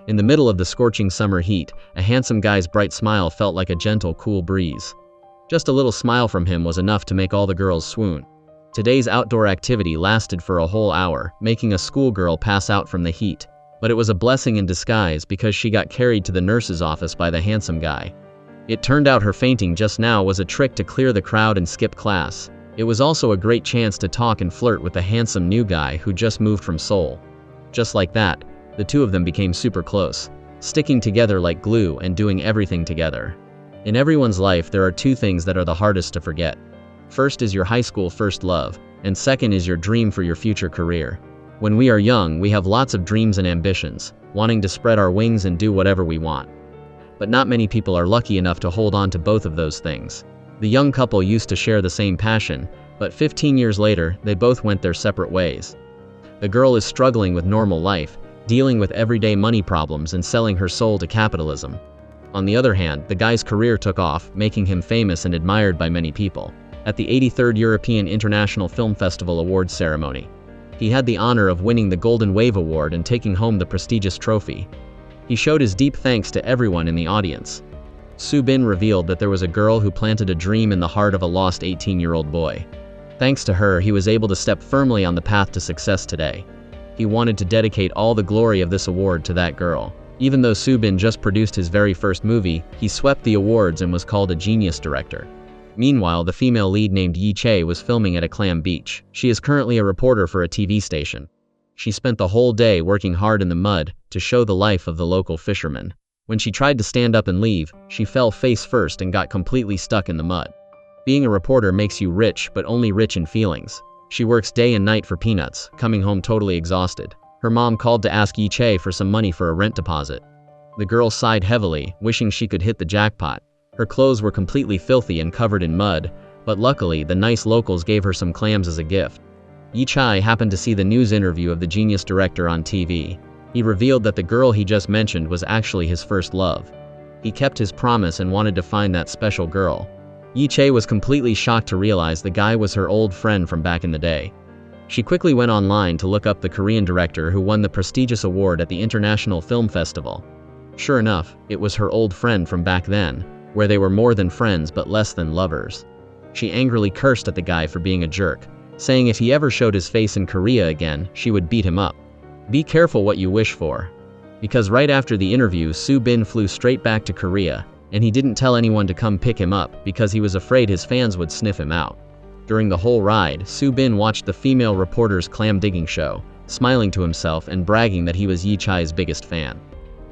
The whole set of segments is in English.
In the middle of the scorching summer heat, a handsome guy's bright smile felt like a gentle, cool breeze. Just a little smile from him was enough to make all the girls swoon. Today's outdoor activity lasted for a whole hour, making a schoolgirl pass out from the heat. But it was a blessing in disguise because she got carried to the nurse's office by the handsome guy. It turned out her fainting just now was a trick to clear the crowd and skip class. It was also a great chance to talk and flirt with the handsome new guy who just moved from Seoul. Just like that, the two of them became super close, sticking together like glue and doing everything together. In everyone's life, there are two things that are the hardest to forget. First is your high school first love, and second is your dream for your future career. When we are young, we have lots of dreams and ambitions, wanting to spread our wings and do whatever we want. But not many people are lucky enough to hold on to both of those things. The young couple used to share the same passion, but 15 years later, they both went their separate ways. The girl is struggling with normal life, dealing with everyday money problems and selling her soul to capitalism. On the other hand, the guy's career took off, making him famous and admired by many people. At the 83rd European International Film Festival Awards ceremony, he had the honor of winning the Golden Wave Award and taking home the prestigious trophy. He showed his deep thanks to everyone in the audience. Soo Bin revealed that there was a girl who planted a dream in the heart of a lost 18-year-old boy. Thanks to her, he was able to step firmly on the path to success today. He wanted to dedicate all the glory of this award to that girl. Even though Soo Bin just produced his very first movie, he swept the awards and was called a genius director. Meanwhile, the female lead named Yi Chae was filming at a clam beach. She is currently a reporter for a TV station. She spent the whole day working hard in the mud to show the life of the local fishermen. When she tried to stand up and leave, she fell face first and got completely stuck in the mud. Being a reporter makes you rich, but only rich in feelings. She works day and night for peanuts, coming home totally exhausted. Her mom called to ask Yi Chae for some money for a rent deposit. The girl sighed heavily, wishing she could hit the jackpot. Her clothes were completely filthy and covered in mud, but luckily the nice locals gave her some clams as a gift. Yi Chae happened to see the news interview of the genius director on TV. He revealed that the girl he just mentioned was actually his first love. He kept his promise and wanted to find that special girl. Yi Chae was completely shocked to realize the guy was her old friend from back in the day. She quickly went online to look up the Korean director who won the prestigious award at the International Film Festival. Sure enough, it was her old friend from back then, where they were more than friends but less than lovers. She angrily cursed at the guy for being a jerk, saying if he ever showed his face in Korea again, she would beat him up. Be careful what you wish for. Because right after the interview, Soo Bin flew straight back to Korea, and he didn't tell anyone to come pick him up because he was afraid his fans would sniff him out. During the whole ride, Soo Bin watched the female reporter's clam digging show, smiling to himself and bragging that he was Yi Chae's biggest fan.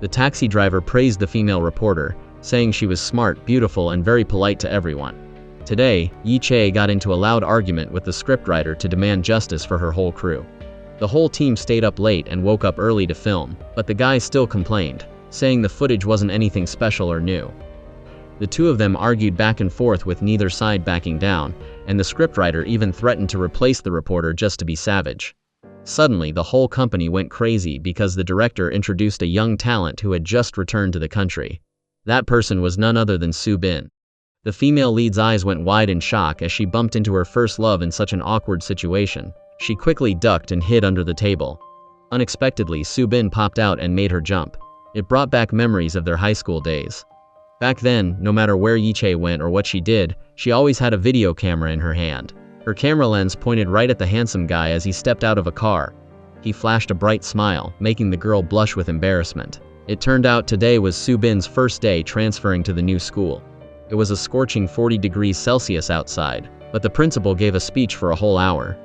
The taxi driver praised the female reporter, saying she was smart, beautiful, and very polite to everyone. Today, Yi Chae got into a loud argument with the scriptwriter to demand justice for her whole crew. The whole team stayed up late and woke up early to film, but the guy still complained, saying the footage wasn't anything special or new. The two of them argued back and forth with neither side backing down, and the scriptwriter even threatened to replace the reporter just to be savage. Suddenly, the whole company went crazy because the director introduced a young talent who had just returned to the country. That person was none other than Soo Bin. The female lead's eyes went wide in shock as she bumped into her first love in such an awkward situation. She quickly ducked and hid under the table. Unexpectedly, Soo Bin popped out and made her jump. It brought back memories of their high school days. Back then, no matter where Yi Chae went or what she did, she always had a video camera in her hand. Her camera lens pointed right at the handsome guy as he stepped out of a car. He flashed a bright smile, making the girl blush with embarrassment. It turned out today was Soo Bin's first day transferring to the new school. It was a scorching 40 degrees Celsius outside, but the principal gave a speech for a whole hour.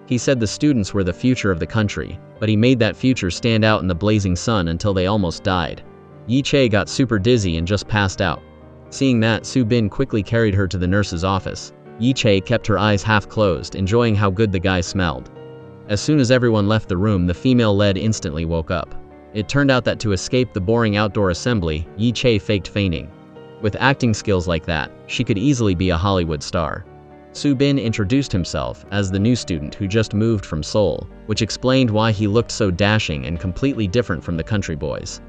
He said the students were the future of the country, but he made that future stand out in the blazing sun until they almost died. Yi Chae got super dizzy and just passed out. Seeing that, Soo Bin quickly carried her to the nurse's office. Yi Chae kept her eyes half closed, enjoying how good the guy smelled. As soon as everyone left the room, the female lead instantly woke up. It turned out that to escape the boring outdoor assembly, Yi Chae faked fainting. With acting skills like that, she could easily be a Hollywood star. Soo Bin introduced himself as the new student who just moved from Seoul, which explained why he looked so dashing and completely different from the country boys.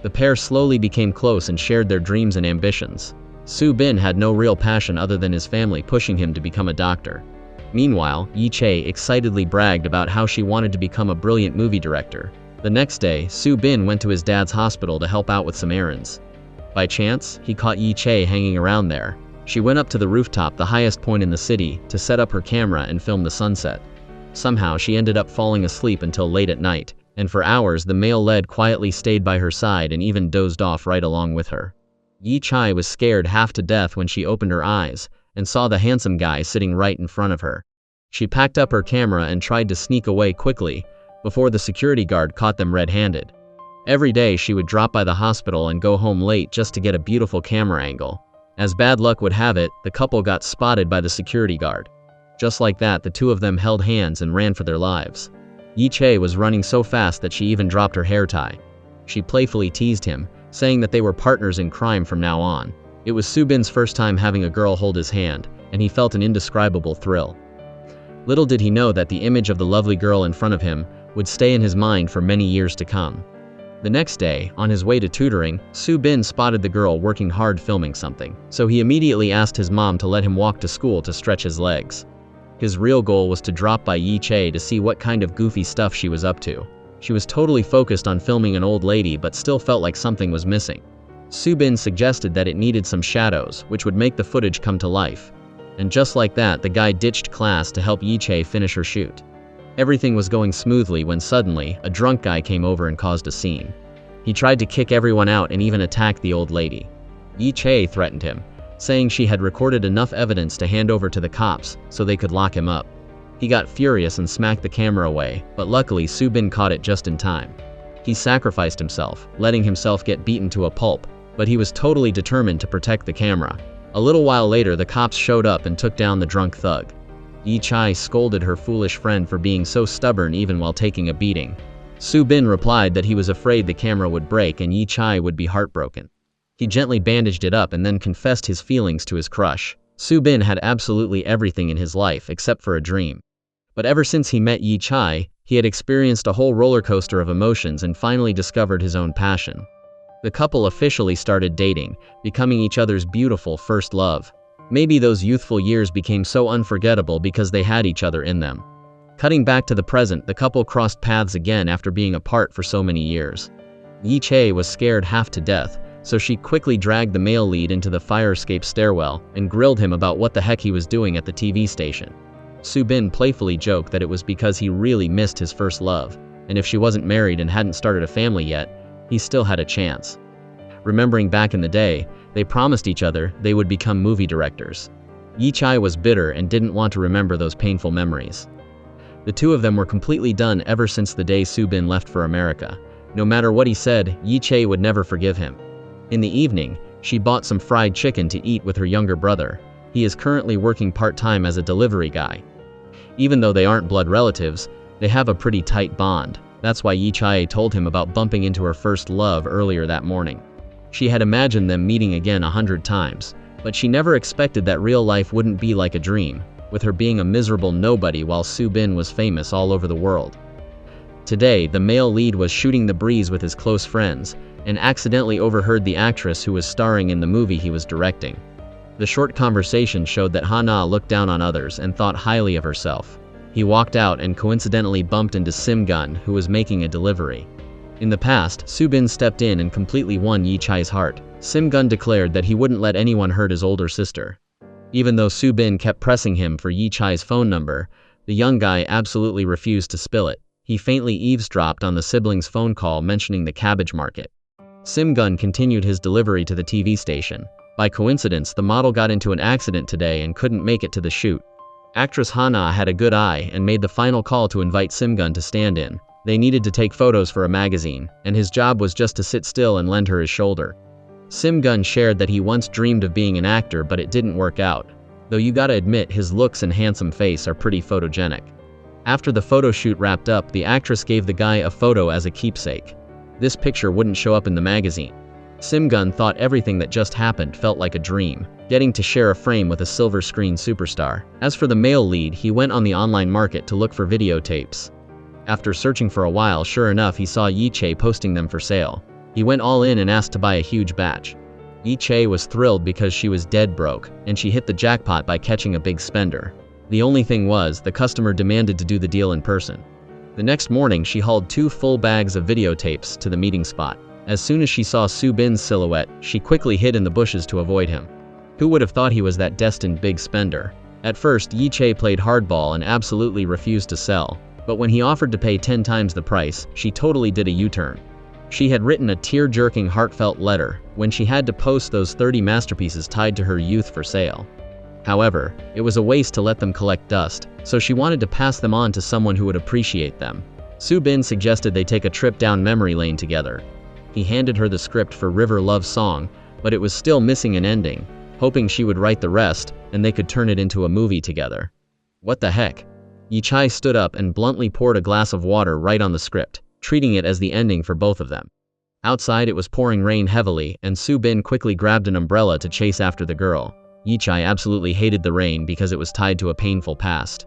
The pair slowly became close and shared their dreams and ambitions. Soo Bin had no real passion other than his family pushing him to become a doctor. Meanwhile, Yi Chae excitedly bragged about how she wanted to become a brilliant movie director. The next day, Soo Bin went to his dad's hospital to help out with some errands. By chance, he caught Yi Chae hanging around there. She went up to the rooftop, the highest point in the city, to set up her camera and film the sunset. Somehow, she ended up falling asleep until late at night, and for hours the male lead quietly stayed by her side and even dozed off right along with her. Yi Chae was scared half to death when she opened her eyes and saw the handsome guy sitting right in front of her. She packed up her camera and tried to sneak away quickly before the security guard caught them red-handed. Every day she would drop by the hospital and go home late just to get a beautiful camera angle. As bad luck would have it, the couple got spotted by the security guard. Just like that, the two of them held hands and ran for their lives. Yi Chae was running so fast that she even dropped her hair tie. She playfully teased him, saying that they were partners in crime from now on. It was Soo Bin's first time having a girl hold his hand, and he felt an indescribable thrill. Little did he know that the image of the lovely girl in front of him would stay in his mind for many years to come. The next day, on his way to tutoring, Soo Bin spotted the girl working hard filming something, so he immediately asked his mom to let him walk to school to stretch his legs. His real goal was to drop by Yi Chae to see what kind of goofy stuff she was up to. She was totally focused on filming an old lady but still felt like something was missing. Soo Bin suggested that it needed some shadows, which would make the footage come to life. And just like that, the guy ditched class to help Yi Chae finish her shoot. Everything was going smoothly when suddenly, a drunk guy came over and caused a scene. He tried to kick everyone out and even attack the old lady. Yi Chae threatened him, saying she had recorded enough evidence to hand over to the cops so they could lock him up. He got furious and smacked the camera away, but luckily Soo Bin caught it just in time. He sacrificed himself, letting himself get beaten to a pulp, but he was totally determined to protect the camera. A little while later, the cops showed up and took down the drunk thug. Yi Chae scolded her foolish friend for being so stubborn even while taking a beating. Soo Bin replied that he was afraid the camera would break and Yi Chae would be heartbroken. He gently bandaged it up and then confessed his feelings to his crush. Soo Bin had absolutely everything in his life except for a dream. But ever since he met Yi Chae, he had experienced a whole roller coaster of emotions and finally discovered his own passion. The couple officially started dating, becoming each other's beautiful first love. Maybe those youthful years became so unforgettable because they had each other in them. Cutting back to the present, the couple crossed paths again after being apart for so many years. Yi Chae was scared half to death, so she quickly dragged the male lead into the fire escape stairwell and grilled him about what the heck he was doing at the TV station. Soo Bin playfully joked that it was because he really missed his first love, and if she wasn't married and hadn't started a family yet, he still had a chance. Remembering back in the day, they promised each other they would become movie directors. Yi Chae was bitter and didn't want to remember those painful memories. The two of them were completely done ever since the day Soo Bin left for America. No matter what he said, Yi Chae would never forgive him. In the evening, she bought some fried chicken to eat with her younger brother. He is currently working part-time as a delivery guy. Even though they aren't blood relatives, they have a pretty tight bond. That's why Yi Chae told him about bumping into her first love earlier that morning. She had imagined them meeting again 100 times, but she never expected that real life wouldn't be like a dream, with her being a miserable nobody while Soo Bin was famous all over the world. Today, the male lead was shooting the breeze with his close friends, and accidentally overheard the actress who was starring in the movie he was directing. The short conversation showed that Hana looked down on others and thought highly of herself. He walked out and coincidentally bumped into Simgun, who was making a delivery. In the past, Soo Bin stepped in and completely won Yi Chae's heart. Simgun declared that he wouldn't let anyone hurt his older sister. Even though Soo Bin kept pressing him for Yi Chae's phone number, the young guy absolutely refused to spill it. He faintly eavesdropped on the siblings' phone call mentioning the cabbage market. Simgun continued his delivery to the TV station. By coincidence, the model got into an accident today and couldn't make it to the shoot. Actress Hana had a good eye and made the final call to invite Simgun to stand in. They needed to take photos for a magazine, and his job was just to sit still and lend her his shoulder. Simgun shared that he once dreamed of being an actor, but it didn't work out. Though you gotta admit, his looks and handsome face are pretty photogenic. After the photo shoot wrapped up, the actress gave the guy a photo as a keepsake. This picture wouldn't show up in the magazine. Simgun thought everything that just happened felt like a dream, getting to share a frame with a silver screen superstar. As for the male lead, he went on the online market to look for videotapes. After searching for a while, sure enough, he saw Yi Chae posting them for sale. He went all in and asked to buy a huge batch. Yi Chae was thrilled because she was dead broke, and she hit the jackpot by catching a big spender. The only thing was, the customer demanded to do the deal in person. The next morning, she hauled 2 full bags of videotapes to the meeting spot. As soon as she saw Soo Bin's silhouette, she quickly hid in the bushes to avoid him. Who would have thought he was that destined big spender? At first, Yi Chae played hardball and absolutely refused to sell, but when he offered to pay 10 times the price, she totally did a U-turn. She had written a tear-jerking, heartfelt letter when she had to post those 30 masterpieces tied to her youth for sale. However, it was a waste to let them collect dust, so she wanted to pass them on to someone who would appreciate them. Soo Bin suggested they take a trip down memory lane together. He handed her the script for River Love Song, but it was still missing an ending, hoping she would write the rest and they could turn it into a movie together. What the heck? Yi Chae stood up and bluntly poured a glass of water right on the script, treating it as the ending for both of them. Outside, it was pouring rain heavily, and Soo Bin quickly grabbed an umbrella to chase after the girl. Yi Chae absolutely hated the rain because it was tied to a painful past.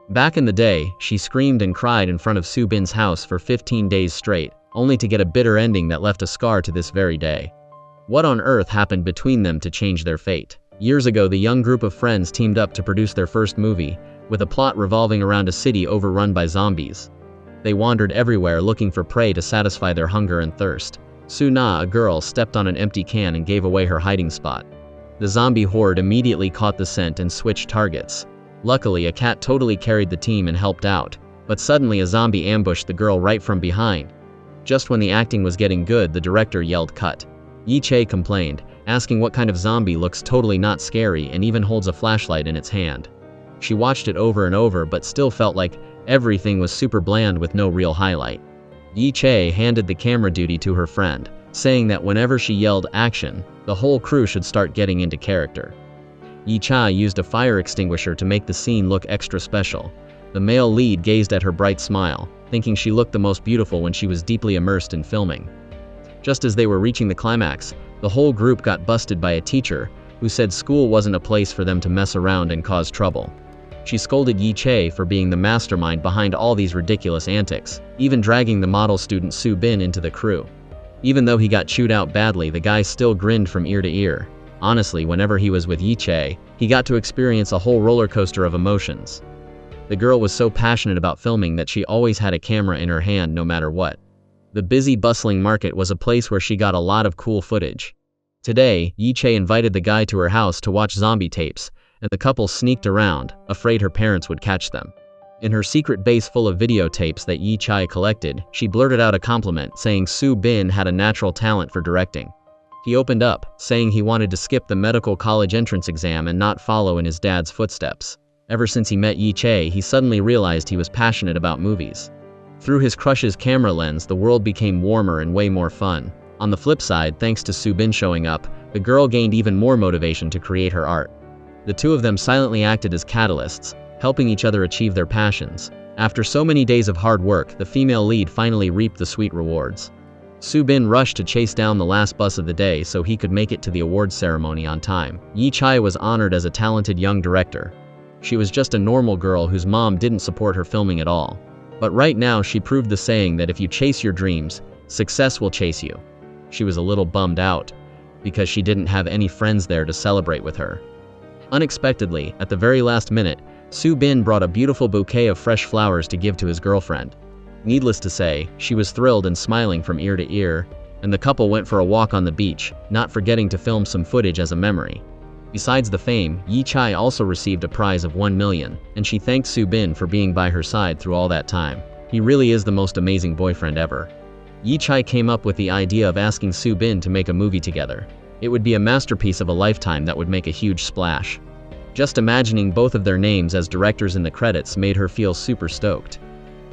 Back in the day, she screamed and cried in front of Soo Bin's house for 15 days straight, only to get a bitter ending that left a scar to this very day. What on earth happened between them to change their fate? Years ago, the young group of friends teamed up to produce their first movie, with a plot revolving around a city overrun by zombies. They wandered everywhere looking for prey to satisfy their hunger and thirst. Soo Na, a girl, stepped on an empty can and gave away her hiding spot. The zombie horde immediately caught the scent and switched targets. Luckily, a cat totally carried the team and helped out, but suddenly a zombie ambushed the girl right from behind. Just when the acting was getting good, the director yelled cut. Yi Chae complained, asking what kind of zombie looks totally not scary and even holds a flashlight in its hand. She watched it over and over but still felt like everything was super bland with no real highlight. Yi Chae handed the camera duty to her friend, saying that whenever she yelled action, the whole crew should start getting into character. Yi Chae used a fire extinguisher to make the scene look extra special. The male lead gazed at her bright smile, thinking she looked the most beautiful when she was deeply immersed in filming. Just as they were reaching the climax, the whole group got busted by a teacher who said school wasn't a place for them to mess around and cause trouble. She scolded Yi Chae for being the mastermind behind all these ridiculous antics, even dragging the model student Soo Bin into the crew. Even though he got chewed out badly, the guy still grinned from ear to ear. Honestly, whenever he was with Yi Chae, he got to experience a whole roller coaster of emotions. The girl was so passionate about filming that she always had a camera in her hand no matter what. The busy, bustling market was a place where she got a lot of cool footage. Today, Yi Chae invited the guy to her house to watch zombie tapes, and the couple sneaked around, afraid her parents would catch them. In her secret base full of videotapes that Yi Chae collected, she blurted out a compliment, saying Soo Bin had a natural talent for directing. He opened up, saying he wanted to skip the medical college entrance exam and not follow in his dad's footsteps. Ever since he met Yi Chae, he suddenly realized he was passionate about movies. Through his crush's camera lens, the world became warmer and way more fun. On the flip side, thanks to Soo Bin showing up, the girl gained even more motivation to create her art. The two of them silently acted as catalysts, helping each other achieve their passions. After so many days of hard work, the female lead finally reaped the sweet rewards. Soo Bin rushed to chase down the last bus of the day so he could make it to the awards ceremony on time. Yi Chae was honored as a talented young director. She was just a normal girl whose mom didn't support her filming at all. But right now she proved the saying that if you chase your dreams, success will chase you. She was a little bummed out, because she didn't have any friends there to celebrate with her. Unexpectedly, at the very last minute, Soo Bin brought a beautiful bouquet of fresh flowers to give to his girlfriend. Needless to say, she was thrilled and smiling from ear to ear, and the couple went for a walk on the beach, not forgetting to film some footage as a memory. Besides the fame, Yi Chae also received a prize of 1 million, and she thanked Soo Bin for being by her side through all that time. He really is the most amazing boyfriend ever. Yi Chae came up with the idea of asking Soo Bin to make a movie together. It would be a masterpiece of a lifetime that would make a huge splash. Just imagining both of their names as directors in the credits made her feel super stoked.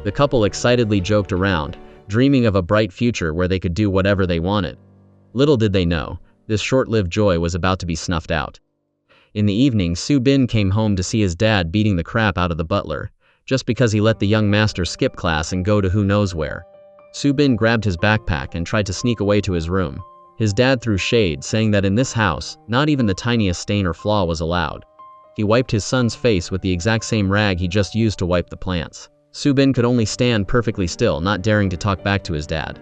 The couple excitedly joked around, dreaming of a bright future where they could do whatever they wanted. Little did they know, this short-lived joy was about to be snuffed out. In the evening, Soo Bin came home to see his dad beating the crap out of the butler, just because he let the young master skip class and go to who knows where. Soo Bin grabbed his backpack and tried to sneak away to his room. His dad threw shade, saying that in this house, not even the tiniest stain or flaw was allowed. He wiped his son's face with the exact same rag he just used to wipe the plants. Soo Bin could only stand perfectly still, not daring to talk back to his dad.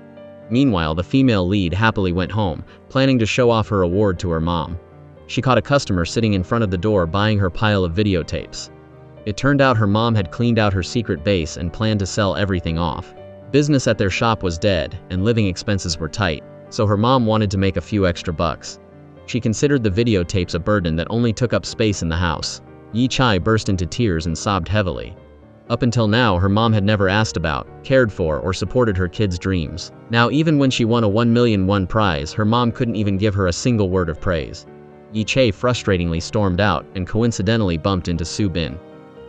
Meanwhile, the female lead happily went home, planning to show off her award to her mom. She caught a customer sitting in front of the door buying her pile of videotapes. It turned out her mom had cleaned out her secret base and planned to sell everything off. Business at their shop was dead, and living expenses were tight, so her mom wanted to make a few extra bucks. She considered the videotapes a burden that only took up space in the house. Yi-Chai burst into tears and sobbed heavily. Up until now, her mom had never asked about, cared for, or supported her kids' dreams. Now, even when she won a 1,000,000 won prize, her mom couldn't even give her a single word of praise. Yi-Chai frustratingly stormed out and coincidentally bumped into Su-bin.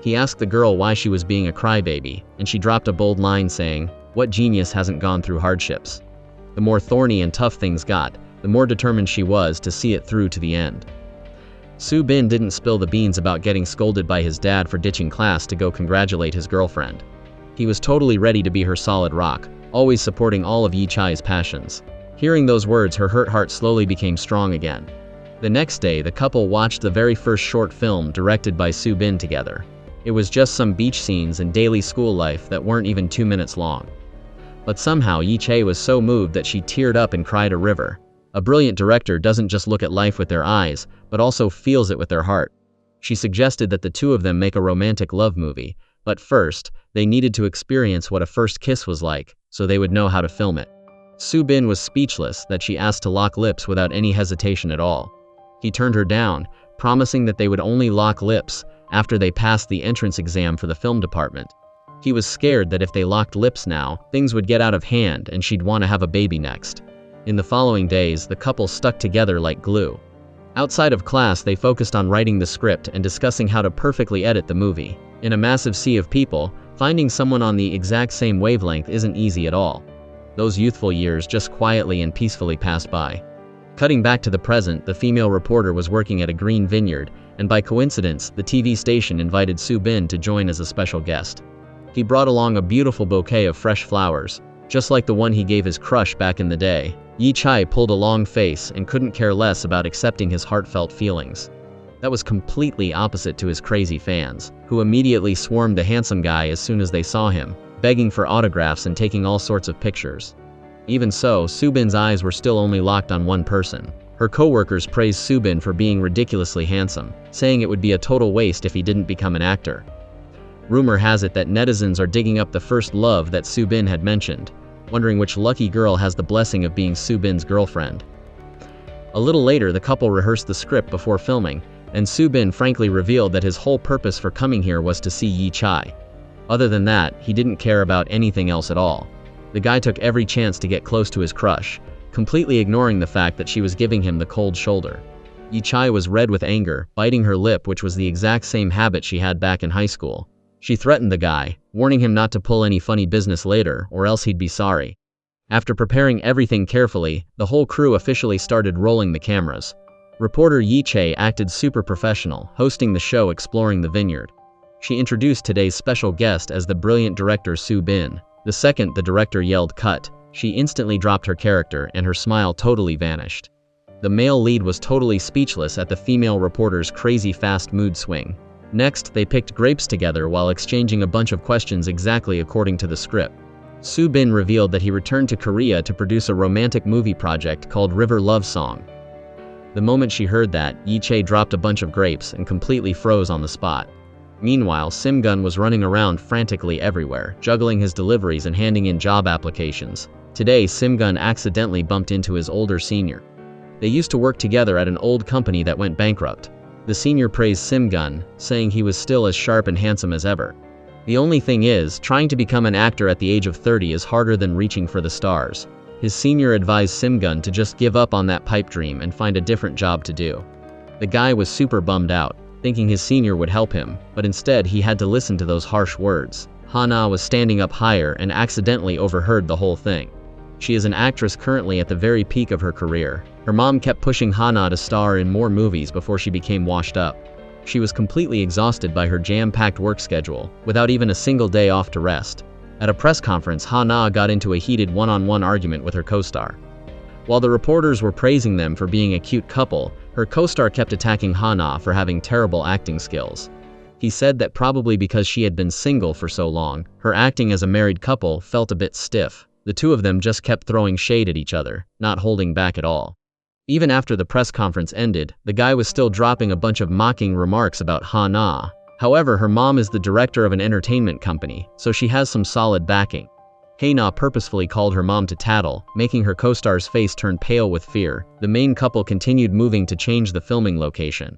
He asked the girl why she was being a crybaby, and she dropped a bold line saying, "What genius hasn't gone through hardships?" The more thorny and tough things got, the more determined she was to see it through to the end. Su-bin didn't spill the beans about getting scolded by his dad for ditching class to go congratulate his girlfriend. He was totally ready to be her solid rock, always supporting all of Yi-Chai's passions. Hearing those words, her hurt heart slowly became strong again. The next day, the couple watched the very first short film directed by Su-bin together. It was just some beach scenes and daily school life that weren't even 2 minutes long. But somehow Yi-Chai was so moved that she teared up and cried a river. A brilliant director doesn't just look at life with their eyes, but also feels it with their heart. She suggested that the two of them make a romantic love movie, but first, they needed to experience what a first kiss was like, so they would know how to film it. Su-bin was speechless that she asked to lock lips without any hesitation at all. He turned her down, promising that they would only lock lips after they passed the entrance exam for the film department. He was scared that if they locked lips now, things would get out of hand and she'd want to have a baby next. In the following days, the couple stuck together like glue. Outside of class, they focused on writing the script and discussing how to perfectly edit the movie. In a massive sea of people, finding someone on the exact same wavelength isn't easy at all. Those youthful years just quietly and peacefully passed by. Cutting back to the present, the female reporter was working at a green vineyard, and by coincidence, the TV station invited Su-bin to join as a special guest. He brought along a beautiful bouquet of fresh flowers, just like the one he gave his crush back in the day. Yi-Chai pulled a long face and couldn't care less about accepting his heartfelt feelings. That was completely opposite to his crazy fans, who immediately swarmed the handsome guy as soon as they saw him, begging for autographs and taking all sorts of pictures. Even so, Su-bin's eyes were still only locked on one person. Her co-workers praised Su-bin for being ridiculously handsome, saying it would be a total waste if he didn't become an actor. Rumor has it that netizens are digging up the first love that Su-bin had mentioned, wondering which lucky girl has the blessing of being Su-bin's girlfriend. A little later, the couple rehearsed the script before filming, and Su-bin frankly revealed that his whole purpose for coming here was to see Yi-Chai. Other than that, he didn't care about anything else at all. The guy took every chance to get close to his crush, completely ignoring the fact that she was giving him the cold shoulder. Yi-Chai was red with anger, biting her lip, which was the exact same habit she had back in high school. She threatened the guy, warning him not to pull any funny business later, or else he'd be sorry. After preparing everything carefully, the whole crew officially started rolling the cameras. Reporter Yi-Chai acted super professional, hosting the show Exploring the Vineyard. She introduced today's special guest as the brilliant director Su-bin. The second the director yelled "cut," she instantly dropped her character and her smile totally vanished. The male lead was totally speechless at the female reporter's crazy fast mood swing. Next, they picked grapes together while exchanging a bunch of questions exactly according to the script. Su-bin revealed that he returned to Korea to produce a romantic movie project called River Love Song. The moment she heard that, Yi-Chai dropped a bunch of grapes and completely froze on the spot. Meanwhile, Sim-gun was running around frantically everywhere, juggling his deliveries and handing in job applications. Today, Sim-gun accidentally bumped into his older senior. They used to work together at an old company that went bankrupt. The senior praised Sim-gun, saying he was still as sharp and handsome as ever. The only thing is, trying to become an actor at the age of 30 is harder than reaching for the stars. His senior advised Sim-gun to just give up on that pipe dream and find a different job to do. The guy was super bummed out, thinking his senior would help him, but instead he had to listen to those harsh words. Hana was standing up higher and accidentally overheard the whole thing. She is an actress currently at the very peak of her career. Her mom kept pushing Hana to star in more movies before she became washed up. She was completely exhausted by her jam-packed work schedule, without even a single day off to rest. At a press conference, Hana got into a heated one-on-one argument with her co-star. While the reporters were praising them for being a cute couple, her co-star kept attacking Hana for having terrible acting skills. He said that probably because she had been single for so long, her acting as a married couple felt a bit stiff. The two of them just kept throwing shade at each other, not holding back at all. Even after the press conference ended, the guy was still dropping a bunch of mocking remarks about Hana. However, her mom is the director of an entertainment company, so she has some solid backing. Hae-na purposefully called her mom to tattle, making her co-star's face turn pale with fear. The main couple continued moving to change the filming location.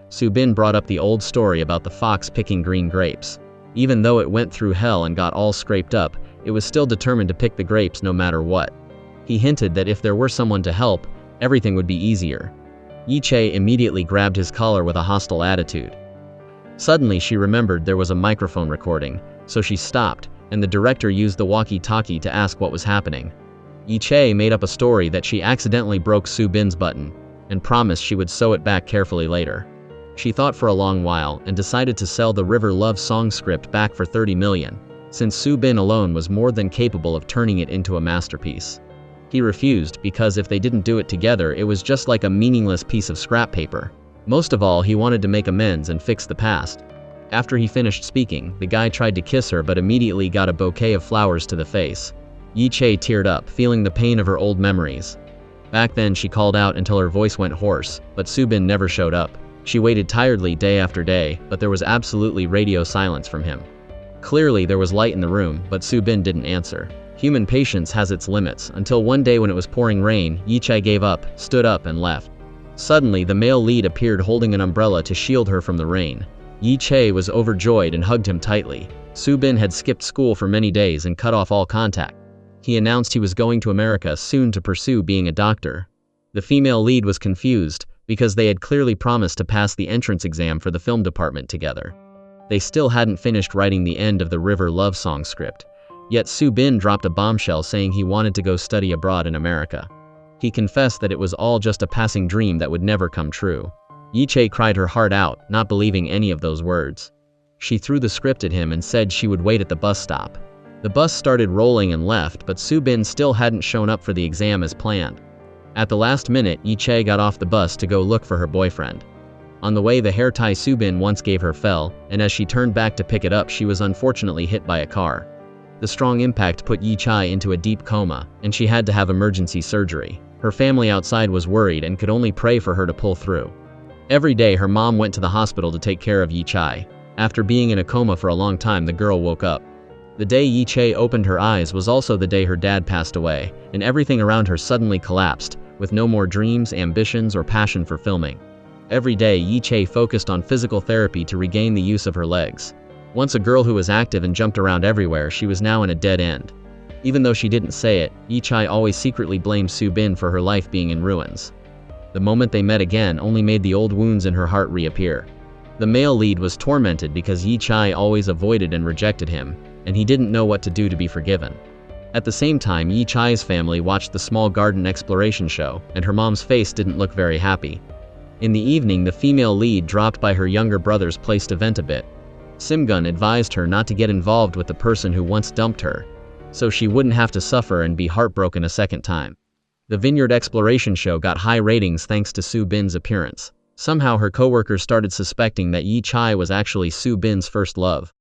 Soo-bin brought up the old story about the fox picking green grapes. Even though it went through hell and got all scraped up, it was still determined to pick the grapes no matter what. He hinted that if there were someone to help, everything would be easier. Yi-chae immediately grabbed his collar with a hostile attitude. Suddenly she remembered there was a microphone recording, so she stopped, and the director used the walkie-talkie to ask what was happening. Yi-chae made up a story that she accidentally broke Soo-bin's button, and promised she would sew it back carefully later. She thought for a long while and decided to sell the River Love song script back for 30 million, since Soo-bin alone was more than capable of turning it into a masterpiece. He refused because if they didn't do it together, it was just like a meaningless piece of scrap paper. Most of all, he wanted to make amends and fix the past. After he finished speaking, the guy tried to kiss her but immediately got a bouquet of flowers to the face. Yi-chae teared up, feeling the pain of her old memories. Back then she called out until her voice went hoarse, but Soo-bin never showed up. She waited tiredly day after day, but there was absolutely radio silence from him. Clearly there was light in the room, but Soo-bin didn't answer. Human patience has its limits, until one day when it was pouring rain, Yi-chae gave up, stood up and left. Suddenly the male lead appeared holding an umbrella to shield her from the rain. Yi-chae was overjoyed and hugged him tightly. Soo-bin had skipped school for many days and cut off all contact. He announced he was going to America soon to pursue being a doctor. The female lead was confused, because they had clearly promised to pass the entrance exam for the film department together. They still hadn't finished writing the end of the River Love song script. Yet Soo-bin dropped a bombshell saying he wanted to go study abroad in America. He confessed that it was all just a passing dream that would never come true. Yi-chae cried her heart out, not believing any of those words. She threw the script at him and said she would wait at the bus stop. The bus started rolling and left, but Soo-bin still hadn't shown up for the exam as planned. At the last minute, Yi-chae got off the bus to go look for her boyfriend. On the way, the hair tie Soo-bin once gave her fell, and as she turned back to pick it up, she was unfortunately hit by a car. The strong impact put Yi-chae into a deep coma, and she had to have emergency surgery. Her family outside was worried and could only pray for her to pull through. Every day, her mom went to the hospital to take care of Yi-chae. After being in a coma for a long time, the girl woke up. The day Yi-chae opened her eyes was also the day her dad passed away, and everything around her suddenly collapsed, with no more dreams, ambitions, or passion for filming. Every day, Yi-chae focused on physical therapy to regain the use of her legs. Once a girl who was active and jumped around everywhere, she was now in a dead end. Even though she didn't say it, Yi-chae always secretly blamed Soo-bin for her life being in ruins. The moment they met again only made the old wounds in her heart reappear. The male lead was tormented because Yi-chae always avoided and rejected him, and he didn't know what to do to be forgiven. At the same time, Yi-chae's family watched the small garden exploration show, and her mom's face didn't look very happy. In the evening, the female lead dropped by her younger brother's place to vent a bit. Simgun advised her not to get involved with the person who once dumped her, so she wouldn't have to suffer and be heartbroken a second time. The vineyard exploration show got high ratings thanks to Soo-bin's appearance. Somehow her coworkers started suspecting that Yi-chae was actually Soo-bin's first love.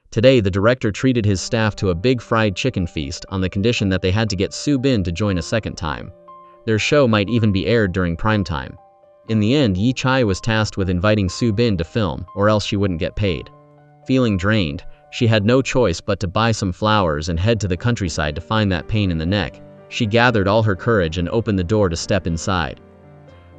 Today, the director treated his staff to a big fried chicken feast on the condition that they had to get Soo-bin to join a second time. Their show might even be aired during prime time. In the end, Yi-chae was tasked with inviting Soo-bin to film, or else she wouldn't get paid. Feeling drained, she had no choice but to buy some flowers and head to the countryside to find that pain in the neck. She gathered all her courage and opened the door to step inside.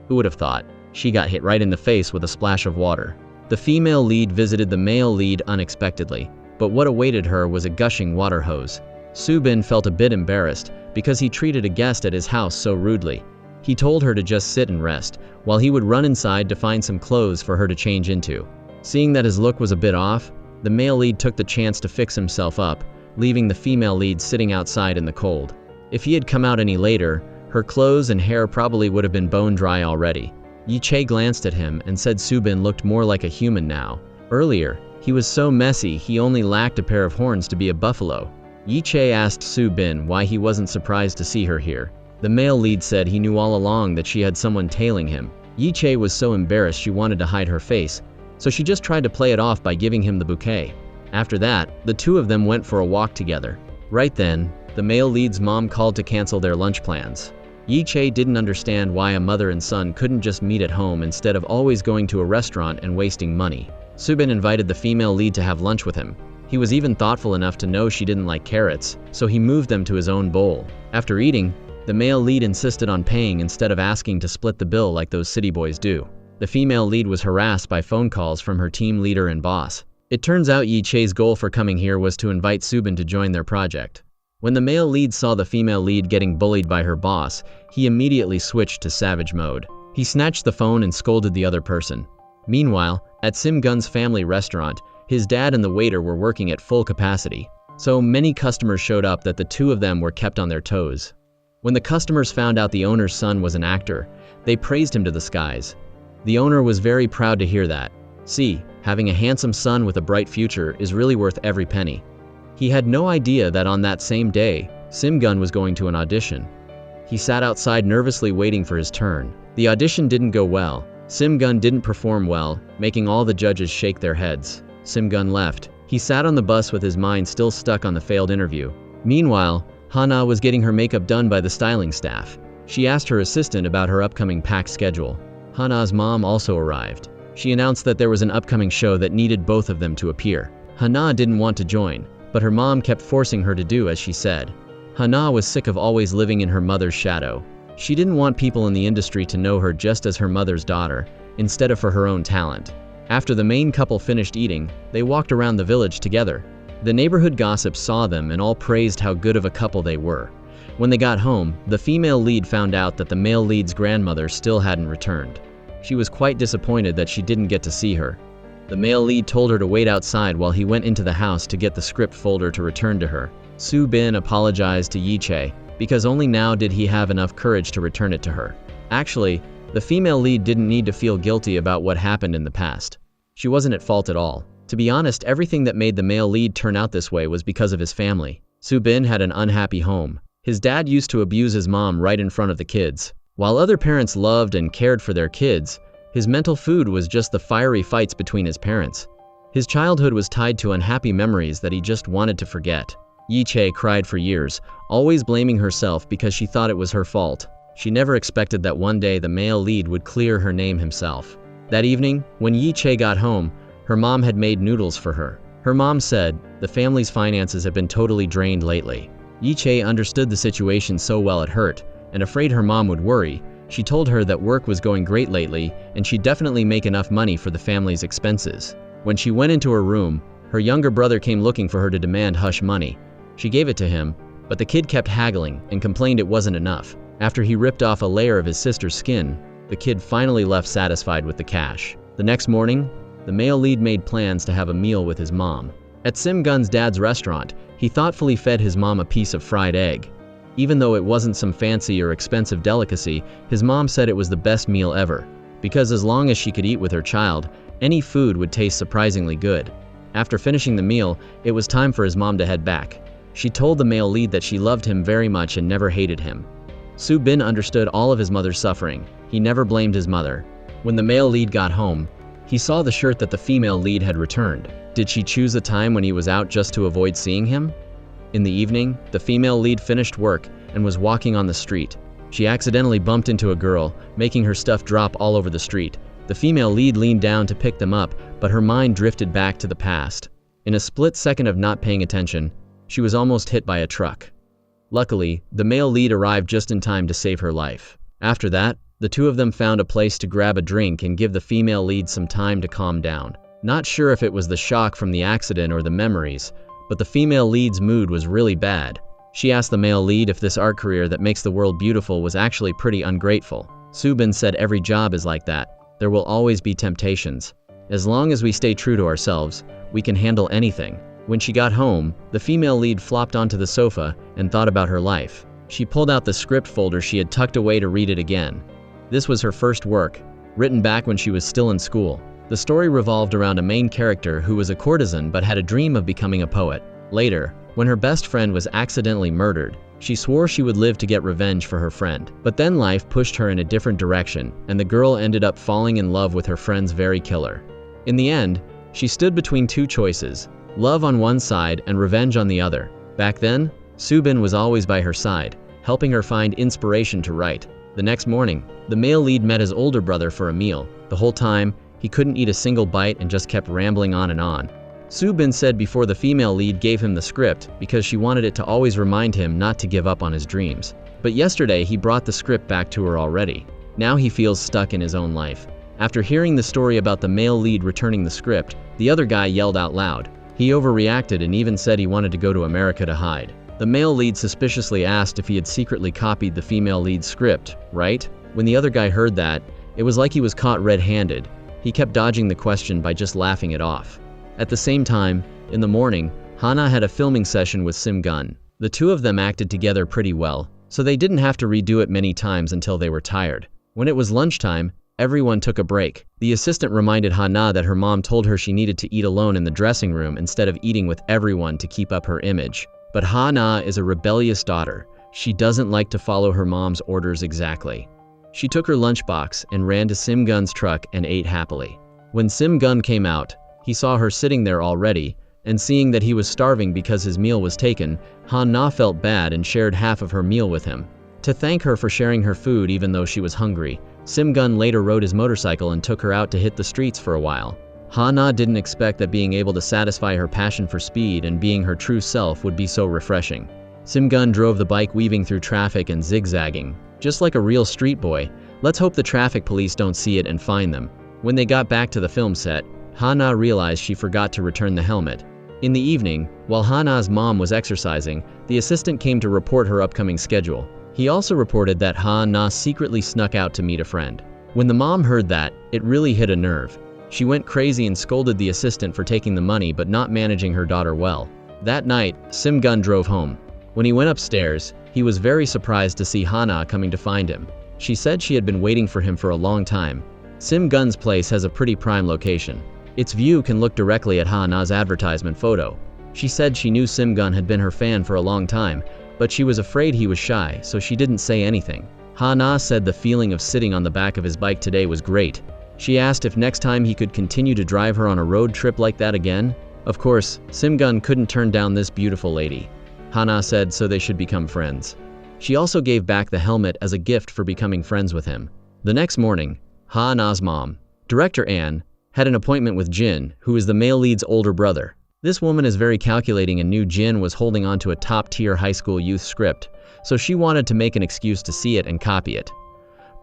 Who would have thought? She got hit right in the face with a splash of water. The female lead visited the male lead unexpectedly, but what awaited her was a gushing water hose. Soo-bin felt a bit embarrassed because he treated a guest at his house so rudely. He told her to just sit and rest, while he would run inside to find some clothes for her to change into. Seeing that his look was a bit off, the male lead took the chance to fix himself up, leaving the female lead sitting outside in the cold. If he had come out any later, her clothes and hair probably would have been bone dry already. Yi-chae glanced at him and said Soo-bin looked more like a human now. Earlier, he was so messy he only lacked a pair of horns to be a buffalo. Yi-chae asked Soo-bin why he wasn't surprised to see her here. The male lead said he knew all along that she had someone tailing him. Yi-chae was so embarrassed she wanted to hide her face, so she just tried to play it off by giving him the bouquet. After that, the two of them went for a walk together. Right then, the male lead's mom called to cancel their lunch plans. Yi-chae didn't understand why a mother and son couldn't just meet at home instead of always going to a restaurant and wasting money. Subin invited the female lead to have lunch with him. He was even thoughtful enough to know she didn't like carrots, so he moved them to his own bowl. After eating, the male lead insisted on paying instead of asking to split the bill like those city boys do. The female lead was harassed by phone calls from her team leader and boss. It turns out Yi Che's goal for coming here was to invite Subin to join their project. When the male lead saw the female lead getting bullied by her boss, he immediately switched to savage mode. He snatched the phone and scolded the other person. Meanwhile, at Sim Gun's family restaurant, his dad and the waiter were working at full capacity. So many customers showed up that the two of them were kept on their toes. When the customers found out the owner's son was an actor, they praised him to the skies. The owner was very proud to hear that. See, having a handsome son with a bright future is really worth every penny. He had no idea that on that same day, Sim Gun was going to an audition. He sat outside nervously waiting for his turn. The audition didn't go well. Sim Gun didn't perform well, making all the judges shake their heads. Sim Gun left. He sat on the bus with his mind still stuck on the failed interview. Meanwhile, Hana was getting her makeup done by the styling staff. She asked her assistant about her upcoming packed schedule. Hana's mom also arrived. She announced that there was an upcoming show that needed both of them to appear. Hana didn't want to join, but her mom kept forcing her to do as she said. Hana was sick of always living in her mother's shadow. She didn't want people in the industry to know her just as her mother's daughter, instead of for her own talent. After the main couple finished eating, they walked around the village together. The neighborhood gossips saw them and all praised how good of a couple they were. When they got home, the female lead found out that the male lead's grandmother still hadn't returned. She was quite disappointed that she didn't get to see her. The male lead told her to wait outside while he went into the house to get the script folder to return to her. Subin apologized to Yi Che, because only now did he have enough courage to return it to her. Actually, the female lead didn't need to feel guilty about what happened in the past. She wasn't at fault at all. To be honest, everything that made the male lead turn out this way was because of his family. Subin had an unhappy home. His dad used to abuse his mom right in front of the kids. While other parents loved and cared for their kids, his mental food was just the fiery fights between his parents. His childhood was tied to unhappy memories that he just wanted to forget. Yi Che cried for years, always blaming herself because she thought it was her fault. She never expected that one day the male lead would clear her name himself. That evening, when Yi Che got home, her mom had made noodles for her. Her mom said, the family's finances have been totally drained lately. Yi Che understood the situation so well it hurt, and afraid her mom would worry, she told her that work was going great lately and she'd definitely make enough money for the family's expenses. When she went into her room, her younger brother came looking for her to demand hush money. She gave it to him, but the kid kept haggling and complained it wasn't enough. After he ripped off a layer of his sister's skin, the kid finally left satisfied with the cash. The next morning, the male lead made plans to have a meal with his mom. At Sim Gun's dad's restaurant, he thoughtfully fed his mom a piece of fried egg. Even though it wasn't some fancy or expensive delicacy, his mom said it was the best meal ever, because as long as she could eat with her child, any food would taste surprisingly good. After finishing the meal, it was time for his mom to head back. She told the male lead that she loved him very much and never hated him. Subin understood all of his mother's suffering. He never blamed his mother. When the male lead got home, he saw the shirt that the female lead had returned. Did she choose a time when he was out just to avoid seeing him? In the evening, the female lead finished work and was walking on the street. She accidentally bumped into a girl, making her stuff drop all over the street. The female lead leaned down to pick them up, but her mind drifted back to the past. In a split second of not paying attention, she was almost hit by a truck. Luckily, the male lead arrived just in time to save her life. After that, the two of them found a place to grab a drink and give the female lead some time to calm down. Not sure if it was the shock from the accident or the memories, but the female lead's mood was really bad. She asked the male lead if this art career that makes the world beautiful was actually pretty ungrateful. Subin said every job is like that. There will always be temptations. As long as we stay true to ourselves, we can handle anything. When she got home, the female lead flopped onto the sofa and thought about her life. She pulled out the script folder she had tucked away to read it again. This was her first work, written back when she was still in school. The story revolved around a main character who was a courtesan but had a dream of becoming a poet. Later, when her best friend was accidentally murdered, she swore she would live to get revenge for her friend. But then life pushed her in a different direction, and the girl ended up falling in love with her friend's very killer. In the end, she stood between two choices, love on one side and revenge on the other. Back then, Subin was always by her side, helping her find inspiration to write. The next morning, the male lead met his older brother for a meal. The whole time, He couldn't eat a single bite and just kept rambling on and on. Soo-bin said before the female lead gave him the script because she wanted it to always remind him not to give up on his dreams. But yesterday he brought the script back to her already. Now he feels stuck in his own life. After hearing the story about the male lead returning the script, the other guy yelled out loud. He overreacted and even said he wanted to go to America to hide. The male lead suspiciously asked if he had secretly copied the female lead's script, right? When the other guy heard that, it was like he was caught red-handed. He kept dodging the question by just laughing it off. At the same time, in the morning, Hana had a filming session with Sim-gun. The two of them acted together pretty well, so they didn't have to redo it many times until they were tired. When it was lunchtime, everyone took a break. The assistant reminded Hana that her mom told her she needed to eat alone in the dressing room instead of eating with everyone to keep up her image. But Hana is a rebellious daughter. She doesn't like to follow her mom's orders exactly. She took her lunchbox and ran to Sim-gun's truck and ate happily. When Sim-gun came out, he saw her sitting there already, and seeing that he was starving because his meal was taken, Hana felt bad and shared half of her meal with him. To thank her for sharing her food even though she was hungry, Sim-gun later rode his motorcycle and took her out to hit the streets for a while. Hana didn't expect that being able to satisfy her passion for speed and being her true self would be so refreshing. Sim-gun drove the bike weaving through traffic and zigzagging. Just like a real street boy. Let's hope the traffic police don't see it and fine them. When they got back to the film set, Hana realized she forgot to return the helmet. In the evening, while Hana's mom was exercising, the assistant came to report her upcoming schedule. He also reported that Hana secretly snuck out to meet a friend. When the mom heard that, it really hit a nerve. She went crazy and scolded the assistant for taking the money but not managing her daughter well. That night, Sim-gun drove home. When he went upstairs, he was very surprised to see Hana coming to find him. She said she had been waiting for him for a long time. Sim-gun's place has a pretty prime location. Its view can look directly at Hana's advertisement photo. She said she knew Sim-gun had been her fan for a long time, but she was afraid he was shy, so she didn't say anything. Hana said the feeling of sitting on the back of his bike today was great. She asked if next time he could continue to drive her on a road trip like that again. Of course, Sim-gun couldn't turn down this beautiful lady. Hana said so they should become friends. She also gave back the helmet as a gift for becoming friends with him. The next morning, Hana's mom, Director Ann, had an appointment with Jin, who is the male lead's older brother. This woman is very calculating and knew Jin was holding on to a top-tier high school youth script, so she wanted to make an excuse to see it and copy it.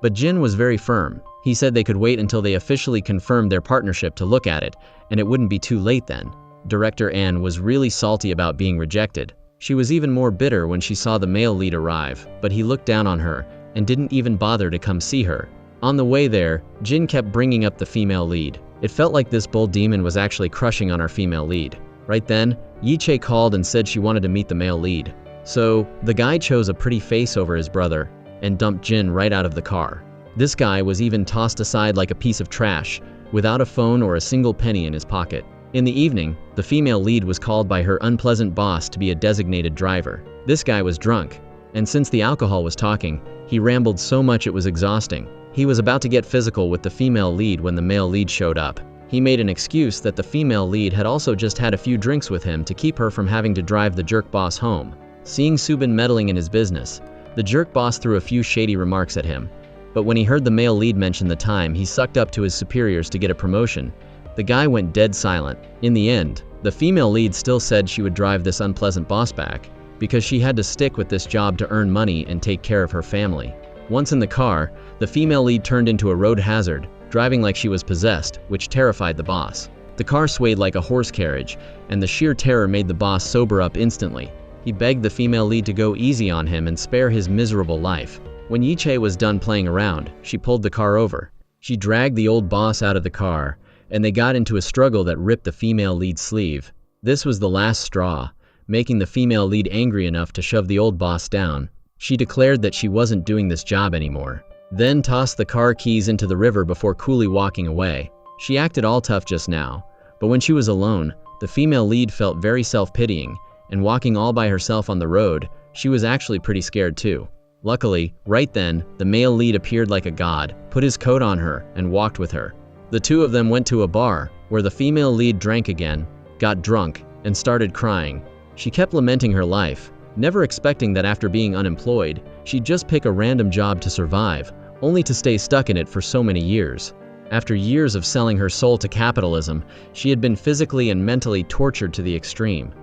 But Jin was very firm. He said they could wait until they officially confirmed their partnership to look at it, and it wouldn't be too late then. Director Ann was really salty about being rejected. She was even more bitter when she saw the male lead arrive, but he looked down on her and didn't even bother to come see her. On the way there, Jin kept bringing up the female lead. It felt like this bull demon was actually crushing on our female lead. Right then, Yi-chae called and said she wanted to meet the male lead. So, the guy chose a pretty face over his brother and dumped Jin right out of the car. This guy was even tossed aside like a piece of trash, without a phone or a single penny in his pocket. In the evening, the female lead was called by her unpleasant boss to be a designated driver. This guy was drunk, and since the alcohol was talking, he rambled so much it was exhausting. He was about to get physical with the female lead when the male lead showed up. He made an excuse that the female lead had also just had a few drinks with him to keep her from having to drive the jerk boss home. Seeing Soo-bin meddling in his business, the jerk boss threw a few shady remarks at him. But when he heard the male lead mention the time he sucked up to his superiors to get a promotion, the guy went dead silent. In the end, the female lead still said she would drive this unpleasant boss back, because she had to stick with this job to earn money and take care of her family. Once in the car, the female lead turned into a road hazard, driving like she was possessed, which terrified the boss. The car swayed like a horse carriage, and the sheer terror made the boss sober up instantly. He begged the female lead to go easy on him and spare his miserable life. When Yi-chae was done playing around, she pulled the car over. She dragged the old boss out of the car, and they got into a struggle that ripped the female lead's sleeve. This was the last straw, making the female lead angry enough to shove the old boss down. She declared that she wasn't doing this job anymore, then tossed the car keys into the river before coolly walking away. She acted all tough just now, but when she was alone, the female lead felt very self-pitying, and walking all by herself on the road, she was actually pretty scared too. Luckily, right then, the male lead appeared like a god, put his coat on her, and walked with her. The two of them went to a bar, where the female lead drank again, got drunk, and started crying. She kept lamenting her life, never expecting that after being unemployed, she'd just pick a random job to survive, only to stay stuck in it for so many years. After years of selling her soul to capitalism, she had been physically and mentally tortured to the extreme.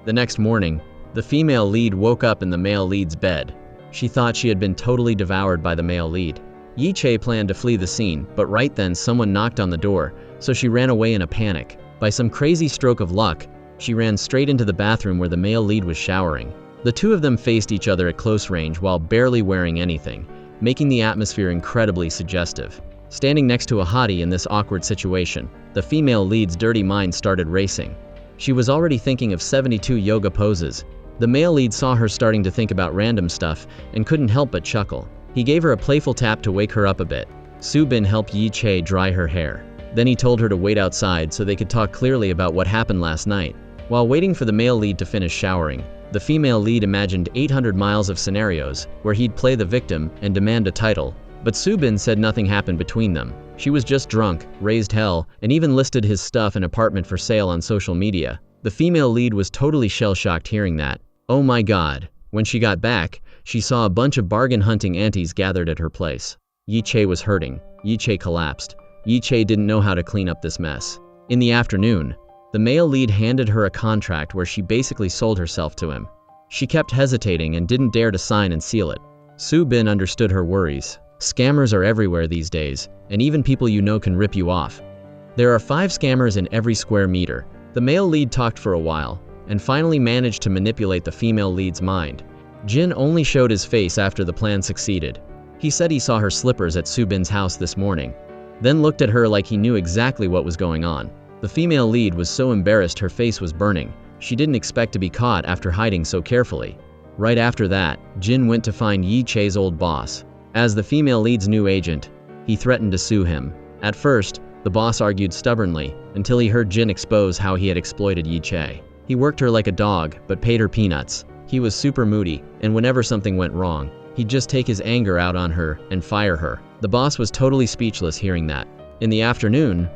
The next morning, the female lead woke up in the male lead's bed. She thought she had been totally devoured by the male lead. Yi-Che planned to flee the scene, but right then someone knocked on the door, so she ran away in a panic. By some crazy stroke of luck, she ran straight into the bathroom where the male lead was showering. The two of them faced each other at close range while barely wearing anything, making the atmosphere incredibly suggestive. Standing next to a hottie in this awkward situation, the female lead's dirty mind started racing. She was already thinking of 72 yoga poses. The male lead saw her starting to think about random stuff and couldn't help but chuckle. He gave her a playful tap to wake her up a bit. Subin helped Yi-Che dry her hair. Then he told her to wait outside so they could talk clearly about what happened last night. While waiting for the male lead to finish showering, the female lead imagined 800 miles of scenarios where he'd play the victim and demand a title. But Subin said nothing happened between them. She was just drunk, raised hell, and even listed his stuff and apartment for sale on social media. The female lead was totally shell-shocked hearing that. Oh my god. When she got back, she saw a bunch of bargain-hunting aunties gathered at her place. Yi-Che was hurting. Yi-Che collapsed. Yi-Che didn't know how to clean up this mess. In the afternoon, the male lead handed her a contract where she basically sold herself to him. She kept hesitating and didn't dare to sign and seal it. Subin understood her worries. Scammers are everywhere these days, and even people you know can rip you off. There are 5 scammers in every square meter. The male lead talked for a while, and finally managed to manipulate the female lead's mind. Jin only showed his face after the plan succeeded. He said he saw her slippers at Subin's house this morning, then looked at her like he knew exactly what was going on. The female lead was so embarrassed her face was burning. She didn't expect to be caught after hiding so carefully. Right after that, Jin went to find Yi-Che's old boss. As the female lead's new agent, he threatened to sue him. At first, the boss argued stubbornly, until he heard Jin expose how he had exploited Yi-Che. He worked her like a dog, but paid her peanuts. He was super moody, and whenever something went wrong, he'd just take his anger out on her and fire her. The boss was totally speechless hearing that. In the afternoon,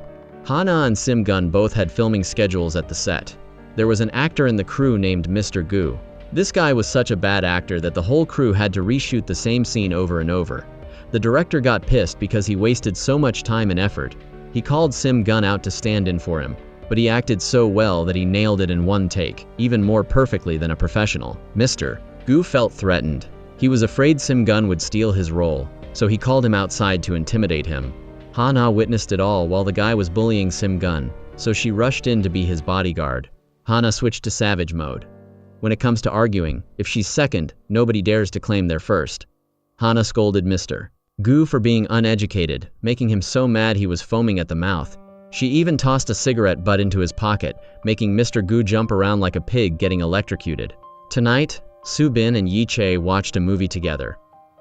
Hana and Sim Gun both had filming schedules at the set. There was an actor in the crew named Mr. Gu. This guy was such a bad actor that the whole crew had to reshoot the same scene over and over. The director got pissed because he wasted so much time and effort. He called Sim Gun out to stand in for him, but he acted so well that he nailed it in one take, even more perfectly than a professional. Mr. Gu felt threatened. He was afraid Sim Gun would steal his role, so he called him outside to intimidate him. Hana witnessed it all while the guy was bullying Sim Gun, so she rushed in to be his bodyguard. Hana switched to savage mode. When it comes to arguing, if she's second, nobody dares to claim they're first. Hana scolded Mr. Gu for being uneducated, making him so mad he was foaming at the mouth. She even tossed a cigarette butt into his pocket, making Mr. Gu jump around like a pig getting electrocuted. Tonight, Subin and Yi-Che watched a movie together.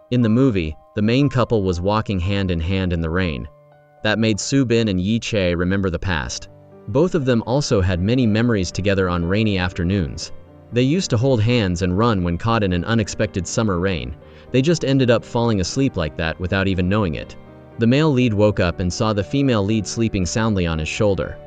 In the movie, the main couple was walking hand in hand in the rain. That made Subin and Yi-Che remember the past. Both of them also had many memories together on rainy afternoons. They used to hold hands and run when caught in an unexpected summer rain. They just ended up falling asleep like that without even knowing it. The male lead woke up and saw the female lead sleeping soundly on his shoulder.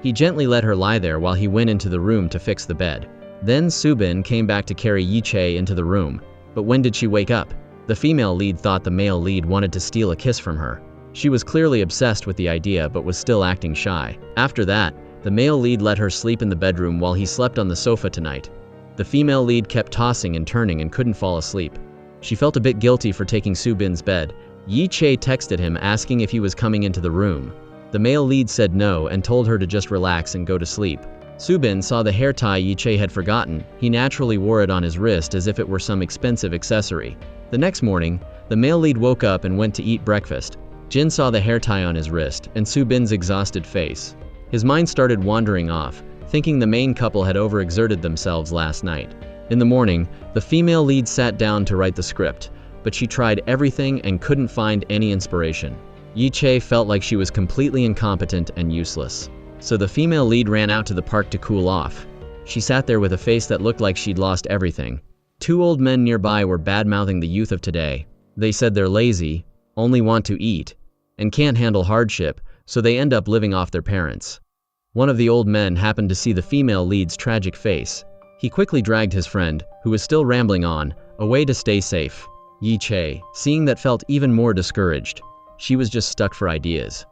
He gently let her lie there while he went into the room to fix the bed. Then Subin came back to carry Yi-Che into the room. But when did she wake up? The female lead thought the male lead wanted to steal a kiss from her. She was clearly obsessed with the idea but was still acting shy. After that, the male lead let her sleep in the bedroom while he slept on the sofa tonight. The female lead kept tossing and turning and couldn't fall asleep. She felt a bit guilty for taking Subin's bed. Yi-Che texted him asking if he was coming into the room. The male lead said no and told her to just relax and go to sleep. Subin saw the hair tie Yi-Che had forgotten. He naturally wore it on his wrist as if it were some expensive accessory. The next morning, the male lead woke up and went to eat breakfast. Jin saw the hair tie on his wrist and Subin's exhausted face. His mind started wandering off, thinking the main couple had overexerted themselves last night. In the morning, the female lead sat down to write the script, but she tried everything and couldn't find any inspiration. Yi-Che felt like she was completely incompetent and useless. So the female lead ran out to the park to cool off. She sat there with a face that looked like she'd lost everything. 2 old men nearby were bad-mouthing the youth of today. They said they're lazy, only want to eat, and can't handle hardship, so they end up living off their parents. One of the old men happened to see the female lead's tragic face. He quickly dragged his friend, who was still rambling on, away to stay safe. Yi-Che, seeing that, felt even more discouraged. She was just stuck for ideas.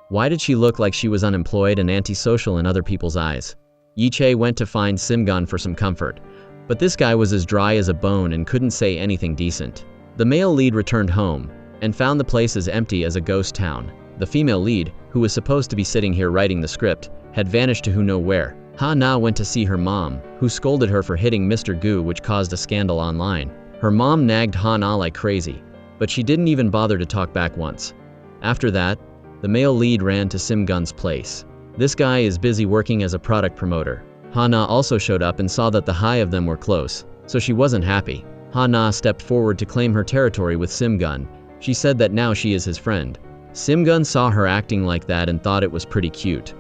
Why did she look like she was unemployed and antisocial in other people's eyes? Yi-chae went to find Simgun for some comfort, but this guy was as dry as a bone and couldn't say anything decent. The male lead returned home and found the place as empty as a ghost town. The female lead, who was supposed to be sitting here writing the script, had vanished to who knows where. Ha-na went to see her mom, who scolded her for hitting Mr. Gu, which caused a scandal online. Her mom nagged Ha-na like crazy, but she didn't even bother to talk back once. After that, the male lead ran to Simgun's place. This guy is busy working as a product promoter. Ha-na also showed up and saw that the high of them were close, so she wasn't happy. Ha-na stepped forward to claim her territory with Simgun. She said that now she is his friend. Simgun saw her acting like that and thought it was pretty cute.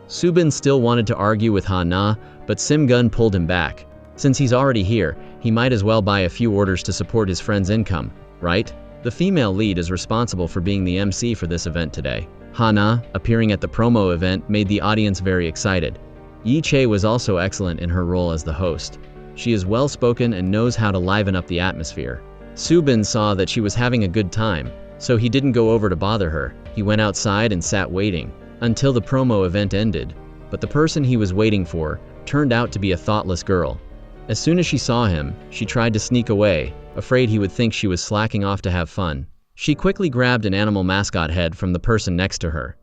Subin still wanted to argue with Ha-na, but Simgun pulled him back. Since he's already here, he might as well buy a few orders to support his friend's income, right? The female lead is responsible for being the MC for this event today. Ha-na, appearing at the promo event, made the audience very excited. Yi-chae was also excellent in her role as the host. She is well-spoken and knows how to liven up the atmosphere. Subin saw that she was having a good time, so he didn't go over to bother her. He went outside and sat waiting until the promo event ended, but the person he was waiting for turned out to be a thoughtless girl. As soon as she saw him, she tried to sneak away, afraid he would think she was slacking off to have fun. She quickly grabbed an animal mascot head from the person next to her.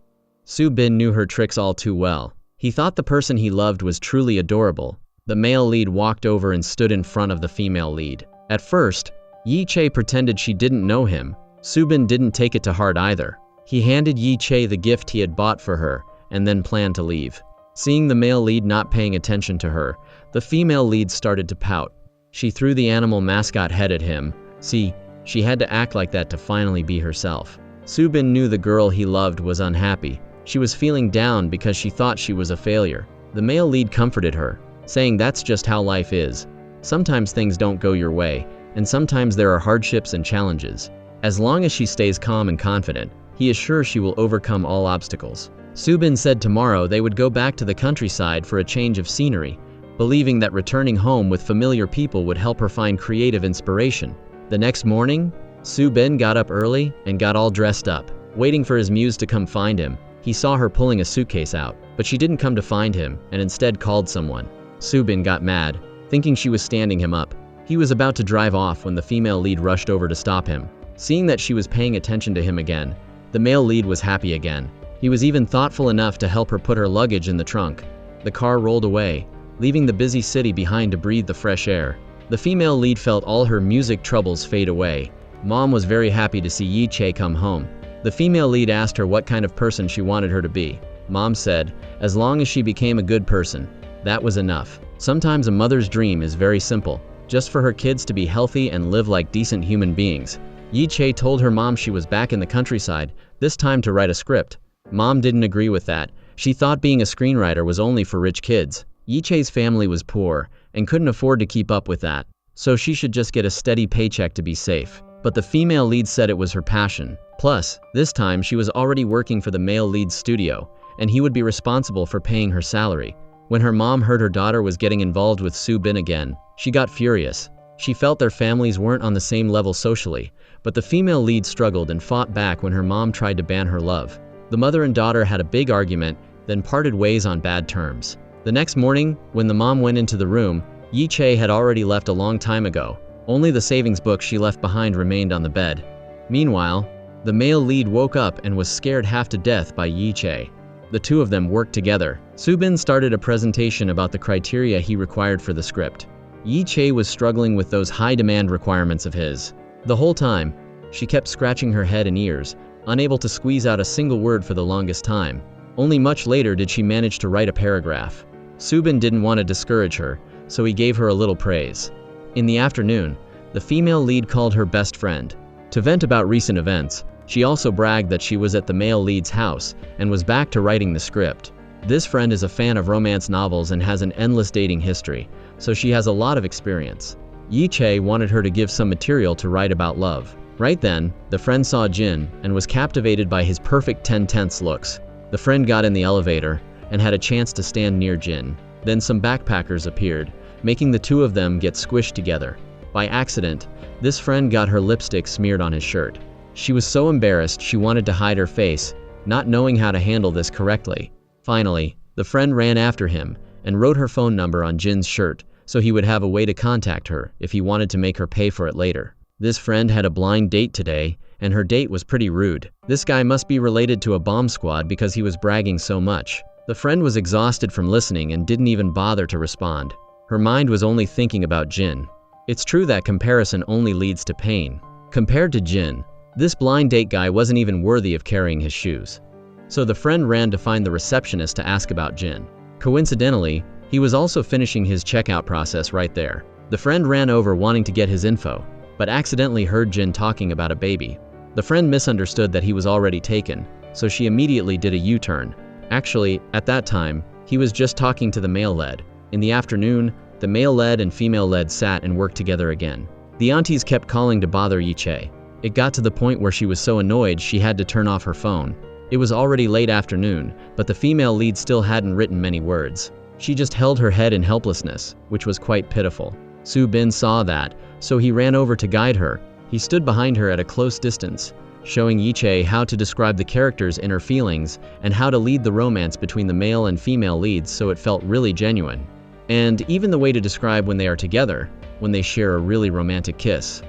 Subin knew her tricks all too well. He thought the person he loved was truly adorable. The male lead walked over and stood in front of the female lead. At first, Yi-chae pretended she didn't know him. Subin didn't take it to heart either. He handed Yi-chae the gift he had bought for her, and then planned to leave. Seeing the male lead not paying attention to her, the female lead started to pout. She threw the animal mascot head at him. See, she had to act like that to finally be herself. Subin knew the girl he loved was unhappy. She was feeling down because she thought she was a failure. The male lead comforted her, saying that's just how life is. Sometimes things don't go your way, and sometimes there are hardships and challenges. As long as she stays calm and confident, he is sure she will overcome all obstacles. Subin said tomorrow they would go back to the countryside for a change of scenery, believing that returning home with familiar people would help her find creative inspiration. The next morning, Subin got up early and got all dressed up, waiting for his muse to come find him. He saw her pulling a suitcase out, but she didn't come to find him and instead called someone. Subin got mad, thinking she was standing him up. He was about to drive off when the female lead rushed over to stop him. Seeing that she was paying attention to him again, the male lead was happy again. He was even thoughtful enough to help her put her luggage in the trunk. The car rolled away, leaving the busy city behind to breathe the fresh air. The female lead felt all her music troubles fade away. Mom was very happy to see Yi-chae come home. The female lead asked her what kind of person she wanted her to be. Mom said, as long as she became a good person, that was enough. Sometimes a mother's dream is very simple, just for her kids to be healthy and live like decent human beings. Yi-chae told her mom she was back in the countryside, this time to write a script. Mom didn't agree with that. She thought being a screenwriter was only for rich kids. Yi-chae's family was poor and couldn't afford to keep up with that, so she should just get a steady paycheck to be safe. But the female lead said it was her passion. Plus, this time she was already working for the male lead's studio, and he would be responsible for paying her salary. When her mom heard her daughter was getting involved with Subin again, she got furious. She felt their families weren't on the same level socially, but the female lead struggled and fought back when her mom tried to ban her love. The mother and daughter had a big argument, then parted ways on bad terms. The next morning, when the mom went into the room, Yi-chae had already left a long time ago. Only the savings book she left behind remained on the bed. Meanwhile, the male lead woke up and was scared half to death by Yi-chae. The two of them worked together. Subin started a presentation about the criteria he required for the script. Yi-chae was struggling with those high-demand requirements of his. The whole time, she kept scratching her head and ears, unable to squeeze out a single word for the longest time. Only much later did she manage to write a paragraph. Subin didn't want to discourage her, so he gave her a little praise. In the afternoon, the female lead called her best friend to vent about recent events. She also bragged that she was at the male lead's house and was back to writing the script. This friend is a fan of romance novels and has an endless dating history, so she has a lot of experience. Yi-chae wanted her to give some material to write about love. Right then, the friend saw Jin and was captivated by his perfect 10/10 looks. The friend got in the elevator and had a chance to stand near Jin. Then some backpackers appeared, making the two of them get squished together. By accident, this friend got her lipstick smeared on his shirt. She was so embarrassed she wanted to hide her face. not knowing how to handle this correctly. Finally, the friend ran after him and wrote her phone number on Jin's shirt so he would have a way to contact her if he wanted to make her pay for it later. This friend had a blind date today, and her date was pretty rude. This guy must be related to a bomb squad because he was bragging so much. The friend was exhausted from listening and didn't even bother to respond. Her mind was only thinking about Jin. It's true that comparison only leads to pain. Compared to Jin, this blind date guy wasn't even worthy of carrying his shoes. So the friend ran to find the receptionist to ask about Jin. Coincidentally, he was also finishing his checkout process right there. The friend ran over wanting to get his info, but accidentally heard Jin talking about a baby. The friend misunderstood that he was already taken, so she immediately did a U-turn. Actually, at that time, he was just talking to the male lead. In the afternoon, the male lead and female lead sat and worked together again. The aunties kept calling to bother Yiche. It got to the point where she was so annoyed she had to turn off her phone. It was already late afternoon, but the female lead still hadn't written many words. She just held her head in helplessness, which was quite pitiful. Su-bin saw that, so he ran over to guide her. He stood behind her at a close distance, showing Yiche how to describe the character's inner feelings and how to lead the romance between the male and female leads so it felt really genuine. And even the way to describe when they are together, when they share a really romantic kiss.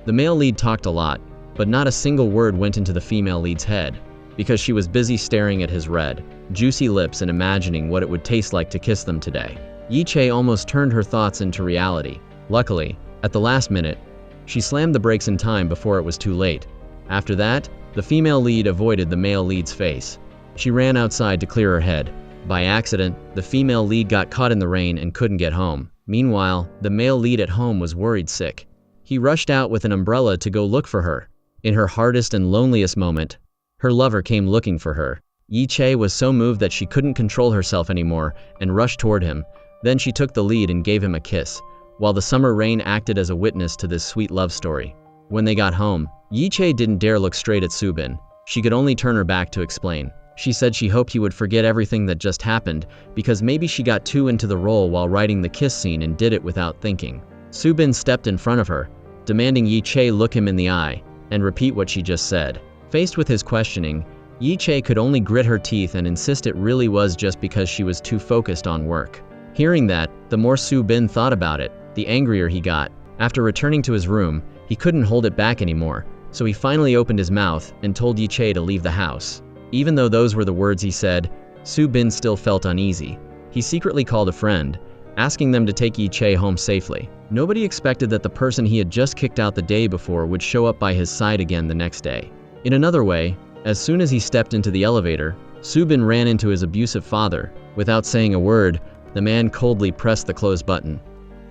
The male lead talked a lot, but not a single word went into the female lead's head, because she was busy staring at his red, juicy lips and imagining what it would taste like to kiss them today. Yiche almost turned her thoughts into reality. Luckily, at the last minute, she slammed the brakes in time before it was too late. After that, the female lead avoided the male lead's face. She ran outside to clear her head. By accident, the female lead got caught in the rain and couldn't get home. Meanwhile, the male lead at home was worried sick. He rushed out with an umbrella to go look for her. In her hardest and loneliest moment, her lover came looking for her. Yiche was so moved that she couldn't control herself anymore and rushed toward him. Then she took the lead and gave him a kiss, while the summer rain acted as a witness to this sweet love story. When they got home, Yiche didn't dare look straight at Su-bin. She could only turn her back to explain. She said she hoped he would forget everything that just happened, because maybe she got too into the role while writing the kiss scene and did it without thinking. Su-bin stepped in front of her, demanding Yiche look him in the eye and repeat what she just said. Faced with his questioning, Yiche could only grit her teeth and insist it really was just because she was too focused on work. Hearing that, the more Su-bin thought about it, the angrier he got. After returning to his room, he couldn't hold it back anymore, so he finally opened his mouth and told Yiche to leave the house. Even though those were the words he said, Su-bin still felt uneasy. He secretly called a friend, asking them to take Yiche home safely. Nobody expected that the person he had just kicked out the day before would show up by his side again the next day. In another way, as soon as he stepped into the elevator, Su-bin ran into his abusive father. Without saying a word, the man coldly pressed the close button.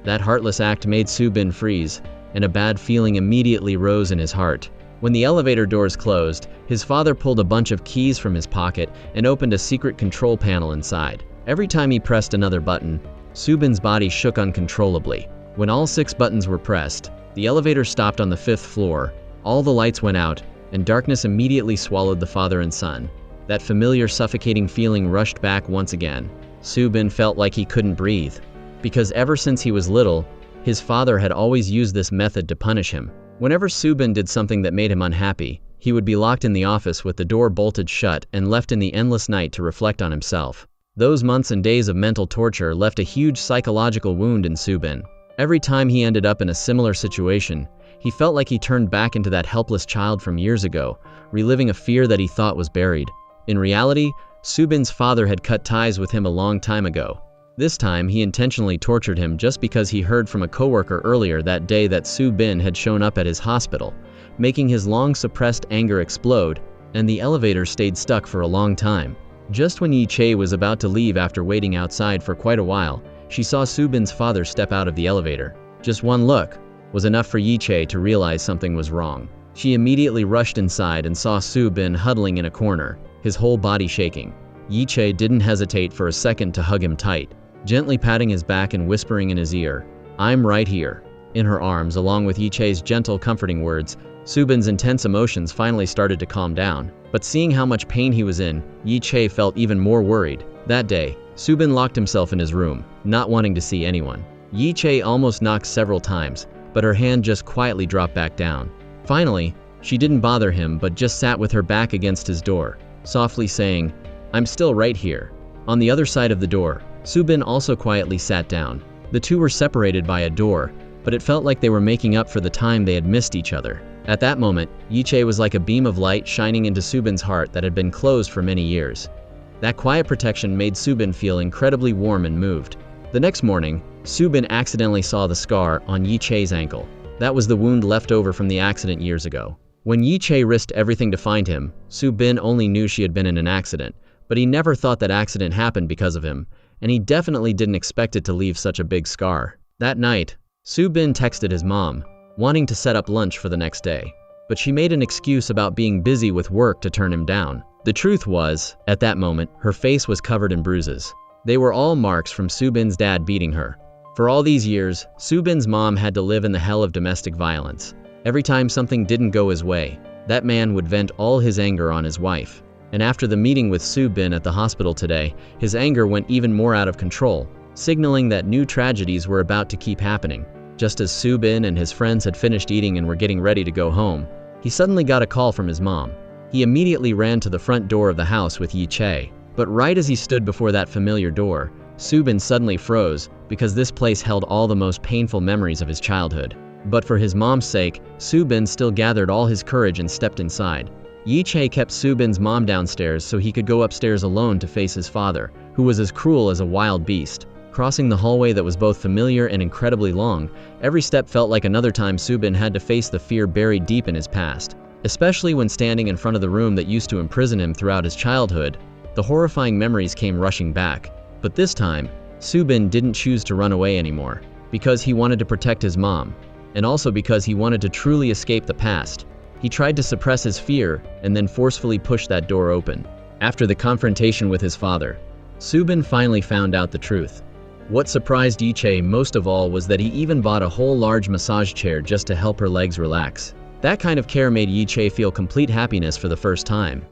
That heartless act made Su-bin freeze, and a bad feeling immediately rose in his heart. When the elevator doors closed, his father pulled a bunch of keys from his pocket and opened a secret control panel inside. Every time he pressed another button, Su-bin's body shook uncontrollably. When all 6 buttons were pressed, the elevator stopped on the 5th floor, all the lights went out, and darkness immediately swallowed the father and son. That familiar suffocating feeling rushed back once again. Su-bin felt like he couldn't breathe, because ever since he was little, his father had always used this method to punish him. Whenever Su-bin did something that made him unhappy, he would be locked in the office with the door bolted shut and left in the endless night to reflect on himself. Those months and days of mental torture left a huge psychological wound in Su-bin. Every time he ended up in a similar situation, he felt like he turned back into that helpless child from years ago, reliving a fear that he thought was buried. In reality, Su-bin's father had cut ties with him a long time ago. This time, he intentionally tortured him just because he heard from a coworker earlier that day that Su-bin had shown up at his hospital, making his long-suppressed anger explode, and the elevator stayed stuck for a long time. Just when Yiche was about to leave after waiting outside for quite a while, she saw Su-bin's father step out of the elevator. Just one look was enough for Yiche to realize something was wrong. She immediately rushed inside and saw Su-bin huddling in a corner, his whole body shaking. Yiche didn't hesitate for a second to hug him tight, gently patting his back and whispering in his ear, "I'm right here." In her arms, along with Yiche's gentle, comforting words, Su-bin's intense emotions finally started to calm down. But seeing how much pain he was in, Yiche felt even more worried. That day, Su-bin locked himself in his room, not wanting to see anyone. Yiche almost knocked several times, but her hand just quietly dropped back down. Finally, she didn't bother him but just sat with her back against his door. softly saying, "I'm still right here." On the other side of the door, Subin also quietly sat down. The two were separated by a door, but it felt like they were making up for the time they had missed each other. At that moment, Yiche was like a beam of light shining into Subin's heart that had been closed for many years. That quiet protection made Subin feel incredibly warm and moved. The next morning, Subin accidentally saw the scar on Yiche's ankle. That was the wound left over from the accident years ago. When Yiche risked everything to find him, Subin only knew she had been in an accident, but he never thought that accident happened because of him, and he definitely didn't expect it to leave such a big scar. That night, Subin texted his mom, wanting to set up lunch for the next day, but she made an excuse about being busy with work to turn him down. The truth was, at that moment, her face was covered in bruises. They were all marks from Subin's dad beating her. For all these years, Subin's mom had to live in the hell of domestic violence. Every time something didn't go his way, that man would vent all his anger on his wife. And after the meeting with Subin at the hospital today, his anger went even more out of control, signaling that new tragedies were about to keep happening. Just as Subin and his friends had finished eating and were getting ready to go home, he suddenly got a call from his mom. He immediately ran to the front door of the house with Yiche. But right as he stood before that familiar door, Subin suddenly froze, because this place held all the most painful memories of his childhood. But for his mom's sake, Subin still gathered all his courage and stepped inside. Yiche kept Subin's mom downstairs so he could go upstairs alone to face his father, who was as cruel as a wild beast. Crossing the hallway that was both familiar and incredibly long, every step felt like another time Subin had to face the fear buried deep in his past. Especially when standing in front of the room that used to imprison him throughout his childhood, the horrifying memories came rushing back. But this time, Subin didn't choose to run away anymore, because he wanted to protect his mom, and also because he wanted to truly escape the past. He tried to suppress his fear and then forcefully pushed that door open. After the confrontation with his father, Subin finally found out the truth. What surprised Yiche most of all was that he even bought a whole large massage chair just to help her legs relax. That kind of care made Yiche feel complete happiness for the first time.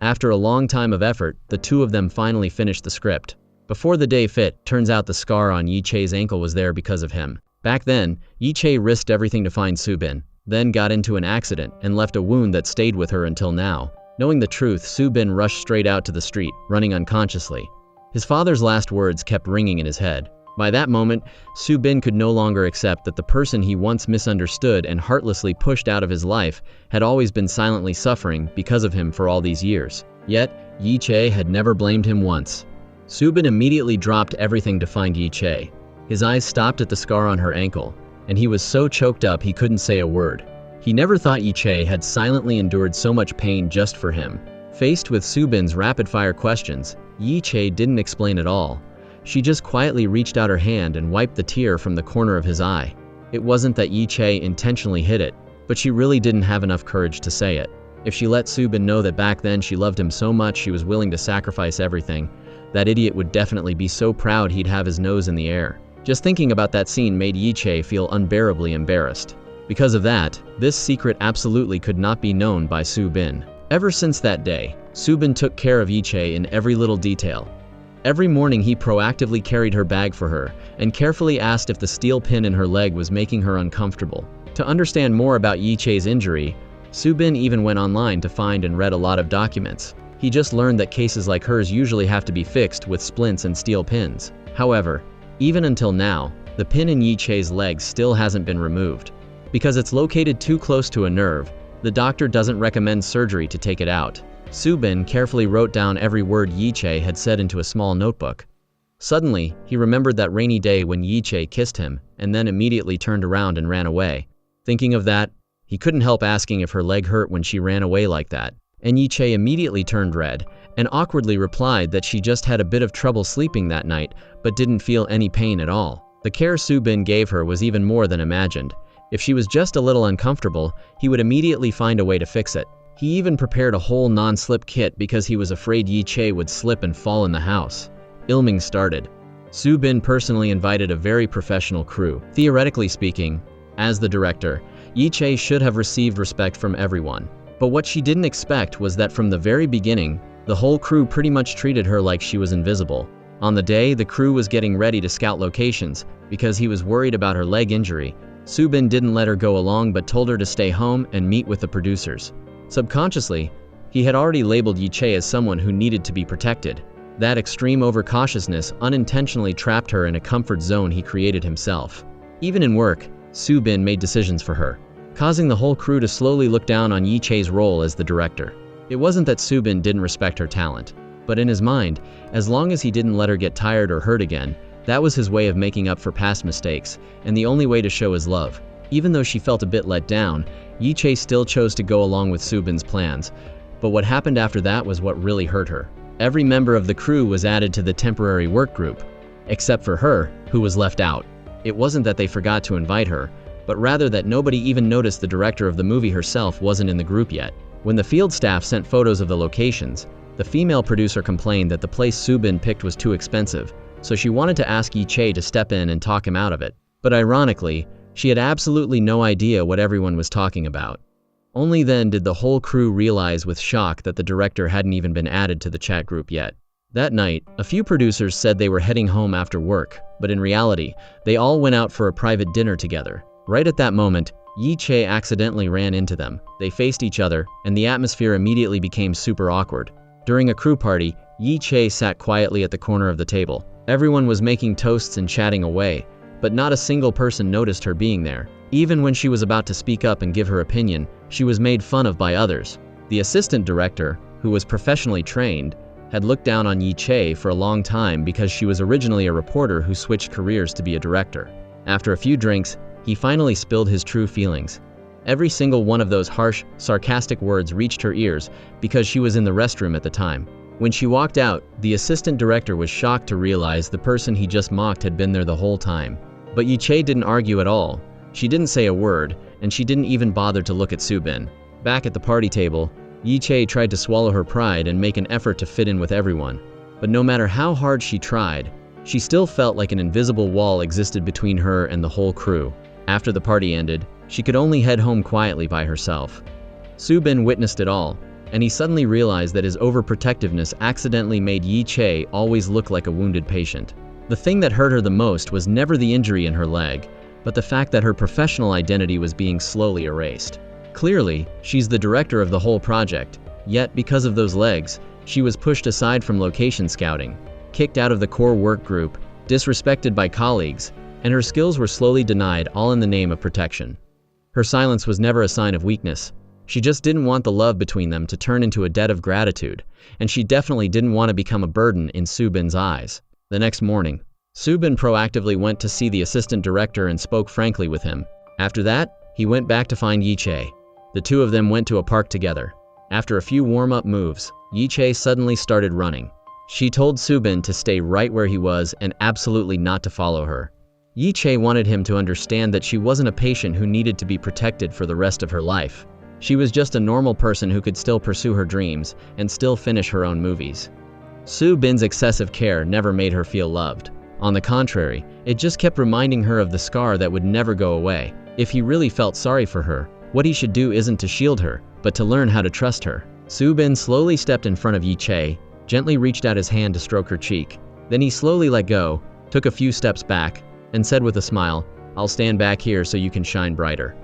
After a long time of effort, the two of them finally finished the script. Before the day fit, turns out the scar on Yiche's ankle was there because of him. Back then, Yiche risked everything to find Subin, then got into an accident and left a wound that stayed with her until now. Knowing the truth, Subin rushed straight out to the street, running unconsciously. His father's last words kept ringing in his head. By that moment, Subin could no longer accept that the person he once misunderstood and heartlessly pushed out of his life had always been silently suffering because of him for all these years. Yet, Yiche had never blamed him once. Subin immediately dropped everything to find Yiche. His eyes stopped at the scar on her ankle, and he was so choked up he couldn't say a word. He never thought Yiche had silently endured so much pain just for him. Faced with Subin's rapid-fire questions, Yiche didn't explain at all. She just quietly reached out her hand and wiped the tear from the corner of his eye. It wasn't that Yiche intentionally hid it, but she really didn't have enough courage to say it. If she let Subin know that back then she loved him so much she was willing to sacrifice everything, that idiot would definitely be so proud he'd have his nose in the air. Just thinking about that scene made Yiche feel unbearably embarrassed. Because of that, this secret absolutely could not be known by Subin. Ever since that day, Subin took care of Yiche in every little detail. Every morning he proactively carried her bag for her, and carefully asked if the steel pin in her leg was making her uncomfortable. To understand more about Yiche's injury, Subin even went online to find and read a lot of documents. He just learned that cases like hers usually have to be fixed with splints and steel pins. However, even until now, the pin in Yiche's leg still hasn't been removed. Because it's located too close to a nerve, the doctor doesn't recommend surgery to take it out. Subin carefully wrote down every word Yiche had said into a small notebook. Suddenly, he remembered that rainy day when Yiche kissed him, and then immediately turned around and ran away. Thinking of that, he couldn't help asking if her leg hurt when she ran away like that. And Yiche immediately turned red, and awkwardly replied that she just had a bit of trouble sleeping that night, but didn't feel any pain at all. The care Subin gave her was even more than imagined. If she was just a little uncomfortable, he would immediately find a way to fix it. He even prepared a whole non-slip kit because he was afraid Yiche would slip and fall in the house. Filming started. Subin personally invited a very professional crew. Theoretically speaking, as the director, Yiche should have received respect from everyone. But what she didn't expect was that from the very beginning, the whole crew pretty much treated her like she was invisible. On the day the crew was getting ready to scout locations, because he was worried about her leg injury, Subin didn't let her go along but told her to stay home and meet with the producers. Subconsciously, He had already labeled Yi Che as someone who needed to be protected. That extreme overcautiousness unintentionally trapped her in a comfort zone he created himself. Even in work, Soo Bin made decisions for her, causing the whole crew to slowly look down on Yi Che's role as the director. It wasn't that Soo Bin didn't respect her talent, but in his mind, as long as he didn't let her get tired or hurt again, that was his way of making up for past mistakes, and the only way to show his love. Even though she felt a bit let down, Yi Che still chose to go along with Soo Bin's plans, but what happened after that was what really hurt her. Every member of the crew was added to the temporary work group, except for her, who was left out. It wasn't that they forgot to invite her, but rather that nobody even noticed the director of the movie herself wasn't in the group yet. When the field staff sent photos of the locations, the female producer complained that the place Soo Bin picked was too expensive, so she wanted to ask Yi Che to step in and talk him out of it. But ironically, she had absolutely no idea what everyone was talking about. Only then did the whole crew realize with shock that the director hadn't even been added to the chat group yet. That night, a few producers said they were heading home after work, but in reality, they all went out for a private dinner together. Right at that moment, Yi Che accidentally ran into them. They faced each other, and the atmosphere immediately became super awkward. During a crew party, Yi Che sat quietly at the corner of the table. Everyone was making toasts and chatting away, but not a single person noticed her being there. Even when she was about to speak up and give her opinion, she was made fun of by others. The assistant director, who was professionally trained, had looked down on Yi Che for a long time because she was originally a reporter who switched careers to be a director. After a few drinks, he finally spilled his true feelings. Every single one of those harsh, sarcastic words reached her ears because she was in the restroom at the time. When she walked out, the assistant director was shocked to realize the person he just mocked had been there the whole time. But Yi Che didn't argue at all. She didn't say a word, and she didn't even bother to look at Soo Bin. Back at the party table, Yi Che tried to swallow her pride and make an effort to fit in with everyone. But no matter how hard she tried, she still felt like an invisible wall existed between her and the whole crew. After the party ended, she could only head home quietly by herself. Soo Bin witnessed it all, and he suddenly realized that his overprotectiveness accidentally made Yi Che always look like a wounded patient. The thing that hurt her the most was never the injury in her leg, but the fact that her professional identity was being slowly erased. Clearly, she's the director of the whole project, yet because of those legs, she was pushed aside from location scouting, kicked out of the core work group, disrespected by colleagues, and her skills were slowly denied, all in the name of protection. Her silence was never a sign of weakness. She just didn't want the love between them to turn into a debt of gratitude, and she definitely didn't want to become a burden in Soo Bin's eyes. The next morning, Soo Bin proactively went to see the assistant director and spoke frankly with him. After that, he went back to find Yi Che. The two of them went to a park together. After a few warm-up moves, Yi Che suddenly started running. She told Soo Bin to stay right where he was and absolutely not to follow her. Yi Che wanted him to understand that she wasn't a patient who needed to be protected for the rest of her life. She was just a normal person who could still pursue her dreams and still finish her own movies. Soo Bin's excessive care never made her feel loved. On the contrary, it just kept reminding her of the scar that would never go away. If he really felt sorry for her, what he should do isn't to shield her, but to learn how to trust her. Soo Bin slowly stepped in front of Yi Che, gently reached out his hand to stroke her cheek. Then he slowly let go, took a few steps back, and said with a smile, "I'll stand back here so you can shine brighter."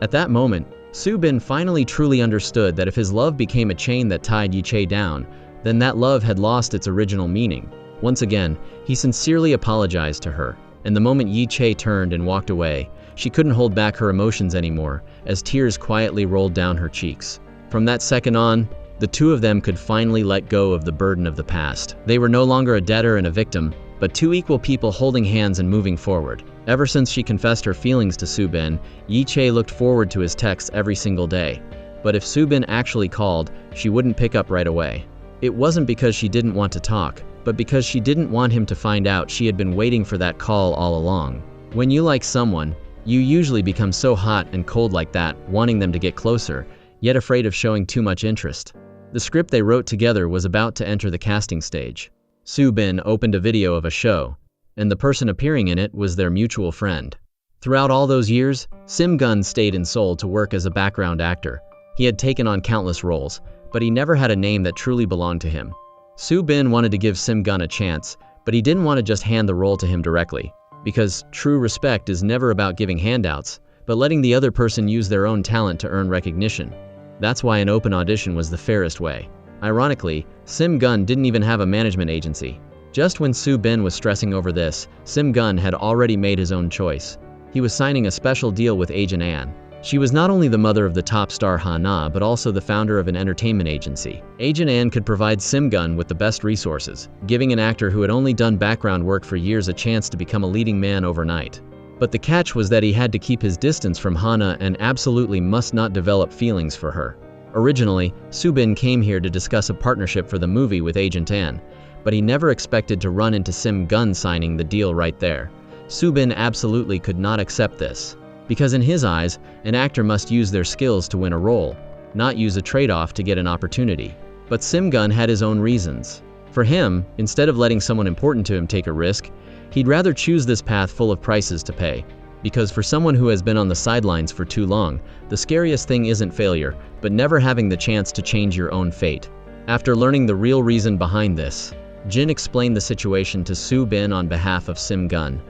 At that moment, Soo Bin finally truly understood that if his love became a chain that tied Yi Che down, then that love had lost its original meaning. Once again, he sincerely apologized to her, and the moment Yi Che turned and walked away, she couldn't hold back her emotions anymore, as tears quietly rolled down her cheeks. From that second on, the two of them could finally let go of the burden of the past. They were no longer a debtor and a victim, but two equal people holding hands and moving forward. Ever since she confessed her feelings to Soo Bin, Yi Che looked forward to his texts every single day. But if Soo Bin actually called, she wouldn't pick up right away. It wasn't because she didn't want to talk, but because she didn't want him to find out she had been waiting for that call all along. When you like someone, you usually become so hot and cold like that, wanting them to get closer, yet afraid of showing too much interest. The script they wrote together was about to enter the casting stage. Soo Bin opened a video of a show, and the person appearing in it was their mutual friend. Throughout all those years, Sim Gun stayed in Seoul to work as a background actor. He had taken on countless roles, but he never had a name that truly belonged to him. Soo Bin wanted to give Sim Gun a chance, but he didn't want to just hand the role to him directly, because true respect is never about giving handouts, but letting the other person use their own talent to earn recognition. That's why an open audition was the fairest way. Ironically, Sim Gun didn't even have a management agency. Just when Soo Bin was stressing over this, Sim Gun had already made his own choice. He was signing a special deal with Agent An. She was not only the mother of the top star Ha-na but also the founder of an entertainment agency. Agent An could provide Sim Gun with the best resources, giving an actor who had only done background work for years a chance to become a leading man overnight. But the catch was that he had to keep his distance from Ha-na and absolutely must not develop feelings for her. Originally, Soo Bin came here to discuss a partnership for the movie with Agent An, but he never expected to run into Sim Gun signing the deal right there. Soo Bin absolutely could not accept this. Because in his eyes, an actor must use their skills to win a role, not use a trade-off to get an opportunity. But Sim Gun had his own reasons. For him, instead of letting someone important to him take a risk, he'd rather choose this path full of prices to pay. Because for someone who has been on the sidelines for too long, the scariest thing isn't failure, but never having the chance to change your own fate. After learning the real reason behind this, Jin explained the situation to Soo Bin on behalf of Sim Gun.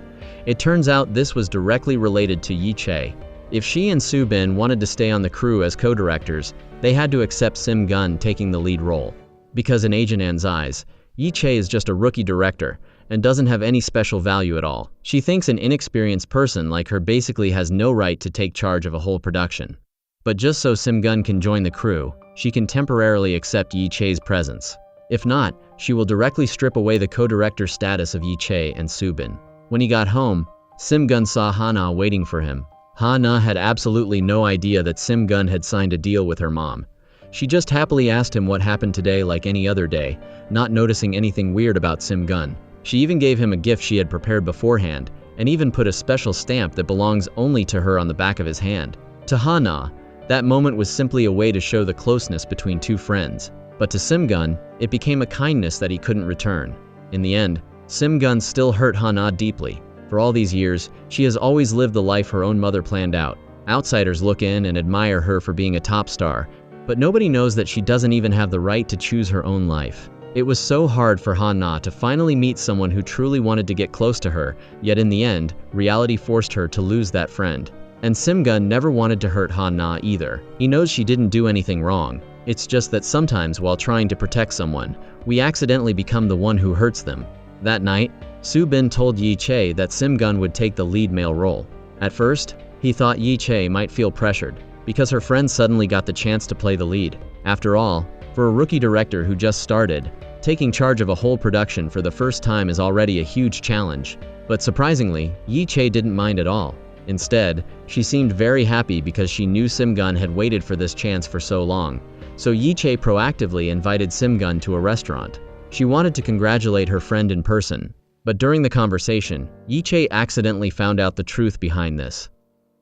It turns out this was directly related to Yi Che. If she and Soo Bin wanted to stay on the crew as co-directors, they had to accept Sim Gun taking the lead role. Because in Agent An's eyes, Yi Che is just a rookie director and doesn't have any special value at all. She thinks an inexperienced person like her basically has no right to take charge of a whole production. But just so Sim Gun can join the crew, she can temporarily accept Yi Che's presence. If not, she will directly strip away the co-director status of Yi Che and Soo Bin. When he got home, Sim Gun saw Ha-na waiting for him. Ha-na had absolutely no idea that Sim Gun had signed a deal with her mom. She just happily asked him what happened today like any other day, not noticing anything weird about Sim Gun. She even gave him a gift she had prepared beforehand, and even put a special stamp that belongs only to her on the back of his hand. To Ha-na, that moment was simply a way to show the closeness between two friends. But to Sim Gun, it became a kindness that he couldn't return. In the end, Sim Gun still hurt Ha-na deeply. For all these years, she has always lived the life her own mother planned out. Outsiders look in and admire her for being a top star, but nobody knows that she doesn't even have the right to choose her own life. It was so hard for Ha-na to finally meet someone who truly wanted to get close to her, yet in the end, reality forced her to lose that friend. And Sim Gun never wanted to hurt Ha-na either. He knows she didn't do anything wrong. It's just that sometimes while trying to protect someone, we accidentally become the one who hurts them. That night, Soo Bin told Yi Che that Sim Gun would take the lead male role. At first, he thought Yi Che might feel pressured, because her friend suddenly got the chance to play the lead. After all, for a rookie director who just started, taking charge of a whole production for the first time is already a huge challenge. But surprisingly, Yi Che didn't mind at all. Instead, she seemed very happy because she knew Sim Gun had waited for this chance for so long. So Yi Che proactively invited Sim Gun to a restaurant. She wanted to congratulate her friend in person. But during the conversation, Yi Che accidentally found out the truth behind this.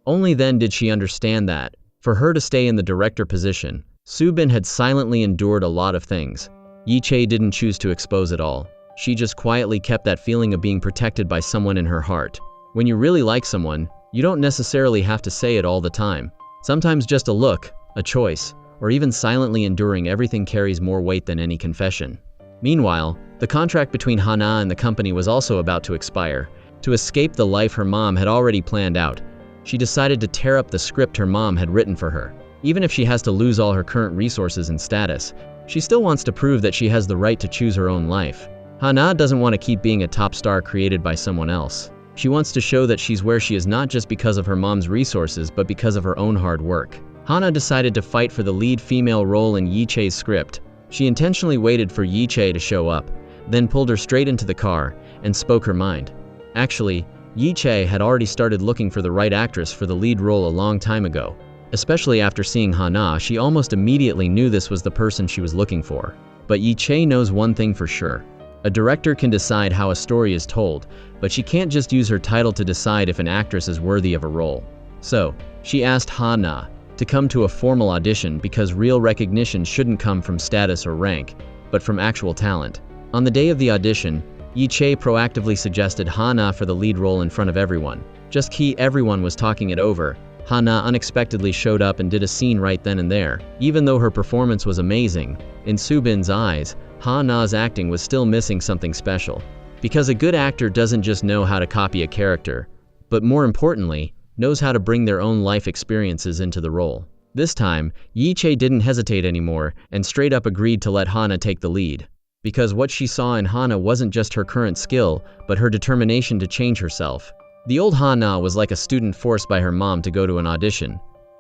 Only then did she understand that, for her to stay in the director position, Soo Bin had silently endured a lot of things. Yi Che didn't choose to expose it all. She just quietly kept that feeling of being protected by someone in her heart. When you really like someone, you don't necessarily have to say it all the time. Sometimes just a look, a choice, or even silently enduring everything carries more weight than any confession. Meanwhile, the contract between Ha-na and the company was also about to expire. To escape the life her mom had already planned out, she decided to tear up the script her mom had written for her. Even if she has to lose all her current resources and status, she still wants to prove that she has the right to choose her own life. Ha-na doesn't want to keep being a top star created by someone else. She wants to show that she's where she is not just because of her mom's resources but because of her own hard work. Ha-na decided to fight for the lead female role in Yi Che's script. She intentionally waited for Yi Che to show up, then pulled her straight into the car and spoke her mind. Actually, Yi Che had already started looking for the right actress for the lead role a long time ago. Especially after seeing Ha-na, she almost immediately knew this was the person she was looking for. But Yi Che knows one thing for sure. A director can decide how a story is told, but she can't just use her title to decide if an actress is worthy of a role. So, she asked Ha-na to come to a formal audition because real recognition shouldn't come from status or rank, but from actual talent. On the day of the audition, Yi Che proactively suggested Ha-na for the lead role in front of everyone. Just everyone was talking it over. Ha-na unexpectedly showed up and did a scene right then and there. Even though her performance was amazing, in Soo Bin's eyes, Ha-na's acting was still missing something special. Because a good actor doesn't just know how to copy a character, but more importantly, knows how to bring their own life experiences into the role. This time, Yi-chae didn't hesitate anymore and straight up agreed to let Hana take the lead. Because what she saw in Hana wasn't just her current skill, but her determination to change herself. The old Hana was like a student forced by her mom to go to an audition.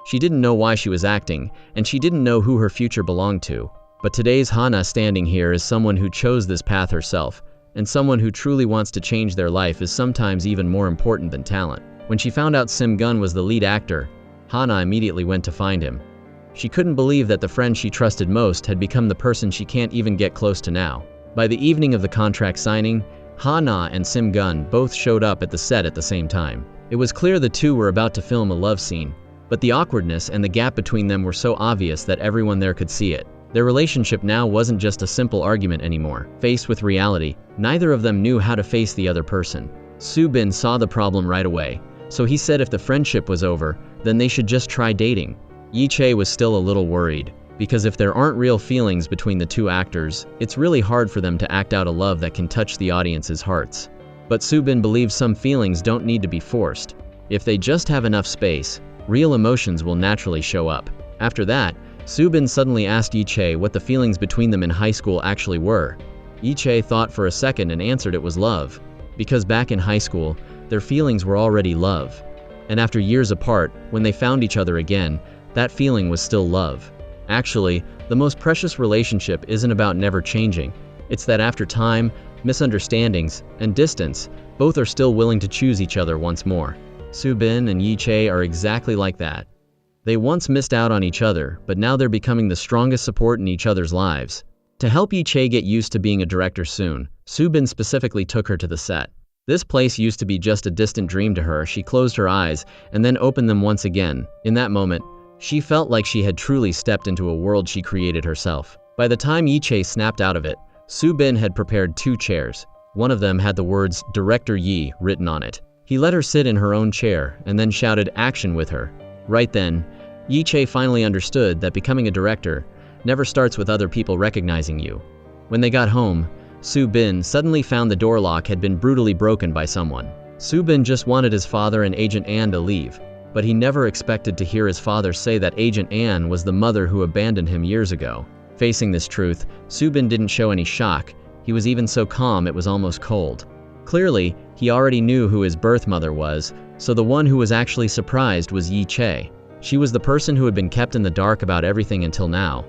She didn't know why she was acting, and she didn't know who her future belonged to. But today's Hana standing here is someone who chose this path herself, and someone who truly wants to change their life is sometimes even more important than talent. When she found out Sim-gun was the lead actor, Hana immediately went to find him. She couldn't believe that the friend she trusted most had become the person she can't even get close to now. By the evening of the contract signing, Hana and Sim-gun both showed up at the set at the same time. It was clear the two were about to film a love scene, but the awkwardness and the gap between them were so obvious that everyone there could see it. Their relationship now wasn't just a simple argument anymore. Faced with reality, neither of them knew how to face the other person. Soo-bin saw the problem right away, so he said if the friendship was over, then they should just try dating. Yi-chae was still a little worried, because if there aren't real feelings between the two actors, it's really hard for them to act out a love that can touch the audience's hearts. But Soo-bin believes some feelings don't need to be forced. If they just have enough space, real emotions will naturally show up. After that, Soo-bin suddenly asked Yi-chae what the feelings between them in high school actually were. Yi-chae thought for a second and answered it was love. Because back in high school, their feelings were already love. And after years apart, when they found each other again, that feeling was still love. Actually, the most precious relationship isn't about never changing. It's that after time, misunderstandings, and distance, both are still willing to choose each other once more. Soo-bin and Yi-chae are exactly like that. They once missed out on each other, but now they're becoming the strongest support in each other's lives. To help Yi-chae get used to being a director soon, Soo-bin specifically took her to the set. This place used to be just a distant dream to her. She closed her eyes and then opened them once again. In that moment, she felt like she had truly stepped into a world she created herself. By the time Yi-chae snapped out of it, Soo-bin had prepared 2 chairs. One of them had the words Director Yi written on it. He let her sit in her own chair and then shouted action with her. Right then, Yi-chae finally understood that becoming a director never starts with other people recognizing you. When they got home, Soo-bin suddenly found the door lock had been brutally broken by someone. Soo-bin just wanted his father and Agent An to leave, but he never expected to hear his father say that Agent An was the mother who abandoned him years ago. Facing this truth, Soo-bin didn't show any shock. He was even so calm it was almost cold. Clearly, he already knew who his birth mother was, so the one who was actually surprised was Yi-chae. She was the person who had been kept in the dark about everything until now.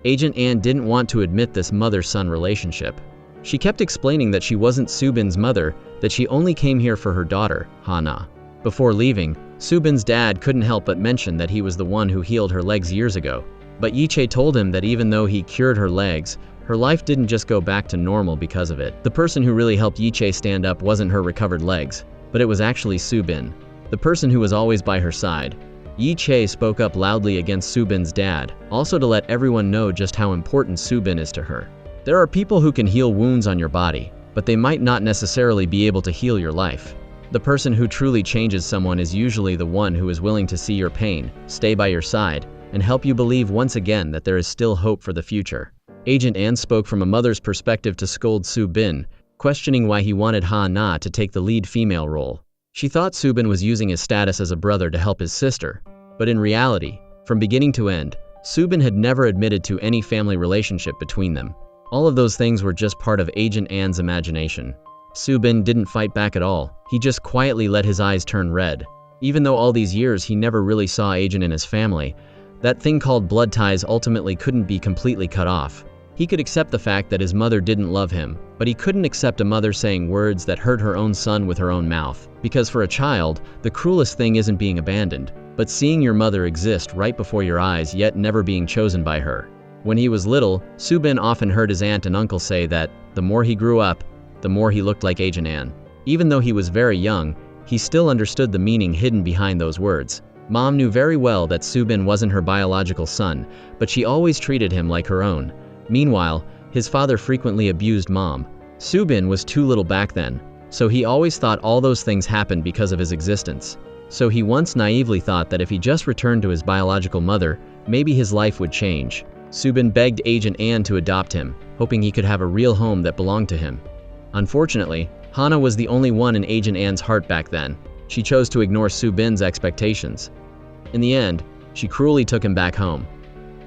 Agent An didn't want to admit this mother-son relationship. She kept explaining that she wasn't Soo-bin's mother, that she only came here for her daughter, Hana. Before leaving, Soo-bin's dad couldn't help but mention that he was the one who healed her legs years ago. But Yi-chae told him that even though he cured her legs, her life didn't just go back to normal because of it. The person who really helped Yi-chae stand up wasn't her recovered legs, but it was actually Soo-bin, the person who was always by her side. Yi-chae spoke up loudly against Soo-bin's dad, also to let everyone know just how important Soo-bin is to her. There are people who can heal wounds on your body, but they might not necessarily be able to heal your life. The person who truly changes someone is usually the one who is willing to see your pain, stay by your side, and help you believe once again that there is still hope for the future. Agent An spoke from a mother's perspective to scold Soo-bin, questioning why he wanted Ha-na to take the lead female role. She thought Soo-bin was using his status as a brother to help his sister. But in reality, from beginning to end, Soo-bin had never admitted to any family relationship between them. All of those things were just part of Agent An's imagination. Soo-bin didn't fight back at all. He just quietly let his eyes turn red. Even though all these years he never really saw Agent and his family, that thing called blood ties ultimately couldn't be completely cut off. He could accept the fact that his mother didn't love him, but he couldn't accept a mother saying words that hurt her own son with her own mouth. Because for a child, the cruelest thing isn't being abandoned, but seeing your mother exist right before your eyes yet never being chosen by her. When he was little, Soo-bin often heard his aunt and uncle say that the more he grew up, the more he looked like Agent An. Even though he was very young, he still understood the meaning hidden behind those words. Mom knew very well that Soo-bin wasn't her biological son, but she always treated him like her own. Meanwhile, his father frequently abused Mom. Soo-bin was too little back then, so he always thought all those things happened because of his existence. So he once naively thought that if he just returned to his biological mother, maybe his life would change. Soo-bin begged Agent An to adopt him, hoping he could have a real home that belonged to him. Unfortunately, Hana was the only one in Agent An's heart back then. She chose to ignore Soo-bin's expectations. In the end, she cruelly took him back home,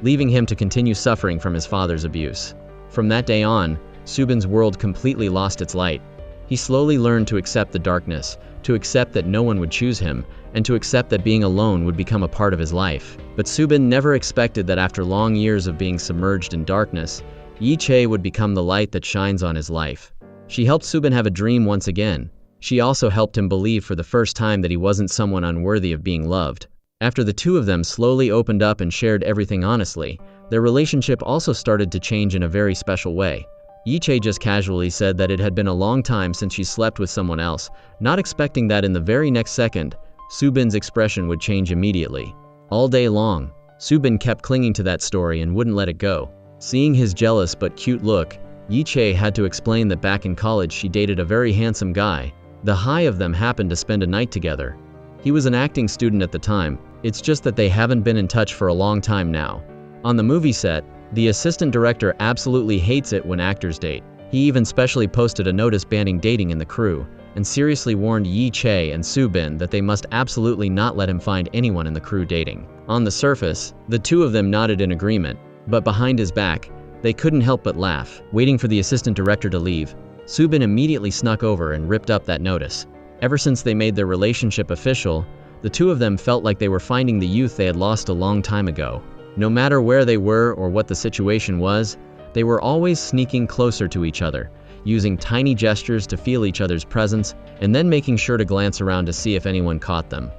leaving him to continue suffering from his father's abuse. From that day on, Subin's world completely lost its light. He slowly learned to accept the darkness, to accept that no one would choose him, and to accept that being alone would become a part of his life. But Subin never expected that after long years of being submerged in darkness, Yi-chae would become the light that shines on his life. She helped Subin have a dream once again. She also helped him believe for the first time that he wasn't someone unworthy of being loved. After the two of them slowly opened up and shared everything honestly, their relationship also started to change in a very special way. Yi-chae just casually said that it had been a long time since she slept with someone else, not expecting that in the very next second, Subin's expression would change immediately. All day long, Subin kept clinging to that story and wouldn't let it go. Seeing his jealous but cute look, Yi-chae had to explain that back in college she dated a very handsome guy. The high of them happened to spend a night together. He was an acting student at the time, it's just that they haven't been in touch for a long time now. On the movie set, the assistant director absolutely hates it when actors date. He even specially posted a notice banning dating in the crew, and seriously warned Yi-chae and Subin that they must absolutely not let him find anyone in the crew dating. On the surface, the two of them nodded in agreement, but behind his back, they couldn't help but laugh. Waiting for the assistant director to leave, Subin immediately snuck over and ripped up that notice. Ever since they made their relationship official, the two of them felt like they were finding the youth they had lost a long time ago. No matter where they were or what the situation was, they were always sneaking closer to each other, using tiny gestures to feel each other's presence, and then making sure to glance around to see if anyone caught them.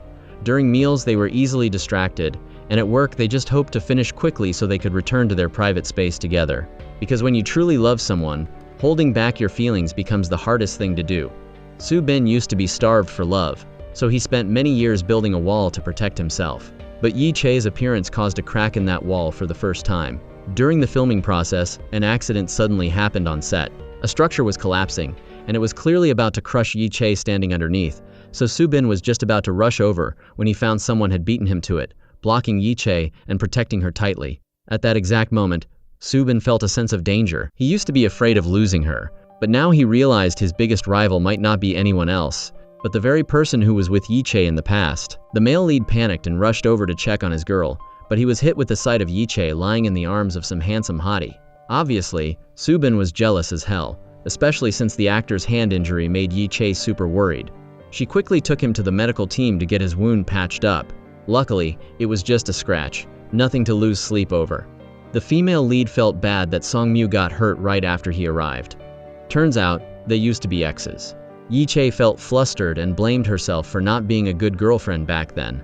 During meals, they were easily distracted, and at work, they just hoped to finish quickly so they could return to their private space together. Because when you truly love someone, holding back your feelings becomes the hardest thing to do. Subin used to be starved for love, so he spent many years building a wall to protect himself. But Yi-chae's appearance caused a crack in that wall for the first time. During the filming process, an accident suddenly happened on set. A structure was collapsing, and it was clearly about to crush Yi-chae standing underneath, so Subin was just about to rush over when he found someone had beaten him to it, blocking Yi-chae and protecting her tightly. At that exact moment, Subin felt a sense of danger. He used to be afraid of losing her, but now he realized his biggest rival might not be anyone else, but the very person who was with Yi-chae in the past. The male lead panicked and rushed over to check on his girl, but he was hit with the sight of Yi-chae lying in the arms of some handsome hottie. Obviously, Subin was jealous as hell, especially since the actor's hand injury made Yi-chae super worried. She quickly took him to the medical team to get his wound patched up. Luckily, it was just a scratch, nothing to lose sleep over. The female lead felt bad that Song-mu got hurt right after he arrived. Turns out, they used to be exes. Yi-chae felt flustered and blamed herself for not being a good girlfriend back then.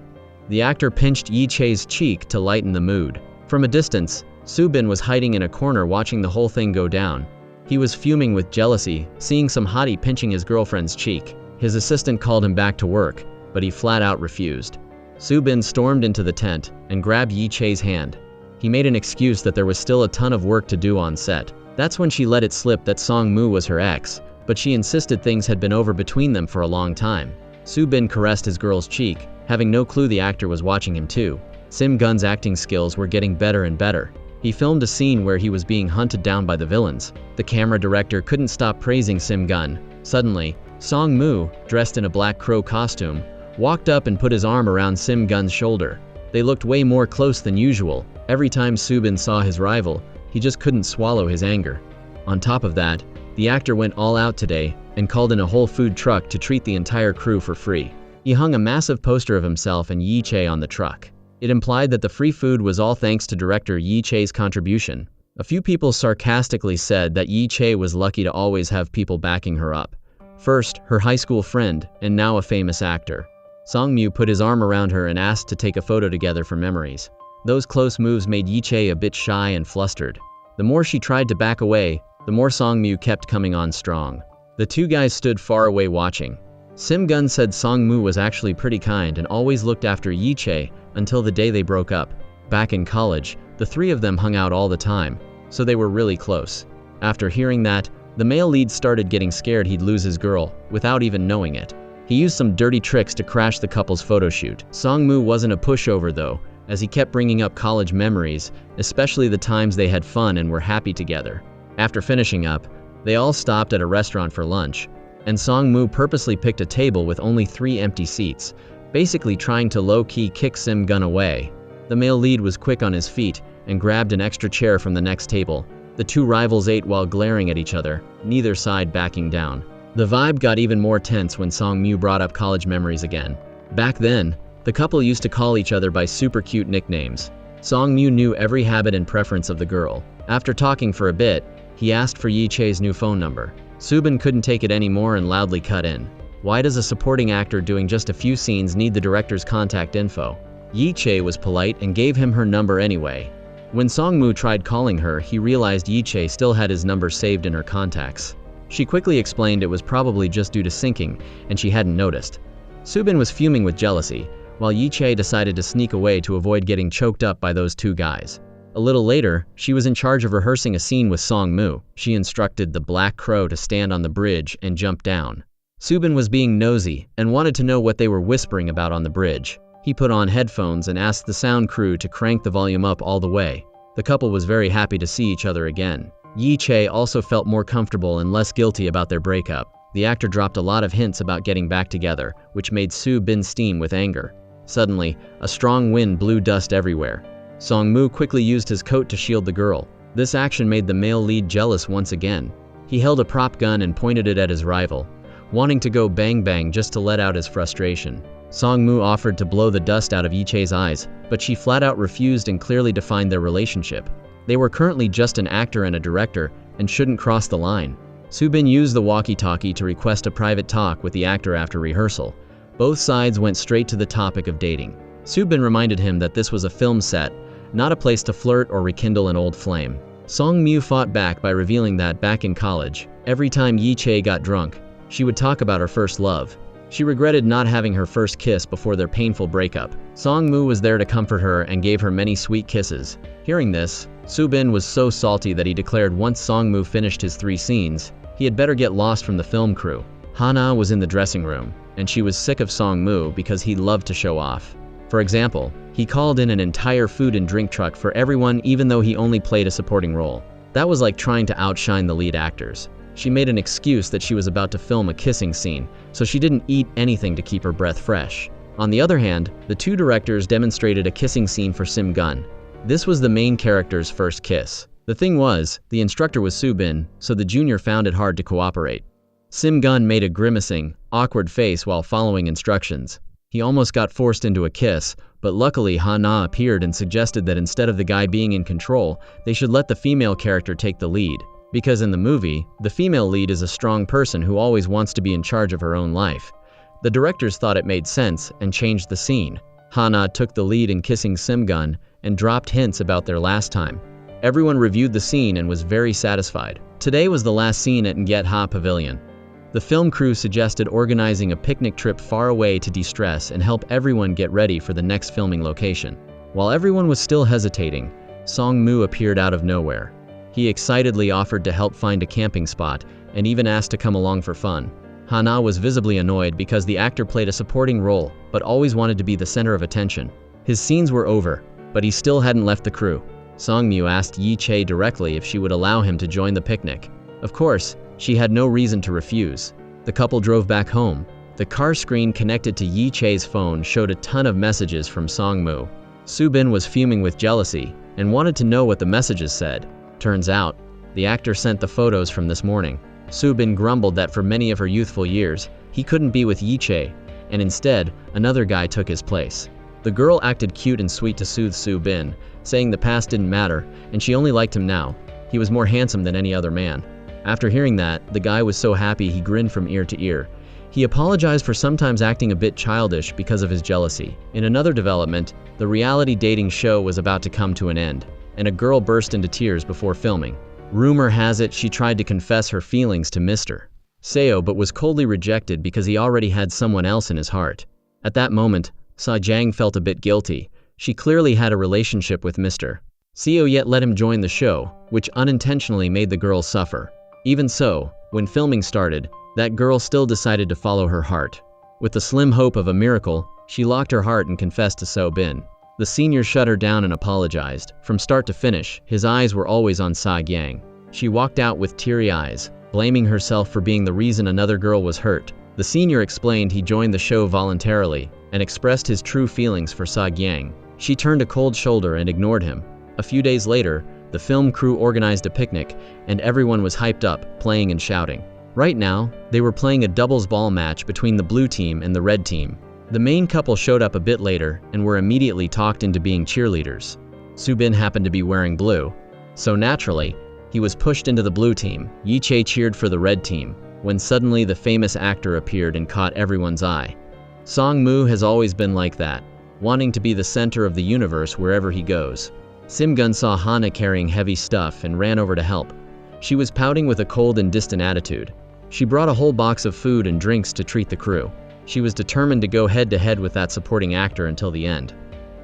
The actor pinched Yi-chae's cheek to lighten the mood. From a distance, Subin was hiding in a corner watching the whole thing go down. He was fuming with jealousy, seeing some hottie pinching his girlfriend's cheek. His assistant called him back to work, but he flat out refused. Subin stormed into the tent and grabbed Yi-chae's hand. He made an excuse that there was still a ton of work to do on set. That's when she let it slip that Song-mu was her ex, but she insisted things had been over between them for a long time. Subin caressed his girl's cheek, having no clue the actor was watching him too. Sim-gun's acting skills were getting better and better. He filmed a scene where he was being hunted down by the villains. The camera director couldn't stop praising Sim-gun. Suddenly, Song-mu, dressed in a black crow costume, walked up and put his arm around Sim-gun's shoulder. They looked way more close than usual. Every time Subin saw his rival, he just couldn't swallow his anger. On top of that, the actor went all out today and called in a whole food truck to treat the entire crew for free. He hung a massive poster of himself and Yi-chae on the truck. It implied that the free food was all thanks to director Yi-chae's contribution. A few people sarcastically said that Yi-chae was lucky to always have people backing her up. First, her high school friend, and now a famous actor. Song-mu put his arm around her and asked to take a photo together for memories. Those close moves made Yi-chae a bit shy and flustered. The more she tried to back away, the more Song-mu kept coming on strong. The two guys stood far away watching. Sim-gun said Song-mu was actually pretty kind and always looked after Yi-chae until the day they broke up. Back in college, the three of them hung out all the time, so they were really close. After hearing that, the male lead started getting scared he'd lose his girl, without even knowing it. He used some dirty tricks to crash the couple's photo shoot. Song-mu wasn't a pushover though, as he kept bringing up college memories, especially the times they had fun and were happy together. After finishing up, they all stopped at a restaurant for lunch, and Song-mu purposely picked a table with only 3 empty seats, basically trying to low-key kick Sim-gun away. The male lead was quick on his feet and grabbed an extra chair from the next table. The two rivals ate while glaring at each other, neither side backing down. The vibe got even more tense when Song-mu brought up college memories again. Back then, the couple used to call each other by super cute nicknames. Song-mu knew every habit and preference of the girl. After talking for a bit, he asked for Yi-chae's new phone number. Subin couldn't take it anymore and loudly cut in. Why does a supporting actor doing just a few scenes need the director's contact info? Yi-chae was polite and gave him her number anyway. When Song-mu tried calling her, he realized Yi-chae still had his number saved in her contacts. She quickly explained it was probably just due to syncing, and she hadn't noticed. Subin was fuming with jealousy, while Yi-chae decided to sneak away to avoid getting choked up by those two guys. A little later, she was in charge of rehearsing a scene with Song-mu. She instructed the Black Crow to stand on the bridge and jump down. Subin was being nosy and wanted to know what they were whispering about on the bridge. He put on headphones and asked the sound crew to crank the volume up all the way. The couple was very happy to see each other again. Yi-chae also felt more comfortable and less guilty about their breakup. The actor dropped a lot of hints about getting back together, which made Subin steam with anger. Suddenly, a strong wind blew dust everywhere. Song-mu quickly used his coat to shield the girl. This action made the male lead jealous once again. He held a prop gun and pointed it at his rival, wanting to go bang-bang just to let out his frustration. Song-mu offered to blow the dust out of Yi-chae's eyes, but she flat-out refused and clearly defined their relationship. They were currently just an actor and a director, and shouldn't cross the line. Subin used the walkie-talkie to request a private talk with the actor after rehearsal. Both sides went straight to the topic of dating. Subin reminded him that this was a film set, not a place to flirt or rekindle an old flame. Song-mu fought back by revealing that back in college, every time Yi-chae got drunk, she would talk about her first love. She regretted not having her first kiss before their painful breakup. Song-mu was there to comfort her and gave her many sweet kisses. Hearing this, Subin was so salty that he declared once Song-mu finished his 3 scenes, he had better get lost from the film crew. Hana was in the dressing room, and she was sick of Song-mu because he loved to show off. For example, he called in an entire food and drink truck for everyone even though he only played a supporting role. That was like trying to outshine the lead actors. She made an excuse that she was about to film a kissing scene, so she didn't eat anything to keep her breath fresh. On the other hand, the two directors demonstrated a kissing scene for Sim-gun. This was the main character's first kiss. The thing was, the instructor was Subin, so the junior found it hard to cooperate. Sim-gun made a grimacing, awkward face while following instructions. He almost got forced into a kiss, but luckily Hana appeared and suggested that instead of the guy being in control, they should let the female character take the lead. Because in the movie, the female lead is a strong person who always wants to be in charge of her own life. The directors thought it made sense and changed the scene. Hana took the lead in kissing Sim-gun and dropped hints about their last time. Everyone reviewed the scene and was very satisfied. Today was the last scene at Nget-ha Pavilion. The film crew suggested organizing a picnic trip far away to de-stress and help everyone get ready for the next filming location. While everyone was still hesitating, Song-mu appeared out of nowhere. He excitedly offered to help find a camping spot and even asked to come along for fun. Hana was visibly annoyed because the actor played a supporting role but always wanted to be the center of attention. His scenes were over, but he still hadn't left the crew. Song-mu asked Yi-chae directly if she would allow him to join the picnic. Of course, she had no reason to refuse. The couple drove back home. The car screen connected to Yi-chae's phone showed a ton of messages from Song-mu. Subin was fuming with jealousy and wanted to know what the messages said. Turns out, the actor sent the photos from this morning. Subin grumbled that for many of her youthful years, he couldn't be with Yi-chae, and instead, another guy took his place. The girl acted cute and sweet to soothe Subin, saying the past didn't matter, and she only liked him now. He was more handsome than any other man. After hearing that, the guy was so happy he grinned from ear to ear. He apologized for sometimes acting a bit childish because of his jealousy. In another development, the reality dating show was about to come to an end, and a girl burst into tears before filming. Rumor has it she tried to confess her feelings to Mr. Seo but was coldly rejected because he already had someone else in his heart. At that moment, Sa-jang felt a bit guilty. She clearly had a relationship with Mr. Seo yet let him join the show, which unintentionally made the girl suffer. Even so, when filming started, that girl still decided to follow her heart. With the slim hope of a miracle, she locked her heart and confessed to So-bin. The senior shut her down and apologized. From start to finish, his eyes were always on Sa-gyang. She walked out with teary eyes, blaming herself for being the reason another girl was hurt. The senior explained he joined the show voluntarily and expressed his true feelings for Sa-gyang. She turned a cold shoulder and ignored him. A few days later, the film crew organized a picnic, and everyone was hyped up, playing and shouting. Right now, they were playing a doubles ball match between the blue team and the red team. The main couple showed up a bit later and were immediately talked into being cheerleaders. Soobin happened to be wearing blue, so naturally, he was pushed into the blue team. Yi-chae cheered for the red team, when suddenly the famous actor appeared and caught everyone's eye. Song-moo has always been like that, wanting to be the center of the universe wherever he goes. Sim-gun saw Hana carrying heavy stuff and ran over to help. She was pouting with a cold and distant attitude. She brought a whole box of food and drinks to treat the crew. She was determined to go head-to-head with that supporting actor until the end.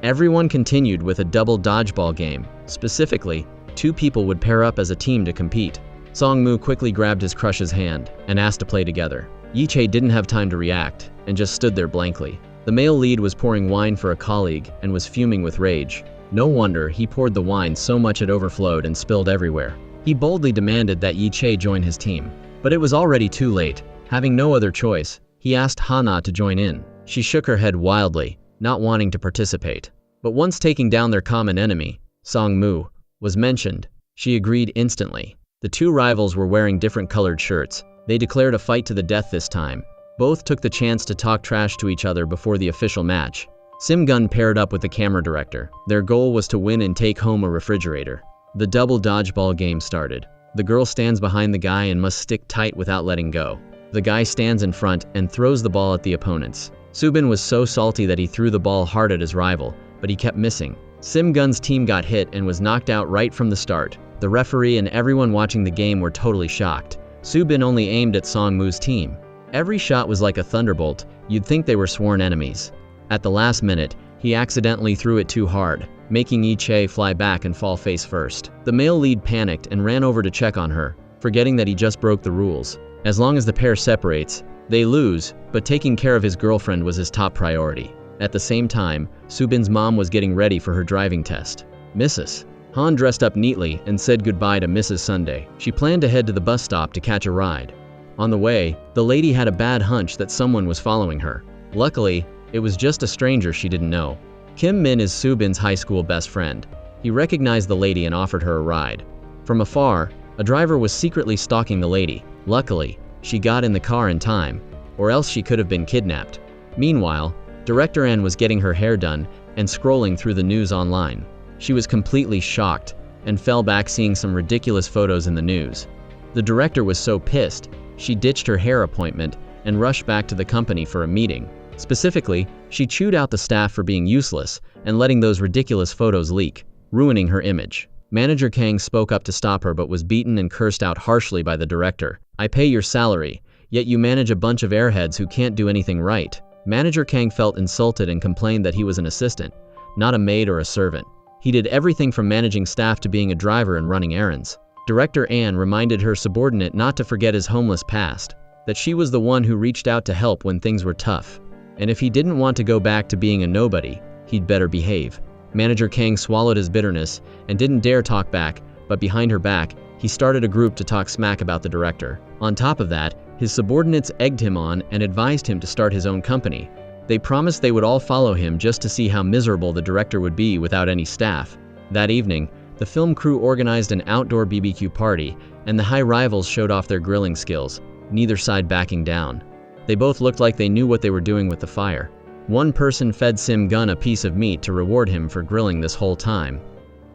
Everyone continued with a double dodgeball game. Specifically, 2 people would pair up as a team to compete. Song-moo quickly grabbed his crush's hand and asked to play together. Yi-chae didn't have time to react and just stood there blankly. The male lead was pouring wine for a colleague and was fuming with rage. No wonder he poured the wine so much it overflowed and spilled everywhere. He boldly demanded that Yi-chae join his team. But it was already too late. Having no other choice, he asked Hana to join in. She shook her head wildly, not wanting to participate. But once taking down their common enemy, Song-moo, was mentioned, she agreed instantly. The 2 rivals were wearing different colored shirts. They declared a fight to the death this time. Both took the chance to talk trash to each other before the official match. Sim-gun paired up with the camera director. Their goal was to win and take home a refrigerator. The double dodgeball game started. The girl stands behind the guy and must stick tight without letting go. The guy stands in front and throws the ball at the opponents. Soobin was so salty that he threw the ball hard at his rival, but he kept missing. Sim-gun's team got hit and was knocked out right from the start. The referee and everyone watching the game were totally shocked. Soobin only aimed at Song-moo's team. Every shot was like a thunderbolt. You'd think they were sworn enemies. At the last minute, he accidentally threw it too hard, making Yi-chae fly back and fall face first. The male lead panicked and ran over to check on her, forgetting that he just broke the rules. As long as the pair separates, they lose, but taking care of his girlfriend was his top priority. At the same time, Soobin's mom was getting ready for her driving test. Mrs. Han dressed up neatly and said goodbye to Mrs. Sunday. She planned to head to the bus stop to catch a ride. On the way, the lady had a bad hunch that someone was following her. Luckily, it was just a stranger she didn't know. Kim Min is Soobin's high school best friend. He recognized the lady and offered her a ride. From afar, a driver was secretly stalking the lady. Luckily, she got in the car in time, or else she could have been kidnapped. Meanwhile, Director Ann was getting her hair done and scrolling through the news online. She was completely shocked and fell back seeing some ridiculous photos in the news. The director was so pissed, she ditched her hair appointment and rushed back to the company for a meeting. Specifically, she chewed out the staff for being useless and letting those ridiculous photos leak, ruining her image. Manager Kang spoke up to stop her but was beaten and cursed out harshly by the director. "I pay your salary, yet you manage a bunch of airheads who can't do anything right." Manager Kang felt insulted and complained that he was an assistant, not a maid or a servant. He did everything from managing staff to being a driver and running errands. Director Ann reminded her subordinate not to forget his homeless past, that she was the one who reached out to help when things were tough. And if he didn't want to go back to being a nobody, he'd better behave. Manager Kang swallowed his bitterness and didn't dare talk back, but behind her back, he started a group to talk smack about the director. On top of that, his subordinates egged him on and advised him to start his own company. They promised they would all follow him just to see how miserable the director would be without any staff. That evening, the film crew organized an outdoor BBQ party, and the high rivals showed off their grilling skills, neither side backing down. They both looked like they knew what they were doing with the fire. One person fed Sim-gun a piece of meat to reward him for grilling this whole time.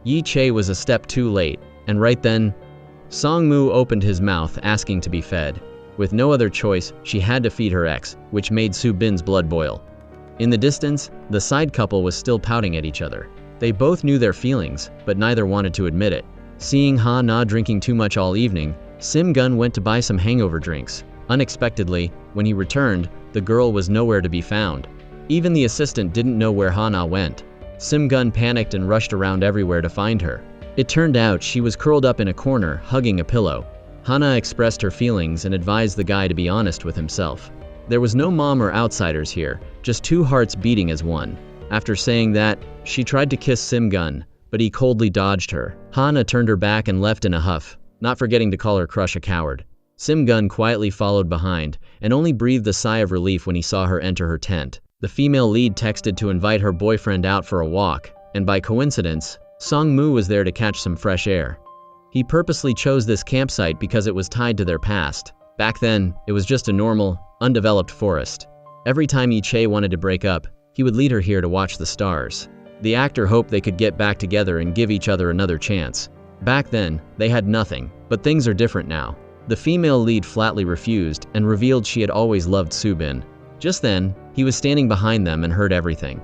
Yi-chae was a step too late, and right then, Song-moo opened his mouth asking to be fed. With no other choice, she had to feed her ex, which made Soobin's blood boil. In the distance, the side couple was still pouting at each other. They both knew their feelings, but neither wanted to admit it. Seeing Ha-na drinking too much all evening, Sim-gun went to buy some hangover drinks. Unexpectedly, when he returned, the girl was nowhere to be found. Even the assistant didn't know where Ha-na went. Sim-gun panicked and rushed around everywhere to find her. It turned out she was curled up in a corner, hugging a pillow. Hana expressed her feelings and advised the guy to be honest with himself. There was no mom or outsiders here, just 2 hearts beating as one. After saying that, she tried to kiss Sim-gun, but he coldly dodged her. Hana turned her back and left in a huff, not forgetting to call her crush a coward. Sim-gun quietly followed behind, and only breathed a sigh of relief when he saw her enter her tent. The female lead texted to invite her boyfriend out for a walk, and by coincidence, Song-moo was there to catch some fresh air. He purposely chose this campsite because it was tied to their past. Back then, it was just a normal, undeveloped forest. Every time Yi-chae wanted to break up, he would lead her here to watch the stars. The actor hoped they could get back together and give each other another chance. Back then, they had nothing, but things are different now. The female lead flatly refused and revealed she had always loved Soo-bin. Just then, he was standing behind them and heard everything.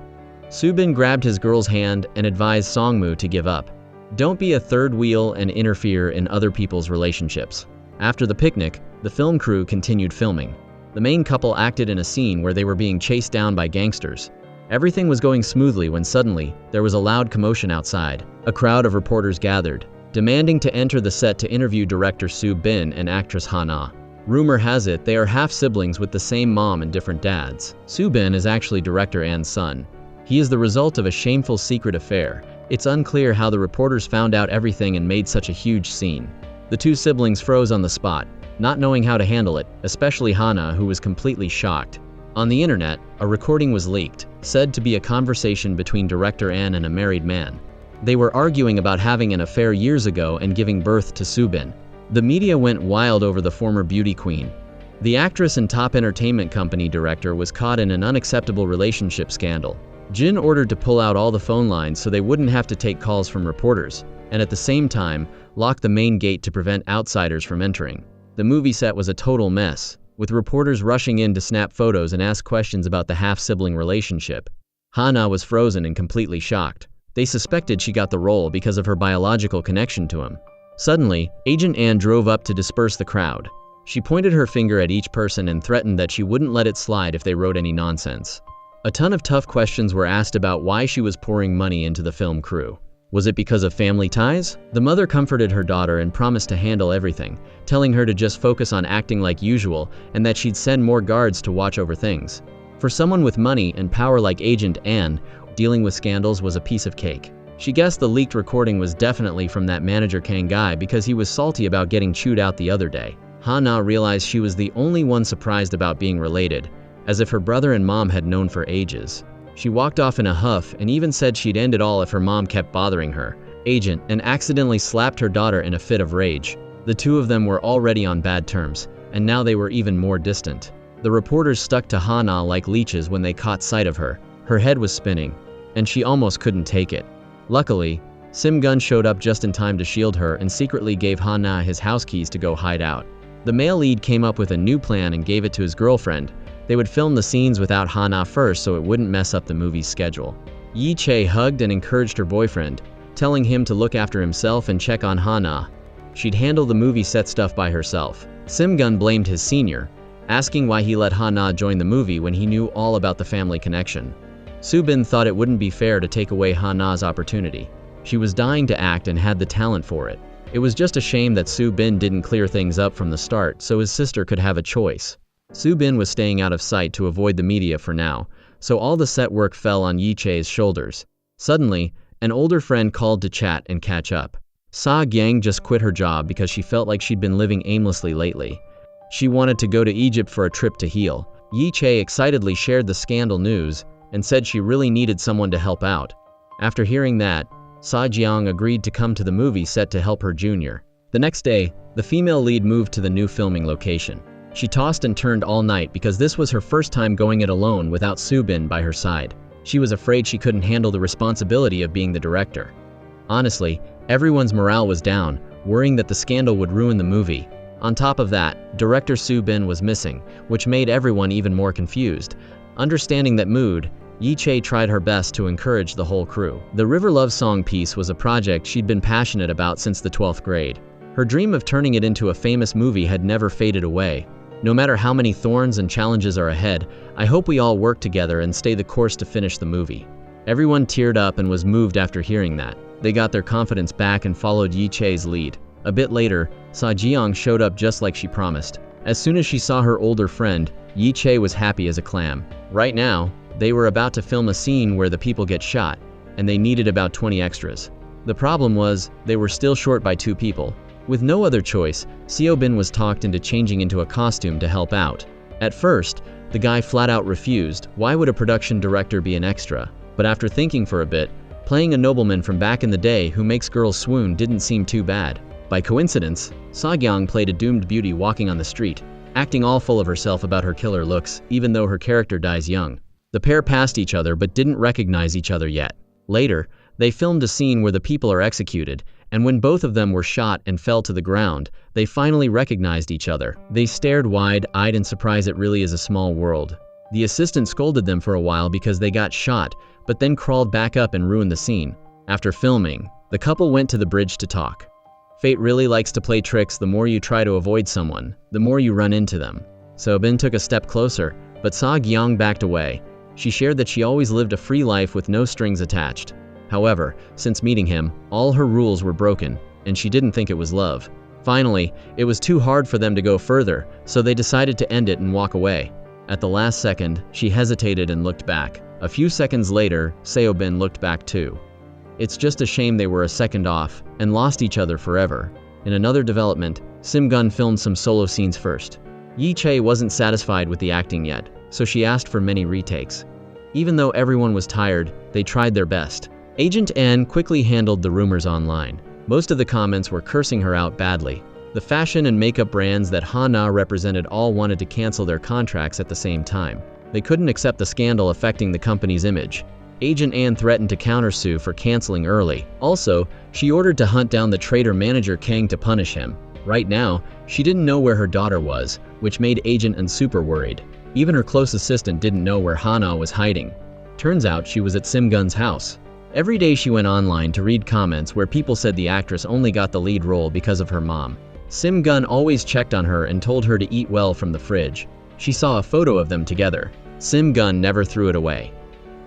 Soo-bin grabbed his girl's hand and advised Song-moo to give up. Don't be a third wheel and interfere in other people's relationships. After the picnic, the film crew continued filming. The main couple acted in a scene where they were being chased down by gangsters. Everything was going smoothly when suddenly, there was a loud commotion outside. A crowd of reporters gathered, demanding to enter the set to interview director Soo-bin and actress Ha-na. Rumor has it they are half-siblings with the same mom and different dads. Soo-bin is actually director An's son. He is the result of a shameful secret affair. It's unclear how the reporters found out everything and made such a huge scene. The two siblings froze on the spot, not knowing how to handle it, especially Ha-na, who was completely shocked. On the internet, a recording was leaked, said to be a conversation between director An and a married man. They were arguing about having an affair years ago and giving birth to Soo-bin. The media went wild over the former beauty queen. The actress and top entertainment company director was caught in an unacceptable relationship scandal. Jin ordered to pull out all the phone lines so they wouldn't have to take calls from reporters, and at the same time, lock the main gate to prevent outsiders from entering. The movie set was a total mess, with reporters rushing in to snap photos and ask questions about the half-sibling relationship. Ha-na was frozen and completely shocked. They suspected she got the role because of her biological connection to him. Suddenly, Agent An drove up to disperse the crowd. She pointed her finger at each person and threatened that she wouldn't let it slide if they wrote any nonsense. A ton of tough questions were asked about why she was pouring money into the film crew. Was it because of family ties? The mother comforted her daughter and promised to handle everything, telling her to just focus on acting like usual and that she'd send more guards to watch over things. For someone with money and power like Agent An, dealing with scandals was a piece of cake. She guessed the leaked recording was definitely from that manager Kang guy because he was salty about getting chewed out the other day. Ha-na realized she was the only one surprised about being related, as if her brother and mom had known for ages. She walked off in a huff and even said she'd end it all if her mom kept bothering her. Agent and accidentally slapped her daughter in a fit of rage. The two of them were already on bad terms, and now they were even more distant. The reporters stuck to Ha-na like leeches when they caught sight of her. Her head was spinning, and she almost couldn't take it. Luckily, Sim-gun showed up just in time to shield her and secretly gave Ha-na his house keys to go hide out. The male lead came up with a new plan and gave it to his girlfriend. They would film the scenes without Ha-na first so it wouldn't mess up the movie's schedule. Yi-chae hugged and encouraged her boyfriend, telling him to look after himself and check on Ha-na. She'd handle the movie set stuff by herself. Sim-gun blamed his senior, asking why he let Ha-na join the movie when he knew all about the family connection. Soo-bin thought it wouldn't be fair to take away Ha-na's opportunity. She was dying to act and had the talent for it. It was just a shame that Soo-bin didn't clear things up from the start so his sister could have a choice. Soo-bin was staying out of sight to avoid the media for now, so all the set work fell on Yi-chae's shoulders. Suddenly, an older friend called to chat and catch up. Sa-gyang just quit her job because she felt like she'd been living aimlessly lately. She wanted to go to Egypt for a trip to heal. Yi-chae excitedly shared the scandal news and said she really needed someone to help out. After hearing that, Sa-gyang agreed to come to the movie set to help her junior. The next day, the female lead moved to the new filming location. She tossed and turned all night because this was her first time going it alone without Soo-bin by her side. She was afraid she couldn't handle the responsibility of being the director. Honestly, everyone's morale was down, worrying that the scandal would ruin the movie. On top of that, director Soo-bin was missing, which made everyone even more confused. Understanding that mood, Yi-chae tried her best to encourage the whole crew. The River Love song piece was a project she'd been passionate about since the 12th grade. Her dream of turning it into a famous movie had never faded away. No matter how many thorns and challenges are ahead, I hope we all work together and stay the course to finish the movie. Everyone teared up and was moved after hearing that. They got their confidence back and followed Yi-chae's lead. A bit later, Sa-gyang showed up just like she promised. As soon as she saw her older friend, Yi-chae was happy as a clam. Right now, they were about to film a scene where the people get shot, and they needed about 20 extras. The problem was, they were still short by 2 people. With no other choice, Seo-bin was talked into changing into a costume to help out. At first, The guy flat out refused. Why would a production director be an extra? But after thinking for a bit, playing a nobleman from back in the day who makes girls swoon didn't seem too bad. By coincidence, Sagyang played a doomed beauty walking on the street, acting all full of herself about her killer looks, even though her character dies young. The pair passed each other but didn't recognize each other yet. Later, they filmed a scene where the people are executed, and when both of them were shot and fell to the ground, they finally recognized each other. They stared wide-eyed in surprise. It really is a small world. The assistant scolded them for a while because they got shot, but then crawled back up and ruined the scene. After filming, the couple went to the bridge to talk. Fate really likes to play tricks. The more you try to avoid someone, the more you run into them. So-bin took a step closer, but Sagyang backed away. She shared that she always lived a free life with no strings attached. However, since meeting him, all her rules were broken, and she didn't think it was love. Finally, it was too hard for them to go further, so they decided to end it and walk away. At the last second, she hesitated and looked back. A few seconds later, So-bin looked back too. It's just a shame they were a second off, and lost each other forever. In another development, Sim-gun filmed some solo scenes first. Yi-chae wasn't satisfied with the acting yet, so she asked for many retakes. Even though everyone was tired, they tried their best. Agent Ann quickly handled the rumors online. Most of the comments were cursing her out badly. The fashion and makeup brands that Hana represented all wanted to cancel their contracts at the same time. They couldn't accept the scandal affecting the company's image. Agent Ann threatened to countersue for canceling early. Also, she ordered to hunt down the traitor manager Kang to punish him. Right now, she didn't know where her daughter was, which made Agent Ann super worried. Even her close assistant didn't know where Hana was hiding. Turns out she was at Sim-gun's house. Every day she went online to read comments where people said the actress only got the lead role because of her mom. Sim-gun always checked on her and told her to eat well from the fridge. She saw a photo of them together. Sim-gun never threw it away.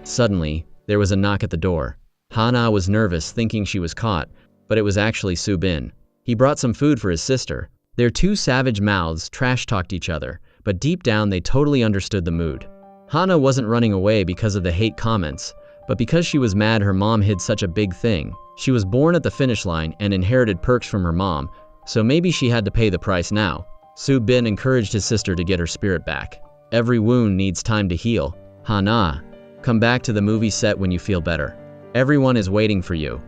Suddenly, there was a knock at the door. Hana was nervous, thinking she was caught, but it was actually So-bin. He brought some food for his sister. Their two savage mouths trash-talked each other, but deep down they totally understood the mood. Hana wasn't running away because of the hate comments, but because she was mad her mom hid such a big thing. She was born at the finish line and inherited perks from her mom, so maybe she had to pay the price now. So-bin encouraged his sister to get her spirit back. Every wound needs time to heal. Hana, come back to the movie set when you feel better. Everyone is waiting for you.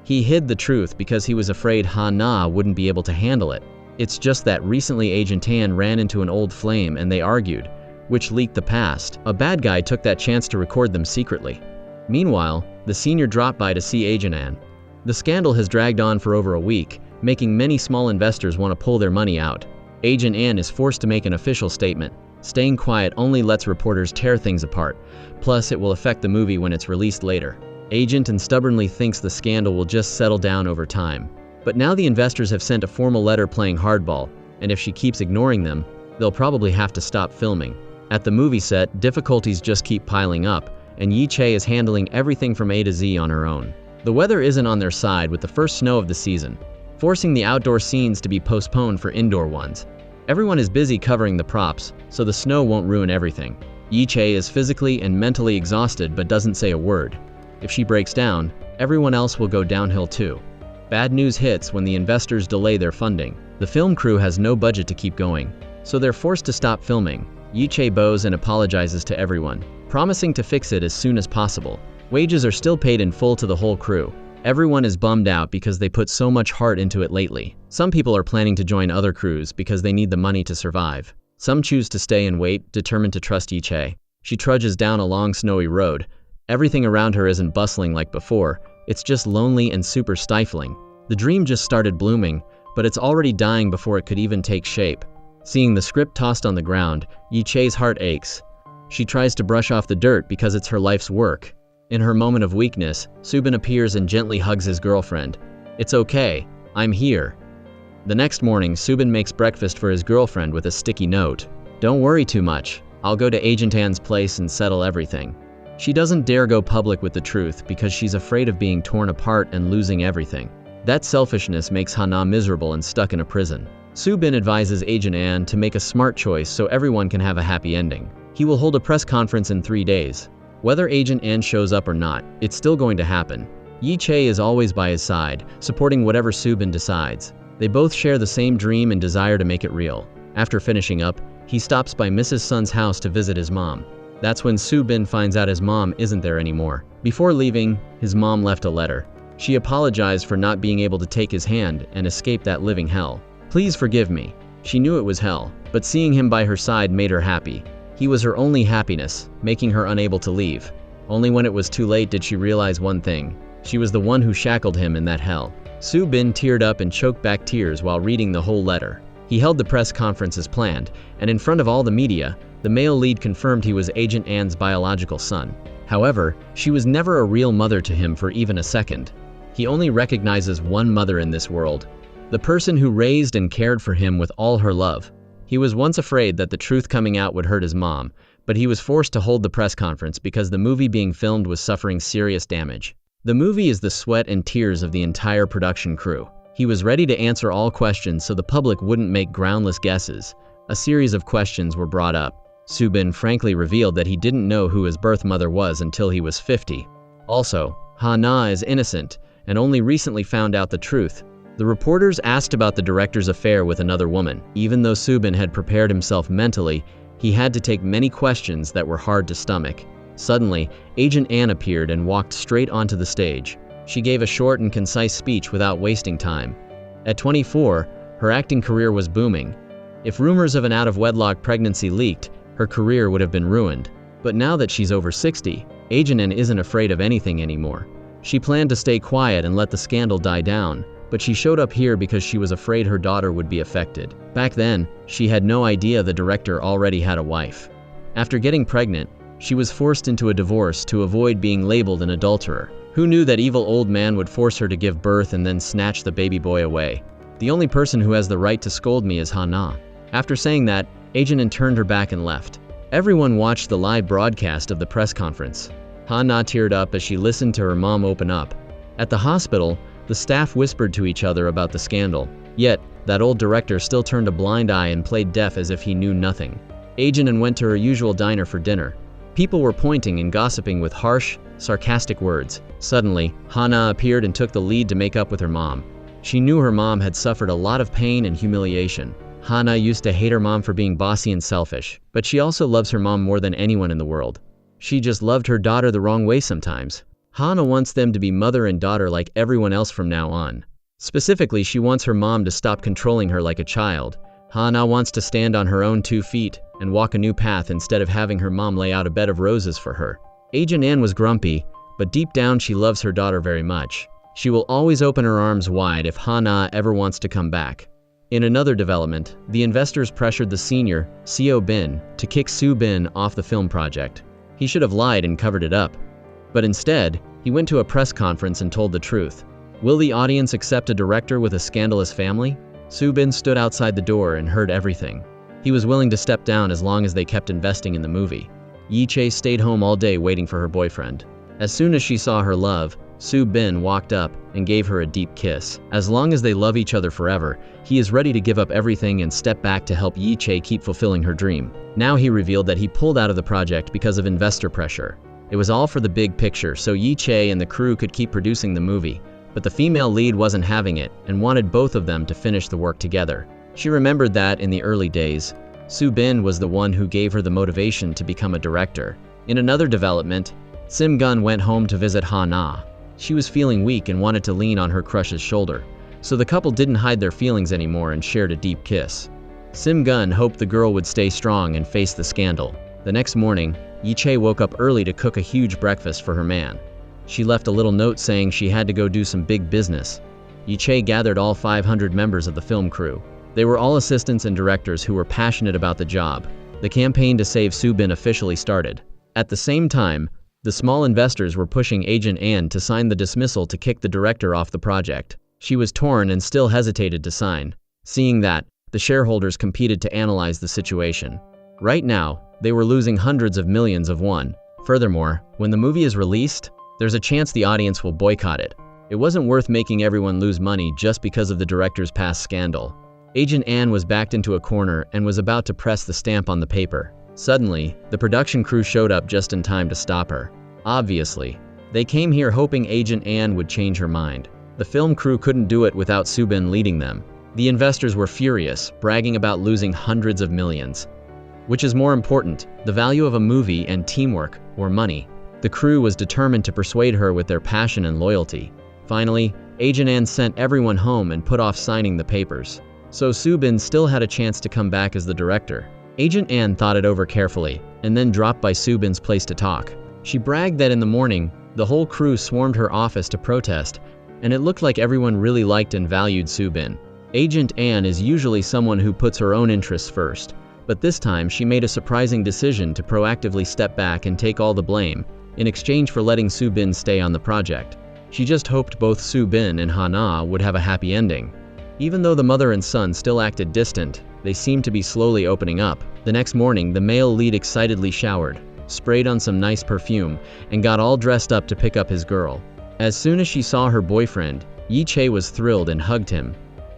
He hid the truth because he was afraid Hana wouldn't be able to handle it. It's just that recently Agent Tan ran into an old flame and they argued, which leaked the past. A bad guy took that chance to record them secretly. Meanwhile, the senior dropped by to see Agent Ann. The scandal has dragged on for over a week, making many small investors want to pull their money out. Agent Ann is forced to make an official statement. Staying quiet only lets reporters tear things apart, plus it will affect the movie when it's released later. Agent Ann stubbornly thinks the scandal will just settle down over time. But now the investors have sent a formal letter playing hardball, and if she keeps ignoring them, they'll probably have to stop filming. At the movie set, difficulties just keep piling up, and Yi-chae is handling everything from A to Z on her own. The weather isn't on their side with the first snow of the season, forcing the outdoor scenes to be postponed for indoor ones. Everyone is busy covering the props, so the snow won't ruin everything. Yi-chae is physically and mentally exhausted but doesn't say a word. If she breaks down, everyone else will go downhill too. Bad news hits when the investors delay their funding. The film crew has no budget to keep going, so they're forced to stop filming. Yi-chae bows and apologizes to everyone, promising to fix it as soon as possible. Wages are still paid in full to the whole crew. Everyone is bummed out because they put so much heart into it lately. Some people are planning to join other crews because they need the money to survive. Some choose to stay and wait, determined to trust Yi-chae. She trudges down a long snowy road. Everything around her isn't bustling like before. It's just lonely and super stifling. The dream just started blooming, but it's already dying before it could even take shape. Seeing the script tossed on the ground, Yi-chae's heart aches. She tries to brush off the dirt because it's her life's work. In her moment of weakness, So-bin appears and gently hugs his girlfriend. "It's okay, I'm here." The next morning, So-bin makes breakfast for his girlfriend with a sticky note. "Don't worry too much, I'll go to Agent An's place and settle everything." She doesn't dare go public with the truth because she's afraid of being torn apart and losing everything. That selfishness makes Hana miserable and stuck in a prison. So-bin advises Agent An to make a smart choice so everyone can have a happy ending. He will hold a press conference in 3 days. Whether Agent An shows up or not, it's still going to happen. Yi-chae is always by his side, supporting whatever So-bin decides. They both share the same dream and desire to make it real. After finishing up, he stops by Mrs. Sun's house to visit his mom. That's when Soo-bin finds out his mom isn't there anymore. Before leaving, his mom left a letter. She apologized for not being able to take his hand and escape that living hell. "Please forgive me." She knew it was hell, but seeing him by her side made her happy. He was her only happiness, making her unable to leave. Only when it was too late did she realize one thing. She was the one who shackled him in that hell. Soo-bin teared up and choked back tears while reading the whole letter. He held the press conference as planned, and in front of all the media, the male lead confirmed he was Agent An's biological son. However, she was never a real mother to him for even a second. He only recognizes one mother in this world, the person who raised and cared for him with all her love. He was once afraid that the truth coming out would hurt his mom, but he was forced to hold the press conference because the movie being filmed was suffering serious damage. The movie is the sweat and tears of the entire production crew. He was ready to answer all questions so the public wouldn't make groundless guesses. A series of questions were brought up. Soo-bin frankly revealed that he didn't know who his birth mother was until he was 50. Also, Ha-na is innocent and only recently found out the truth. The reporters asked about the director's affair with another woman. Even though Soo-bin had prepared himself mentally, he had to take many questions that were hard to stomach. Suddenly, Agent Ann appeared and walked straight onto the stage. She gave a short and concise speech without wasting time. At 24, her acting career was booming. If rumors of an out-of-wedlock pregnancy leaked, her career would have been ruined. But now that she's over 60, Agent Ann isn't afraid of anything anymore. She planned to stay quiet and let the scandal die down, but she showed up here because she was afraid her daughter would be affected. Back then, she had no idea the director already had a wife. After getting pregnant, she was forced into a divorce to avoid being labeled an adulterer. Who knew that evil old man would force her to give birth and then snatch the baby boy away? The only person who has the right to scold me is Ha-na. After saying that, Agent Ann turned her back and left. Everyone watched the live broadcast of the press conference. Ha-na teared up as she listened to her mom open up. At the hospital, the staff whispered to each other about the scandal. Yet, that old director still turned a blind eye and played deaf as if he knew nothing. Agent Ann went to her usual diner for dinner. People were pointing and gossiping with harsh, sarcastic words. Suddenly, Ha-na appeared and took the lead to make up with her mom. She knew her mom had suffered a lot of pain and humiliation. Ha-na used to hate her mom for being bossy and selfish, but she also loves her mom more than anyone in the world. She just loved her daughter the wrong way sometimes. Ha-na wants them to be mother and daughter like everyone else from now on. Specifically, she wants her mom to stop controlling her like a child. Ha-na wants to stand on her own 2 feet and walk a new path instead of having her mom lay out a bed of roses for her. Agent Ann was grumpy, but deep down she loves her daughter very much. She will always open her arms wide if Ha-na ever wants to come back. In another development, the investors pressured the senior, Seo-bin, to kick Soo-bin off the film project. He should have lied and covered it up. But instead, he went to a press conference and told the truth. Will the audience accept a director with a scandalous family? Soo-bin stood outside the door and heard everything. He was willing to step down as long as they kept investing in the movie. Yi-chae stayed home all day waiting for her boyfriend. As soon as she saw her love, Soo-bin walked up and gave her a deep kiss. As long as they love each other forever, he is ready to give up everything and step back to help Yi-chae keep fulfilling her dream. Now he revealed that he pulled out of the project because of investor pressure. It was all for the big picture so Yi-chae and the crew could keep producing the movie, but the female lead wasn't having it and wanted both of them to finish the work together. She remembered that in the early days, Soo-bin was the one who gave her the motivation to become a director. In another development, Sim-gun went home to visit Ha-na. She was feeling weak and wanted to lean on her crush's shoulder, so the couple didn't hide their feelings anymore and shared a deep kiss. Sim-gun hoped the girl would stay strong and face the scandal. The next morning, Yi-chae woke up early to cook a huge breakfast for her man. She left a little note saying she had to go do some big business. Yi-chae gathered all 500 members of the film crew. They were all assistants and directors who were passionate about the job. The campaign to save Soo-bin officially started. At the same time, the small investors were pushing Agent Ann to sign the dismissal to kick the director off the project. She was torn and still hesitated to sign. Seeing that, the shareholders competed to analyze the situation. Right now, they were losing hundreds of millions of won. Furthermore, when the movie is released, there's a chance the audience will boycott it. It wasn't worth making everyone lose money just because of the director's past scandal. Agent Ann was backed into a corner and was about to press the stamp on the paper. Suddenly, the production crew showed up just in time to stop her. Obviously, they came here hoping Agent Ann would change her mind. The film crew couldn't do it without Soo-bin leading them. The investors were furious, bragging about losing hundreds of millions. Which is more important, the value of a movie and teamwork, or money? The crew was determined to persuade her with their passion and loyalty. Finally, Agent An sent everyone home and put off signing the papers. So Soo-bin still had a chance to come back as the director. Agent An thought it over carefully, and then dropped by Soo-bin's place to talk. She bragged that in the morning, the whole crew swarmed her office to protest, and it looked like everyone really liked and valued Soo-bin. Agent An is usually someone who puts her own interests first, but this time she made a surprising decision to proactively step back and take all the blame, in exchange for letting Soo-bin stay on the project. She just hoped both Soo-bin and Ha-na would have a happy ending. Even though the mother and son still acted distant, they seemed to be slowly opening up. The next morning, the male lead excitedly showered, sprayed on some nice perfume, and got all dressed up to pick up his girl. As soon as she saw her boyfriend, Yi-chae was thrilled and hugged him.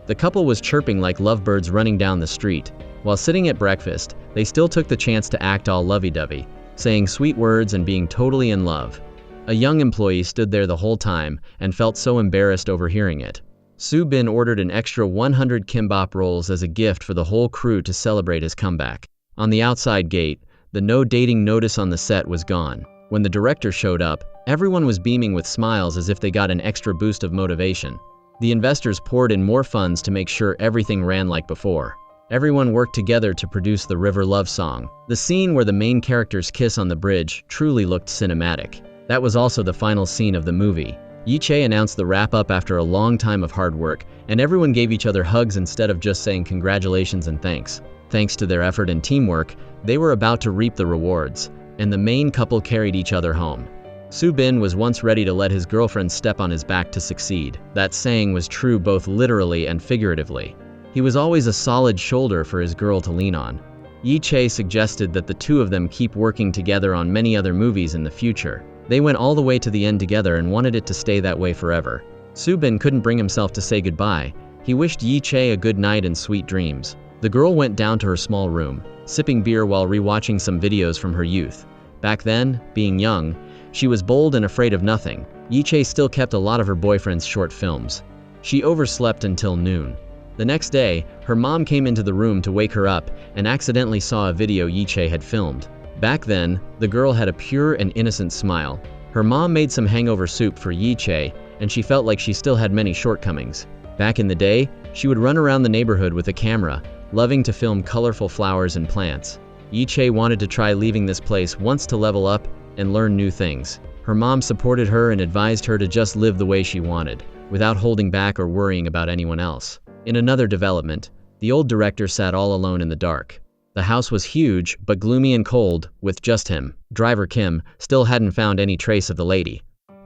The couple was chirping like lovebirds running down the street. While sitting at breakfast, they still took the chance to act all lovey-dovey, saying sweet words and being totally in love. A young employee stood there the whole time and felt so embarrassed overhearing it. Soo-bin ordered an extra 100 kimbap rolls as a gift for the whole crew to celebrate his comeback. On the outside gate, the no dating notice on the set was gone. When the director showed up, everyone was beaming with smiles as if they got an extra boost of motivation. The investors poured in more funds to make sure everything ran like before. Everyone worked together to produce the River Love song. The scene where the main characters kiss on the bridge truly looked cinematic. That was also the final scene of the movie. Yi-chae announced the wrap-up after a long time of hard work, and everyone gave each other hugs instead of just saying congratulations and thanks. Thanks to their effort and teamwork, they were about to reap the rewards, and the main couple carried each other home. Soo-bin was once ready to let his girlfriend step on his back to succeed. That saying was true both literally and figuratively. He was always a solid shoulder for his girl to lean on. Yi-chae suggested that the two of them keep working together on many other movies in the future. They went all the way to the end together and wanted it to stay that way forever. Soo-bin couldn't bring himself to say goodbye. He wished Yi-chae a good night and sweet dreams. The girl went down to her small room, sipping beer while rewatching some videos from her youth. Back then, being young, she was bold and afraid of nothing. Yi-chae still kept a lot of her boyfriend's short films. She overslept until noon. The next day, her mom came into the room to wake her up and accidentally saw a video Yi-chae had filmed. Back then, the girl had a pure and innocent smile. Her mom made some hangover soup for Yi-chae, and she felt like she still had many shortcomings. Back in the day, she would run around the neighborhood with a camera, loving to film colorful flowers and plants. Yi-chae wanted to try leaving this place once to level up and learn new things. Her mom supported her and advised her to just live the way she wanted, without holding back or worrying about anyone else. In another development, the old director sat all alone in the dark. The house was huge, but gloomy and cold, with just him. Driver Kim still hadn't found any trace of the lady.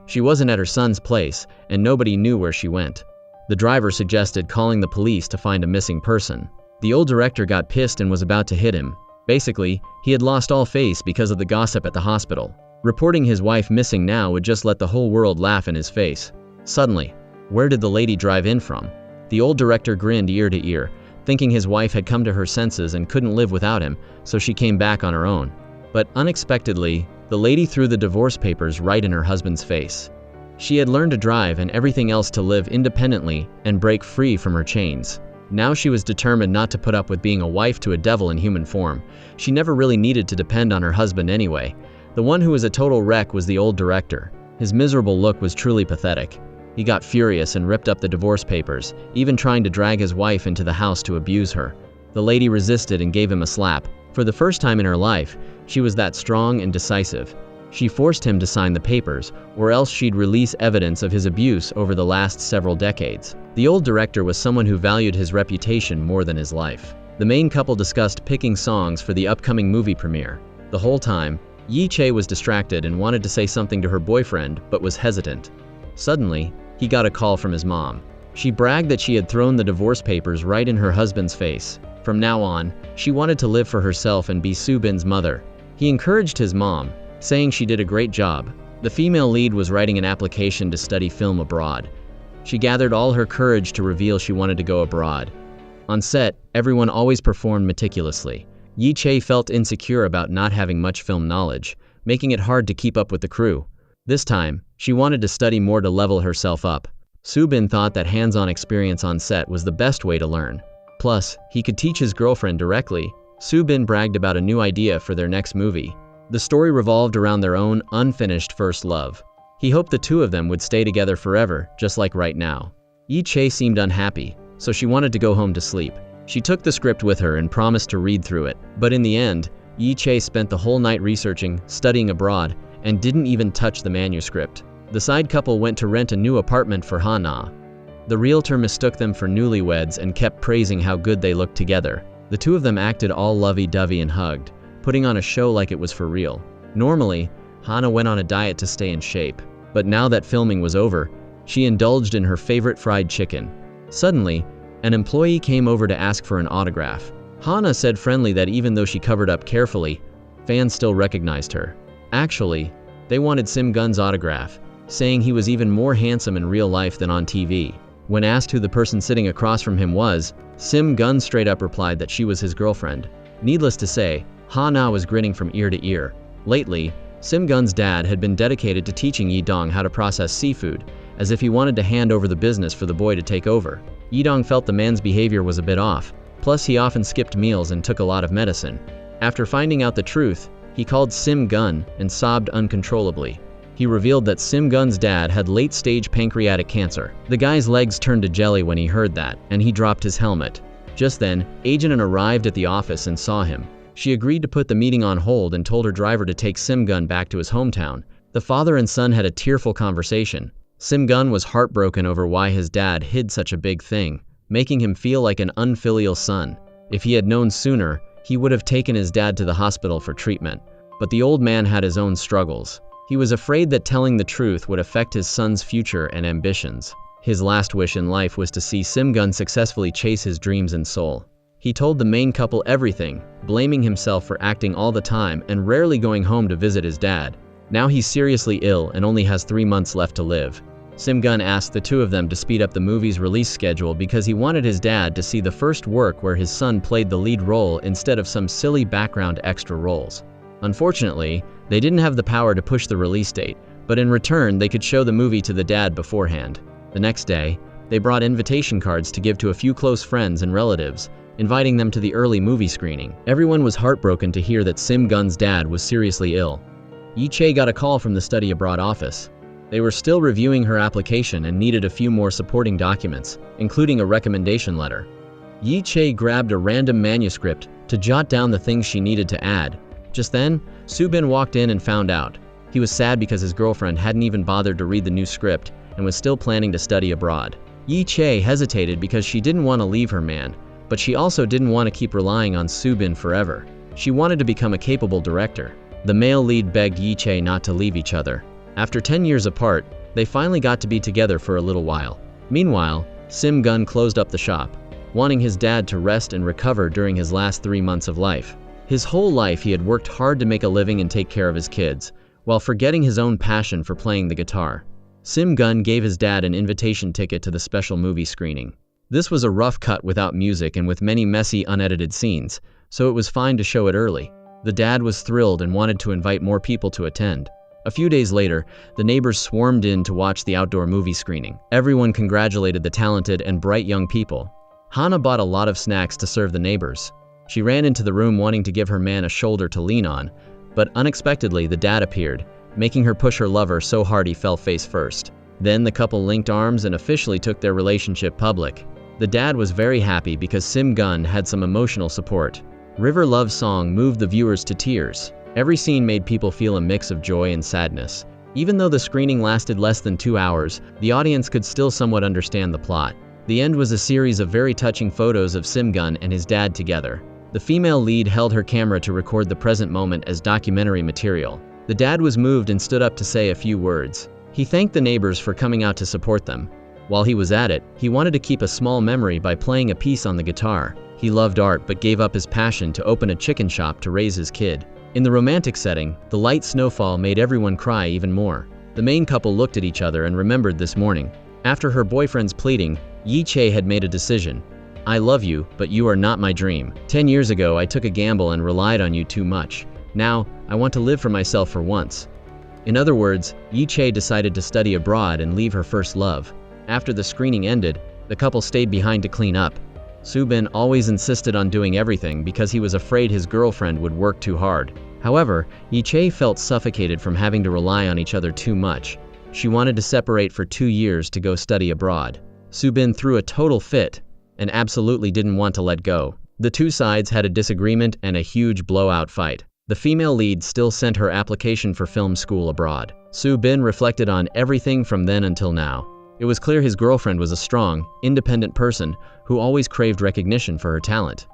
She wasn't at her son's place, and nobody knew where she went. The driver suggested calling the police to find a missing person. The old director got pissed and was about to hit him. Basically, he had lost all face because of the gossip at the hospital. Reporting his wife missing now would just let the whole world laugh in his face. Suddenly, where did the lady drive in from? The old director grinned ear to ear, thinking his wife had come to her senses and couldn't live without him, so she came back on her own. But unexpectedly, the lady threw the divorce papers right in her husband's face. She had learned to drive and everything else to live independently and break free from her chains. Now she was determined not to put up with being a wife to a devil in human form. She never really needed to depend on her husband anyway. The one who was a total wreck was the old director. His miserable look was truly pathetic. He got furious and ripped up the divorce papers, even trying to drag his wife into the house to abuse her. The lady resisted and gave him a slap. For the first time in her life, she was that strong and decisive. She forced him to sign the papers, or else she'd release evidence of his abuse over the last several decades. The old director was someone who valued his reputation more than his life. The main couple discussed picking songs for the upcoming movie premiere. The whole time, Yi-chae was distracted and wanted to say something to her boyfriend, but was hesitant. Suddenly, he got a call from his mom. She bragged that she had thrown the divorce papers right in her husband's face. From now on, she wanted to live for herself and be Soo-bin's mother. He encouraged his mom, saying she did a great job. The female lead was writing an application to study film abroad. She gathered all her courage to reveal she wanted to go abroad. On set, everyone always performed meticulously. Yi-chae felt insecure about not having much film knowledge, making it hard to keep up with the crew. This time, she wanted to study more to level herself up. Soo-bin thought that hands-on experience on set was the best way to learn. Plus, he could teach his girlfriend directly, Soo-bin bragged about a new idea for their next movie. The story revolved around their own unfinished first love. He hoped the two of them would stay together forever, just like right now. Yi-chae seemed unhappy, so she wanted to go home to sleep. She took the script with her and promised to read through it. But in the end, Yi-chae spent the whole night researching, studying abroad, and didn't even touch the manuscript. The side couple went to rent a new apartment for Ha-na. The realtor mistook them for newlyweds and kept praising how good they looked together. The two of them acted all lovey-dovey and hugged, putting on a show like it was for real. Normally, Hana went on a diet to stay in shape, but now that filming was over, she indulged in her favorite fried chicken. Suddenly, an employee came over to ask for an autograph. Hana said friendly that even though she covered up carefully, fans still recognized her. Actually, they wanted Sim-gun's autograph, saying he was even more handsome in real life than on TV. When asked who the person sitting across from him was, Sim-gun straight up replied that she was his girlfriend. Needless to say, Ha-na was grinning from ear to ear. Lately, Sim-gun's dad had been dedicated to teaching Yi-dong how to process seafood, as if he wanted to hand over the business for the boy to take over. Yi-dong felt the man's behavior was a bit off, plus he often skipped meals and took a lot of medicine. After finding out the truth, he called Sim-gun and sobbed uncontrollably. He revealed that Sim-gun's dad had late-stage pancreatic cancer. The guy's legs turned to jelly when he heard that, and he dropped his helmet. Just then, Agent arrived at the office and saw him. She agreed to put the meeting on hold and told her driver to take Sim-gun back to his hometown. The father and son had a tearful conversation. Sim-gun was heartbroken over why his dad hid such a big thing, making him feel like an unfilial son. If he had known sooner, he would have taken his dad to the hospital for treatment. But the old man had his own struggles. He was afraid that telling the truth would affect his son's future and ambitions. His last wish in life was to see Sim-gun successfully chase his dreams and soul. He told the main couple everything, blaming himself for acting all the time and rarely going home to visit his dad. Now he's seriously ill and only has 3 months left to live. Sim-gun asked the two of them to speed up the movie's release schedule because he wanted his dad to see the first work where his son played the lead role instead of some silly background extra roles. Unfortunately, they didn't have the power to push the release date, but in return they could show the movie to the dad beforehand. The next day, they brought invitation cards to give to a few close friends and relatives, inviting them to the early movie screening. Everyone was heartbroken to hear that Sim-gun's dad was seriously ill. Yi-chae got a call from the study abroad office. They were still reviewing her application and needed a few more supporting documents, including a recommendation letter. Yi-chae grabbed a random manuscript to jot down the things she needed to add. Just then, Soo-bin walked in and found out. He was sad because his girlfriend hadn't even bothered to read the new script and was still planning to study abroad. Yi-chae hesitated because she didn't want to leave her man, but she also didn't want to keep relying on Soo-bin forever. She wanted to become a capable director. The male lead begged Yi-chae not to leave each other. After 10 years apart, they finally got to be together for a little while. Meanwhile, Sim-gun closed up the shop, wanting his dad to rest and recover during his last 3 months of life. His whole life he had worked hard to make a living and take care of his kids, while forgetting his own passion for playing the guitar. Sim-gun gave his dad an invitation ticket to the special movie screening. This was a rough cut without music and with many messy, unedited scenes, so it was fine to show it early. The dad was thrilled and wanted to invite more people to attend. A few days later, the neighbors swarmed in to watch the outdoor movie screening. Everyone congratulated the talented and bright young people. Hana bought a lot of snacks to serve the neighbors. She ran into the room wanting to give her man a shoulder to lean on, but unexpectedly the dad appeared, making her push her lover so hard he fell face first. Then the couple linked arms and officially took their relationship public. The dad was very happy because Sim-gun had some emotional support. River Love Song moved the viewers to tears. Every scene made people feel a mix of joy and sadness. Even though the screening lasted less than 2 hours, the audience could still somewhat understand the plot. The end was a series of very touching photos of Sim-gun and his dad together. The female lead held her camera to record the present moment as documentary material. The dad was moved and stood up to say a few words. He thanked the neighbors for coming out to support them. While he was at it, he wanted to keep a small memory by playing a piece on the guitar. He loved art but gave up his passion to open a chicken shop to raise his kid. In the romantic setting, the light snowfall made everyone cry even more. The main couple looked at each other and remembered this morning. After her boyfriend's pleading, Yi-chae had made a decision. "I love you, but you are not my dream. 10 years ago I took a gamble and relied on you too much. Now, I want to live for myself for once." In other words, Yi-chae decided to study abroad and leave her first love. After the screening ended, the couple stayed behind to clean up. Subin always insisted on doing everything because he was afraid his girlfriend would work too hard. However, Yi-chae felt suffocated from having to rely on each other too much. She wanted to separate for 2 years to go study abroad. Subin threw a total fit and absolutely didn't want to let go. The two sides had a disagreement and a huge blowout fight. The female lead still sent her application for film school abroad. Subin reflected on everything from then until now. It was clear his girlfriend was a strong, independent person who always craved recognition for her talent.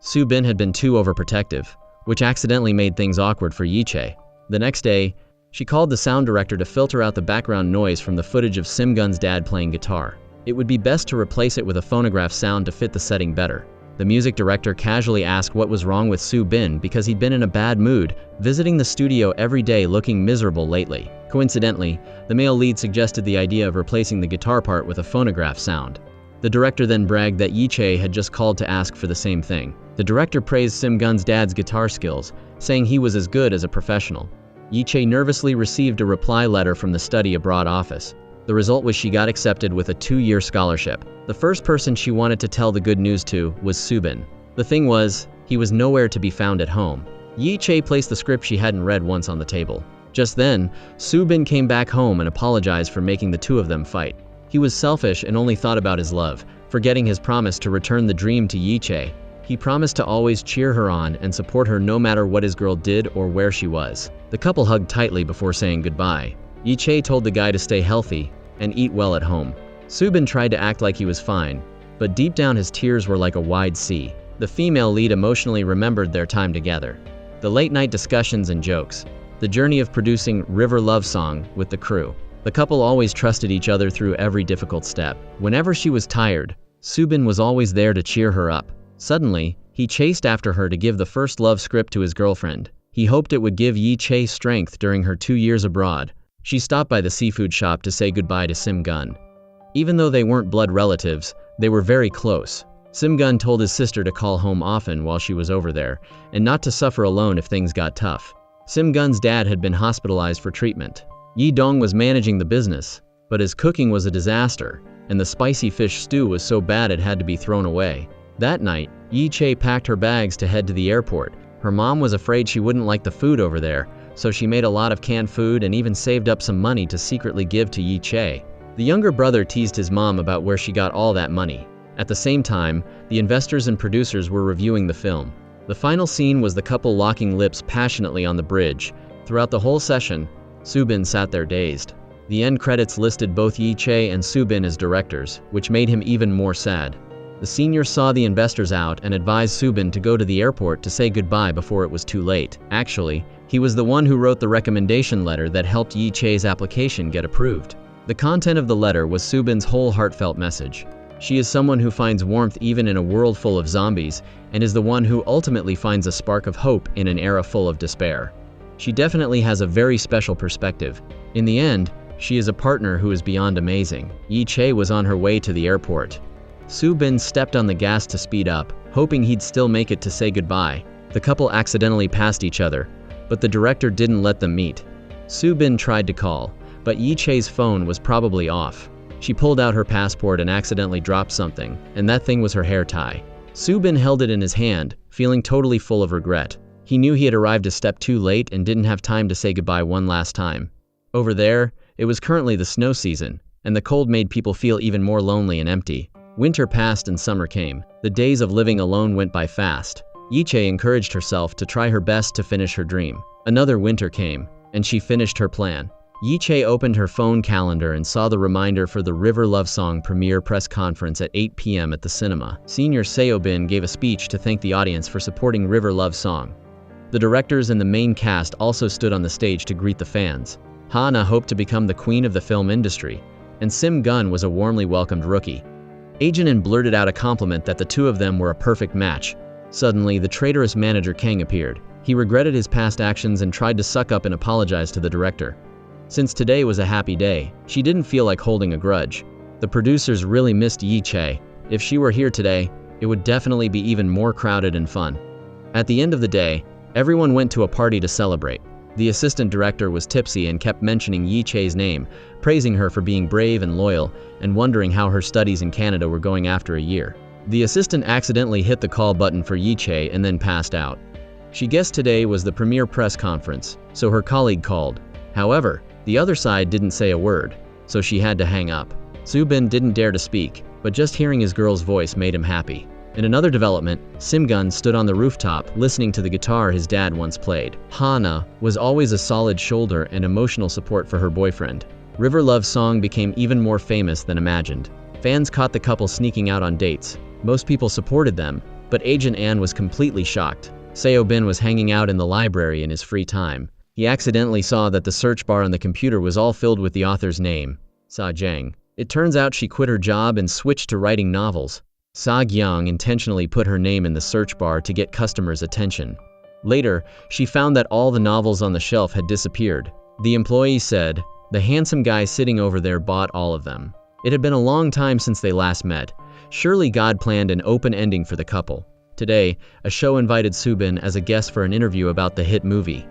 Subin had been too overprotective, which accidentally made things awkward for Yi-chae. The next day, she called the sound director to filter out the background noise from the footage of Simgun's dad playing guitar. It would be best to replace it with a phonograph sound to fit the setting better. The music director casually asked what was wrong with Subin because he'd been in a bad mood, visiting the studio every day looking miserable lately. Coincidentally, the male lead suggested the idea of replacing the guitar part with a phonograph sound. The director then bragged that Yi-chae had just called to ask for the same thing. The director praised Simgun's dad's guitar skills, saying he was as good as a professional. Yi-chae nervously received a reply letter from the study abroad office. The result was she got accepted with a 2-year scholarship. The first person she wanted to tell the good news to was Subin. The thing was, he was nowhere to be found at home. Yi-chae placed the script she hadn't read once on the table. Just then, Subin came back home and apologized for making the two of them fight. He was selfish and only thought about his love, forgetting his promise to return the dream to Yi-chae. He promised to always cheer her on and support her no matter what his girl did or where she was. The couple hugged tightly before saying goodbye. Yi-chae told the guy to stay healthy and eat well at home. Subin tried to act like he was fine, but deep down his tears were like a wide sea. The female lead emotionally remembered their time together. The late-night discussions and jokes. The journey of producing River Love Song with the crew. The couple always trusted each other through every difficult step. Whenever she was tired, Subin was always there to cheer her up. Suddenly, he chased after her to give the first love script to his girlfriend. He hoped it would give Yi-chae strength during her 2 years abroad. She stopped by the seafood shop to say goodbye to Simgun. Even though they weren't blood relatives, they were very close. Simgun told his sister to call home often while she was over there, and not to suffer alone if things got tough. Simgun's dad had been hospitalized for treatment. Yi Dong was managing the business, but his cooking was a disaster, and the spicy fish stew was so bad it had to be thrown away. That night, Yi-chae packed her bags to head to the airport. Her mom was afraid she wouldn't like the food over there, so she made a lot of canned food and even saved up some money to secretly give to Yi-chae. The younger brother teased his mom about where she got all that money. At the same time, the investors and producers were reviewing the film. The final scene was the couple locking lips passionately on the bridge. Throughout the whole session, Subin sat there dazed. The end credits listed both Yi-chae and Subin as directors, which made him even more sad. The senior saw the investors out and advised Subin to go to the airport to say goodbye before it was too late. Actually, he was the one who wrote the recommendation letter that helped Yi-chae's application get approved. The content of the letter was Subin's whole heartfelt message. She is someone who finds warmth even in a world full of zombies, and is the one who ultimately finds a spark of hope in an era full of despair. She definitely has a very special perspective. In the end, she is a partner who is beyond amazing. Yi-chae was on her way to the airport. Subin stepped on the gas to speed up, hoping he'd still make it to say goodbye. The couple accidentally passed each other, but the director didn't let them meet. Subin tried to call, but Yi-chae's phone was probably off. She pulled out her passport and accidentally dropped something, and that thing was her hair tie. Subin held it in his hand, feeling totally full of regret. He knew he had arrived a step too late and didn't have time to say goodbye one last time. Over there, it was currently the snow season, and the cold made people feel even more lonely and empty. Winter passed and summer came. The days of living alone went by fast. Yi-chae encouraged herself to try her best to finish her dream. Another winter came, and she finished her plan. Yi-chae opened her phone calendar and saw the reminder for the River Love Song premiere press conference at 8 p.m. at the cinema. Senior Seobin gave a speech to thank the audience for supporting River Love Song. The directors and the main cast also stood on the stage to greet the fans. Hana hoped to become the queen of the film industry, and Simgun was a warmly welcomed rookie. Ajanin blurted out a compliment that the two of them were a perfect match. Suddenly, the traitorous manager Kang appeared. He regretted his past actions and tried to suck up and apologize to the director. Since today was a happy day, she didn't feel like holding a grudge. The producers really missed Yi-chae. If she were here today, it would definitely be even more crowded and fun. At the end of the day, everyone went to a party to celebrate. The assistant director was tipsy and kept mentioning Yi-chae's name, praising her for being brave and loyal, and wondering how her studies in Canada were going after a year. The assistant accidentally hit the call button for Yi-Che and then passed out. She guessed today was the premiere press conference, so her colleague called. However, the other side didn't say a word, so she had to hang up. Soo-bin didn't dare to speak, but just hearing his girl's voice made him happy. In another development, Simgun stood on the rooftop listening to the guitar his dad once played. Hana was always a solid shoulder and emotional support for her boyfriend. River Love's song became even more famous than imagined. Fans caught the couple sneaking out on dates. Most people supported them, but Agent An was completely shocked. Seo-bin was hanging out in the library in his free time. He accidentally saw that the search bar on the computer was all filled with the author's name, Sa Zhang. It turns out she quit her job and switched to writing novels. Sa Gyang intentionally put her name in the search bar to get customers' attention. Later, she found that all the novels on the shelf had disappeared. The employee said, "The handsome guy sitting over there bought all of them." It had been a long time since they last met. Surely God planned an open ending for the couple. Today, a show invited Soo-bin as a guest for an interview about the hit movie.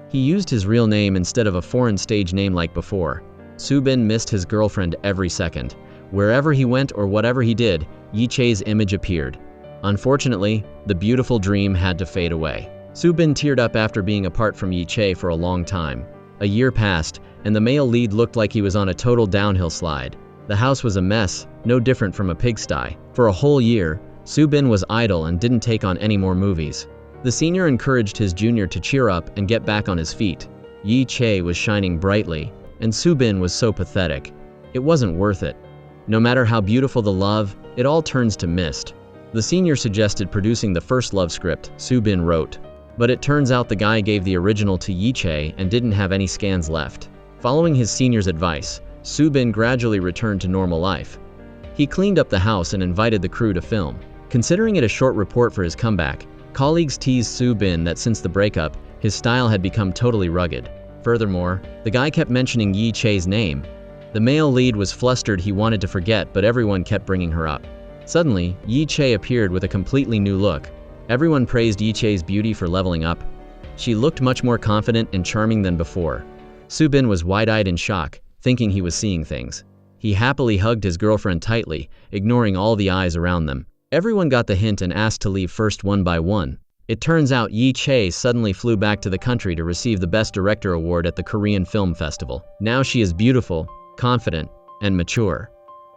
He used his real name instead of a foreign stage name like before. Soo-bin missed his girlfriend every second. Wherever he went or whatever he did, Yi-Che's image appeared. Unfortunately, the beautiful dream had to fade away. Soo-bin teared up after being apart from Yi-Che for a long time. A year passed, and the male lead looked like he was on a total downhill slide. The house was a mess, no different from a pigsty. For a whole year, Soo-bin was idle and didn't take on any more movies. The senior encouraged his junior to cheer up and get back on his feet. Yi-Che was shining brightly, and Soo-bin was so pathetic. It wasn't worth it. No matter how beautiful the love, it all turns to mist. The senior suggested producing the first love script Soo-bin wrote. But it turns out the guy gave the original to Yi-Che and didn't have any scans left. Following his senior's advice, Soo-bin gradually returned to normal life. He cleaned up the house and invited the crew to film. Considering it a short report for his comeback, colleagues teased Soo-bin that since the breakup, his style had become totally rugged. Furthermore, the guy kept mentioning Yi-Che's name. The male lead was flustered he wanted to forget, but everyone kept bringing her up. Suddenly, Yi-Che appeared with a completely new look. Everyone praised Yi-Che's beauty for leveling up. She looked much more confident and charming than before. Soo-bin was wide-eyed in shock, thinking he was seeing things. He happily hugged his girlfriend tightly, ignoring all the eyes around them. Everyone got the hint and asked to leave first one by one. It turns out Yi-Che suddenly flew back to the country to receive the Best Director award at the Korean Film Festival. Now she is beautiful, confident, and mature.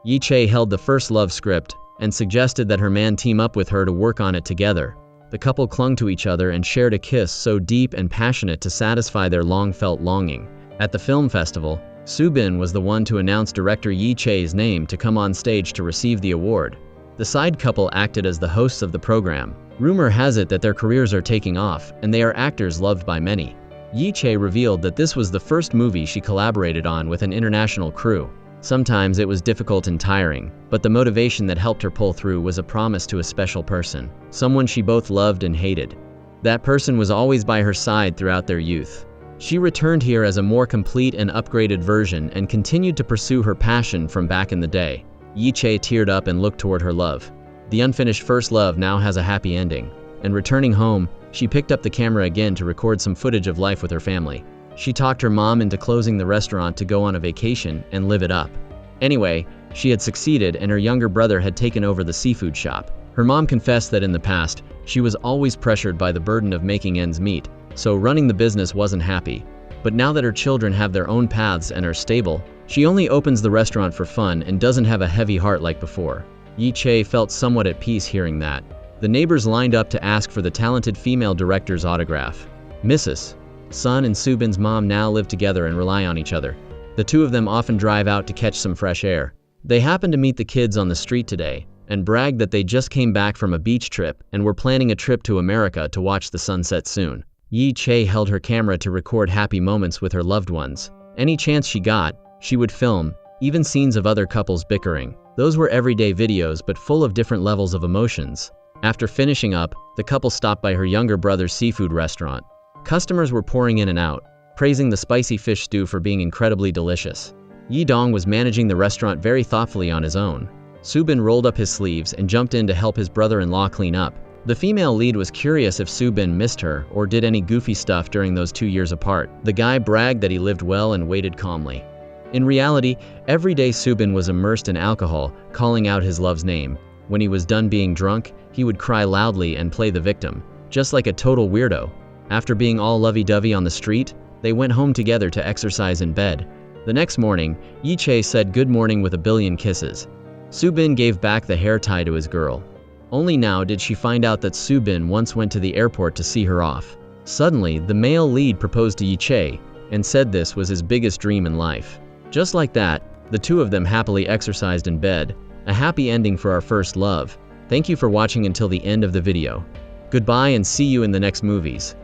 Yi-Che held the first love script and suggested that her man team up with her to work on it together. The couple clung to each other and shared a kiss so deep and passionate to satisfy their long-felt longing. At the film festival, Soo-bin was the one to announce director Yi-Che's name to come on stage to receive the award. The side couple acted as the hosts of the program. Rumor has it that their careers are taking off, and they are actors loved by many. Yi-Che revealed that this was the first movie she collaborated on with an international crew. Sometimes it was difficult and tiring, but the motivation that helped her pull through was a promise to a special person, someone she both loved and hated. That person was always by her side throughout their youth. She returned here as a more complete and upgraded version and continued to pursue her passion from back in the day. Yi-Che teared up and looked toward her love. The unfinished first love now has a happy ending, and returning home, she picked up the camera again to record some footage of life with her family. She talked her mom into closing the restaurant to go on a vacation and live it up. Anyway, she had succeeded and her younger brother had taken over the seafood shop. Her mom confessed that in the past, she was always pressured by the burden of making ends meet, so running the business wasn't happy. But now that her children have their own paths and are stable, she only opens the restaurant for fun and doesn't have a heavy heart like before. Yi-Che felt somewhat at peace hearing that. The neighbors lined up to ask for the talented female director's autograph. Mrs. Sun and Soo-bin's mom now live together and rely on each other. The two of them often drive out to catch some fresh air. They happened to meet the kids on the street today and bragged that they just came back from a beach trip and were planning a trip to America to watch the sunset soon. Yi-Che held her camera to record happy moments with her loved ones. Any chance she got, she would film, even scenes of other couples bickering. Those were everyday videos but full of different levels of emotions. After finishing up, the couple stopped by her younger brother's seafood restaurant. Customers were pouring in and out, praising the spicy fish stew for being incredibly delicious. Yi-Dong was managing the restaurant very thoughtfully on his own. Soo-bin rolled up his sleeves and jumped in to help his brother-in-law clean up. The female lead was curious if Soo-bin missed her or did any goofy stuff during those 2 years apart. The guy bragged that he lived well and waited calmly. In reality, every day Soo-bin was immersed in alcohol, calling out his love's name. When he was done being drunk, he would cry loudly and play the victim, just like a total weirdo. After being all lovey-dovey on the street, they went home together to exercise in bed. The next morning, Yi-chae said good morning with a billion kisses. Subin gave back the hair tie to his girl. Only now did she find out that Subin once went to the airport to see her off. Suddenly, the male lead proposed to Yi-chae and said this was his biggest dream in life. Just like that, the two of them happily exercised in bed. A happy ending for our first love. Thank you for watching until the end of the video. Goodbye and see you in the next movies.